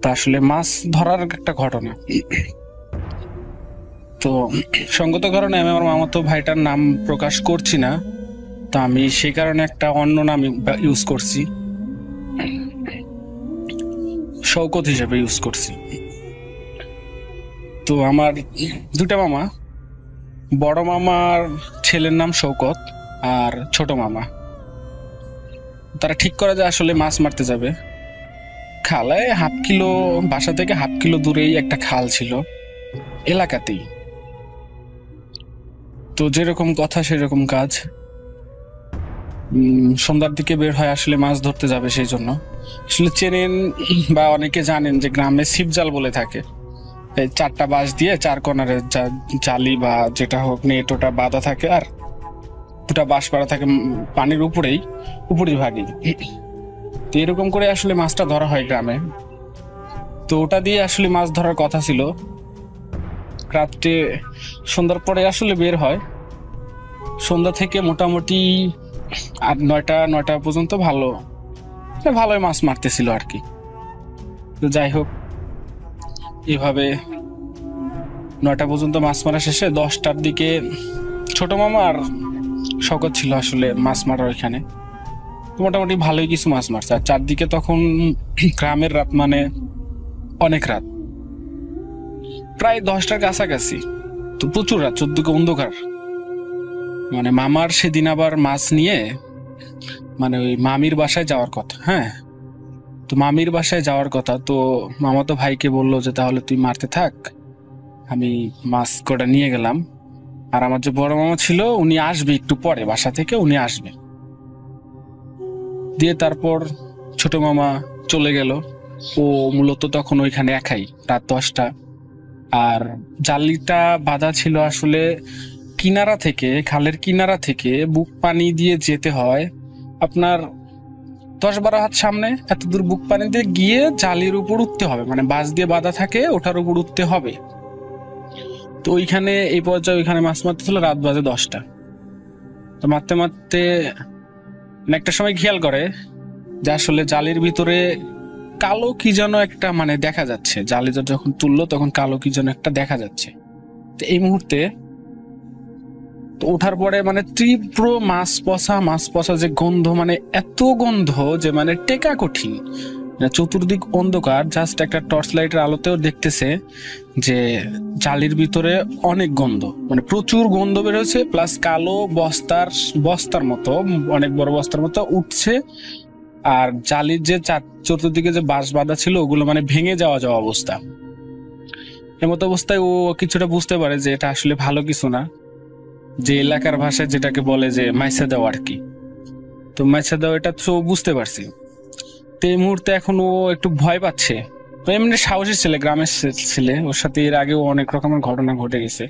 তা আসলে মাছ ধরার একটা ঘটনা। তো সঙ্গত কারণে আমি আমার মামাতো ভাইটার নাম প্রকাশ করছি না, তা আমি সেই কারণে একটা অন্য নাম ইউজ করছি, শওকত হিসেবে ইউজ করছি। তো আমার দুটা মামা, বড় মামার ছেলের নাম শওকত আর ছোট মামা, তারা ঠিক করে যে আসলে মাছ মারতে যাবে। খালায় বাসা থেকে হাফ কিলো দূরেই একটা খাল ছিল এলাকাতেই। তো যেরকম কথা সেরকম কাজ। সন্ধ্যার দিকে বের হয় আসলে মাছ ধরতে যাবে। সেই জন্য আসলে চেনেন বা অনেকে জানেন যে গ্রামে ছিপজাল বলে থাকে। এই 4টা বাঁশ দিয়ে 4 কোণারে জালি বা যেটা হোক নেট ওটা বাঁধা থাকে, আর 2টা বাঁশ পাড়া থাকে পানির উপরেই ভাগি। তো এরকম করে আসলে মাছটা ধরা হয় গ্রামে। তো ওটা দিয়ে আসলে মাছ ধরার কথা ছিল। রাত্রে সন্ধ্যার পরে আসলে বের হয়। সন্ধ্যা থেকে মোটামুটি 8-9টা পর্যন্ত ভালোই মাছ মারতেছিল আর কি। তো যাই হোক, এভাবে 9টা পর্যন্ত মাছ মারা শেষে 10টার দিকে ছোট মামা আর শওকত ছিল আসলে মাছ মারার ওইখানে। মোটামুটি ভালোই কিছু মাছ মারছে। আর চারদিকে তখন গ্রামের রাত, মানে অনেক রাত, প্রায় 10টার কাছাকাছি। তো প্রচুর রাত, 14 অন্ধকার। মানে মামার সেদিন আবার মাছ নিয়ে মানে ওই মামির বাসায় যাওয়ার কথা। হ্যাঁ, তো মামির বাসায় যাওয়ার কথা। তো মামা তো ভাইকে বললো যে তাহলে তুই মারতে থাক, আমি মাছ কটা নিয়ে গেলাম। আর আমার যে বড় মামা ছিল উনি আসবে একটু পরে, বাসা থেকে উনি আসবে। দিয়ে তারপর ছোট মামা চলে গেল। ও মূলত তখন ওইখানে একাই, রাত 10টা। আর জালিটা বাঁধা ছিল আসলে কিনারা থেকে, খালের কিনারা থেকে বুক পানি দিয়ে যেতে হয় আপনার 10-12 হাত সামনে, এত দূর বুক পানি দিয়ে গিয়ে জালির উপর উঠতে হবে, মানে বাঁশ দিয়ে বাঁধা থাকে ওটার উপর উঠতে হবে। তো ওইখানে এই পর্যায়ে ওইখানে মাছ মারতে ছিল রাত বাজে 10টা। তো মারতে মারতে একটা সময় খেয়াল করে যে আসলে জালির ভিতরে কালো কি যেন একটা মানে দেখা যাচ্ছে, জালি যখন তুললো তখন কালো কি যেন একটা দেখা যাচ্ছে। তো এই মুহূর্তে তো ওঠার পরে মানে তীব্র মাছ পচা যে গন্ধ, মানে এত গন্ধ যে মানে টেকা কঠিন, চতুর্দিক অন্ধকার, জাস্ট একটা টর্চ লাইটের আলোতেও দেখতেছে যে জালির ভিতরে অনেক গন্ধ, মানে প্রচুর গন্ধ বের হয়েছে, প্লাস কালো বস্তার মতো, অনেক বড় বস্তার মতো উঠছে। আর জালির যে চতুর্দিকে যে বাঁশ বাঁধা ছিল ওগুলো মানে ভেঙে যাওয়া অবস্থা। এমতো অবস্থায় ও কিছুটা বুঝতে পারে যে এটা আসলে ভালো কিছু না, যে এলাকার ভাষায় যেটাকে বলে যে মাইসা দেওয়া আর কি। তো মাইসা দেওয়া এটা তো বুঝতে পারছি। তো এই মুহূর্তে এখন ও একটু ভয় পাচ্ছে। তো এমনি সাহসী ছেলে, গ্রামের ছেলে, ওর সাথে এর আগেও অনেক রকমের ঘটনা ঘটে গেছে।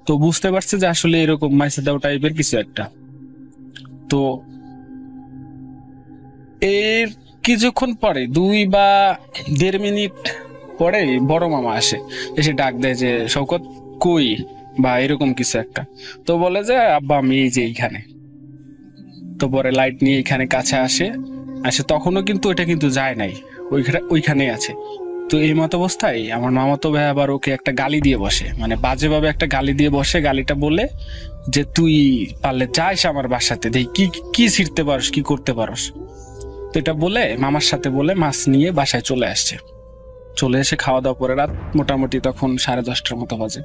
তো বুঝতে পারছে যে আসলে এরকম মাইসা দেওয়া টাইপের কিছু একটা। তো এর কিছুক্ষণ পরে 2 বা 1.5 মিনিট পরে বড় মামা আসে, এসে ডাক দেয় যে শওকত কই, বা এরকম কিছু একটা। তো বলে যে আব্বা আমি এই যে এইখানে। তো পরে লাইট নিয়ে এখানে কাছে আসে, তখনও কিন্তু ওইটা কিন্তু যায় নাই, ওইখানে আছে। তো এই মত অবস্থায় আমার মামাতো ভাই আবার ওকে একটা গালি দিয়ে বসে, মানে বাজেভাবে একটা গালি দিয়ে বসে। গালিটা বলে যে তুই পারলে যাইস আমার বাসাতে, দেখি কি ছিড়তে পারস, কি করতে পারস। তো এটা বলে মামার সাথে বলে মাছ নিয়ে বাসায় চলে আসছে। চলে এসে খাওয়া দাওয়া করে রাত মোটামুটি তখন 10:30টার মতো বাজে।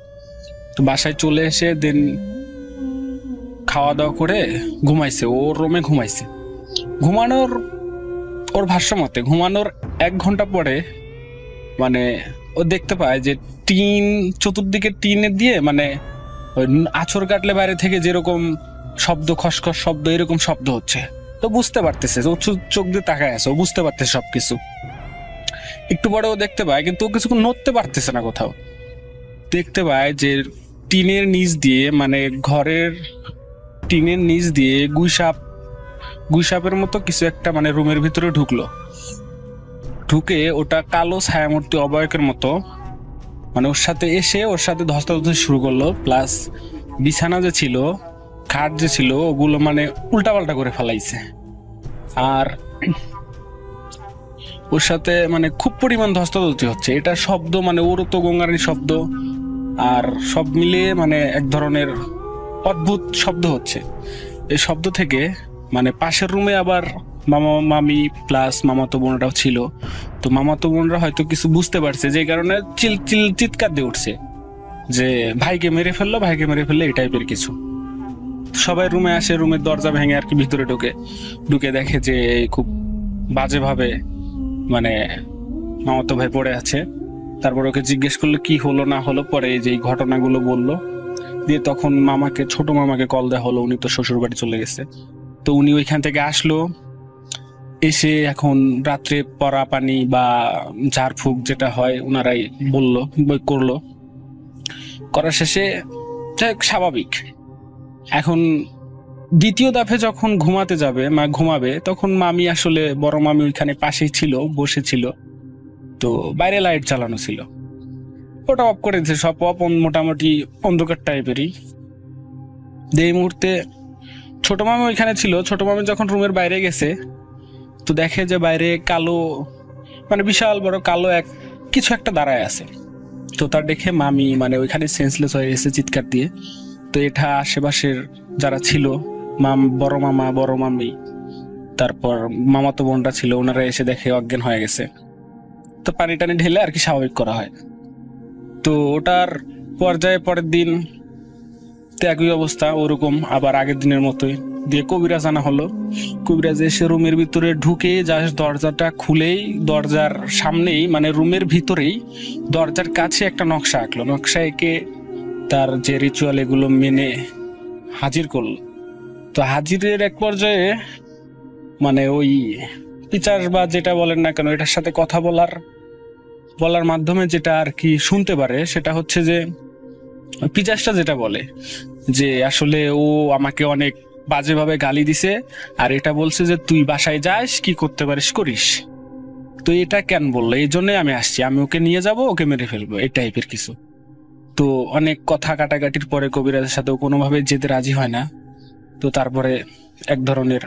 তো বাসায় চলে এসে দেন খাওয়া দাওয়া করে ঘুমাইছে, ওর রুমে ঘুমাইছে। ওর ভাষ্য মতে ঘুমানোর 1 ঘন্টা পরে মানে ও দেখতে পায় যে চতুর্দিকে টিনে দিয়ে মানে আছর কাটলে বাইরে থেকে যেরকম শব্দ, খসখস শব্দ, এরকম শব্দ হচ্ছে। তো বুঝতে পারতেছে, ও চোখ দিয়ে তাকায় আছে, ও বুঝতে পারতেছে সবকিছু। একটু পরে ও দেখতে পায়, কিন্তু ও কিছু নড়তে পারতেছে না কোথাও। দেখতে পায় যে টিনের নিচ দিয়ে, মানে ঘরের টিনের নিচ দিয়ে গুইসাপের মতো কিছু একটা মানে রুমের ভিতরে ঢুকে ওটা কালো ছায়ামূর্তি অবয়কের মতো মানে ওর সাথে ধস্তাধস্তি শুরু করলো। প্লাস বিছানা যে ছিল, খাট যে ছিল, ওগুলো মানে উল্টাপাল্টা করে ফেলাইছে। আর ওর সাথে মানে খুব পরিমাণ ধস্তাধস্তি হচ্ছে। এটা শব্দ মানে ওর তো গঙ্গারির শব্দ, আর সব মিলিয়ে মানে এক ধরনের অদ্ভুত শব্দ হচ্ছে। এই শব্দ থেকে মানে পাশের রুমে আবার মামা মামি প্লাস মামাতো বোনরাও ছিল। তো মামাতো বোনরা হয়তো কিছু বুঝতে পারছে, যে কারণে চিৎকার দিয়ে উঠছে যে ভাইকে মেরে ফেললো, এই টাইপের কিছু। সবাই রুমে আসে, রুমের দরজা ভেঙে আর কি ভিতরে ঢুকে দেখে যে খুব বাজেভাবে মানে মামাতো ভাই পড়ে আছে। তারপর ওকে জিজ্ঞেস করলো কি হলো না হলো, পরে এই যে ঘটনাগুলো বললো। দিয়ে তখন ছোট মামাকে কল দেওয়া হলো, উনি তো শ্বশুর বাড়ি চলে গেছে। তো উনি ওইখান থেকে আসলো, এসে এখন রাত্রে পরা পানি বা ঝাড়ফুঁক যেটা হয় ওনারাই করলো। করার শেষে স্বাভাবিক। এখন দ্বিতীয় দফে যখন ঘুমাবে তখন মামি আসলে বড় মামি ওইখানে পাশেই ছিল, বসেছিল। তো বাইরে লাইট চালানো ছিল, ওটা অফ করে দিয়েছে, সব অফ, মোটামুটি অন্ধকার টাইপেরই। এই মুহূর্তে ছোট মামি ওইখানে ছিল। ছোট মামি যখন রুমের বাইরে গেছে তো দেখে যে বাইরে কালো মানে বিশাল বড় কালো কিছু একটা দাঁড়ায় আছে। তো তার দেখে মামি মানে ওইখানে সেন্সলেস হয়ে গেছে চিৎকার দিয়ে। তো এটা আশেপাশের যারা ছিল, বড় মামা, বড় মামি, তারপর মামাতো বোনরা ছিল, ওনারা এসে দেখে অজ্ঞান হয়ে গেছে। তো পানি টানি ঢেলে আর কি স্বাভাবিক করা হয়। তো ওটার পর্যায়ে পরের দিন তো একই অবস্থা, ওরকম আবার আগের দিনের মতোই। দিয়ে কবিরাজ আনা হলো। কবিরাজ এসে রুমের ভিতরে ঢুকে জাস্ট দরজাটা খুলেই, দরজার সামনেই মানে রুমের ভিতরেই দরজার কাছে একটা নকশা আঁকলো। নকশা এঁকে তার যে রিচুয়াল এগুলো মেনে হাজির করলো। তো হাজিরের এক পর্যায়ে মানে ওই পিচাস বা যেটা বলেন না কেন, এটার সাথে কথা বলার বলার মাধ্যমে যেটা আর কি শুনতে পারে সেটা হচ্ছে যে পিজাসটা যেটা বলে যে আসলে ও আমাকে অনেক বাজেভাবে গালি দিছে, আর এটা বলছে যে তুই বাসায় যাস, কি করতে পারিস করিস। তো এটা কেন বললো, এই জন্যই আমি আসছি, আমি ওকে নিয়ে যাব, ওকে মেরে ফেলবো, এই টাইপের কিছু। তো অনেক কথা কাটাকাটির পরে কবিরাজের সাথেও কোনোভাবে যেতে রাজি হয় না। তো তারপরে এক ধরনের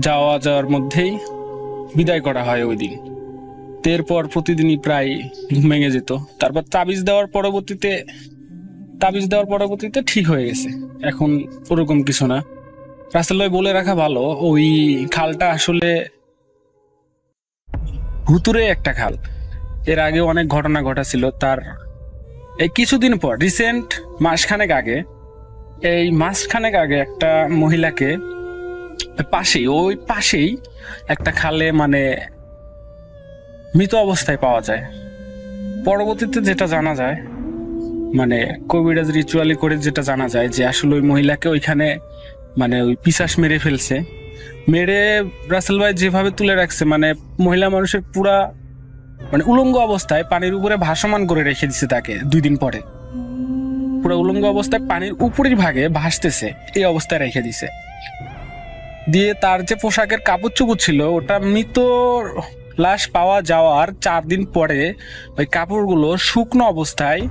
যাওয়ার মধ্যেই বিদায় করা হয় ওই দিন। এরপর প্রতিদিনই প্রায় ঘুম ভেঙে যেত। তারপর তাবিজ দেওয়ার পরবর্তীতে ঠিক হয়ে গেছে। এখন ওরকম কিছু না। রাসেল ভাই বলে রাখা ভালো, ওই খালটা আসলে ভুতুরে একটা খাল। এর আগে অনেক ঘটনা ঘটেছিল। তার এই কিছুদিন পর রিসেন্ট মাসখানেক আগে একটা মহিলাকে পাশেই একটা খালে মানে মৃত অবস্থায় পাওয়া যায়। পরবর্তীতে যেটা জানা যায়, মানে কবিরাজ রিচুয়ালি করে যেটা জানা যায় যে আসলে ওই মহিলাকে ওইখানে মানে ওই পিশাচ মেরে ফেলছে। মেরে রাসেল ভাই যেভাবে তুলে রাখছে, মানে মহিলা মানুষের পুরা মানে উলঙ্গ অবস্থায় পানির উপরে ভাসমান করে রেখে দিছে তাকে। 2 দিন পরে পুরো উলঙ্গ অবস্থায় পানির উপরের ভাগে ভাসতেছে, এই অবস্থায় রেখে দিছে। দিয়ে তার যে পোশাকের কাপড় চোপড় ছিল, ওটা মৃত লাশ পাওয়া যাওয়ার 4 দিন পরে ওই কাপড়গুলো শুকনো অবস্থায়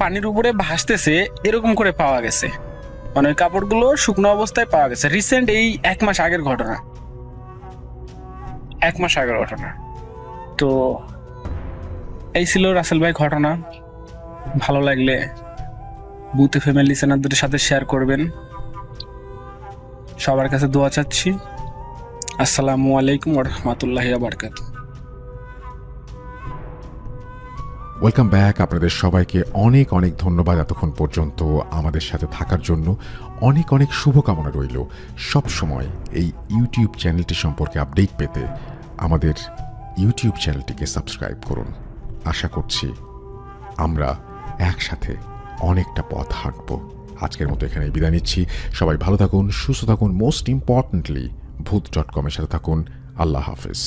পানির উপরে ভাসতেছে, এরকম করে পাওয়া গেছে। মানে ওই কাপড়গুলো শুকনো অবস্থায় পাওয়া গেছে। রিসেন্ট এই 1 মাস আগের ঘটনা। তো এই ছিল রাসেল ভাই ঘটনা। ভালো লাগলে বুথ ফ্যামিলি লিসেনারদের সাথে শেয়ার করবেন। সবার কাছে দোয়া চাচ্ছি। আসসালামু আলাইকুম ওয়া রাহমাতুল্লাহি ওয়া বারাকাতুহু। Welcome back. আপনাদের সবাইকে অনেক অনেক ধন্যবাদ এতক্ষণ পর্যন্ত আমাদের সাথে থাকার জন্য। অনেক অনেক শুভকামনা রইল। সব সময় এই ইউটিউব চ্যানেলটি সম্পর্কে আপডেট পেতে আমাদের ইউটিউব চ্যানেলটিকে সাবস্ক্রাইব করুন। আশা করছি আমরা একসাথে অনেকটা পথ হাঁটব। আজকের মতো এখানে বিদায় নিচ্ছি। সবাই ভালো থাকুন, সুস্থ থাকুন, মোস্ট ইম্পর্টেন্টলি ভূত.com-এর সাথে থাকুন। আল্লাহ হাফেজ।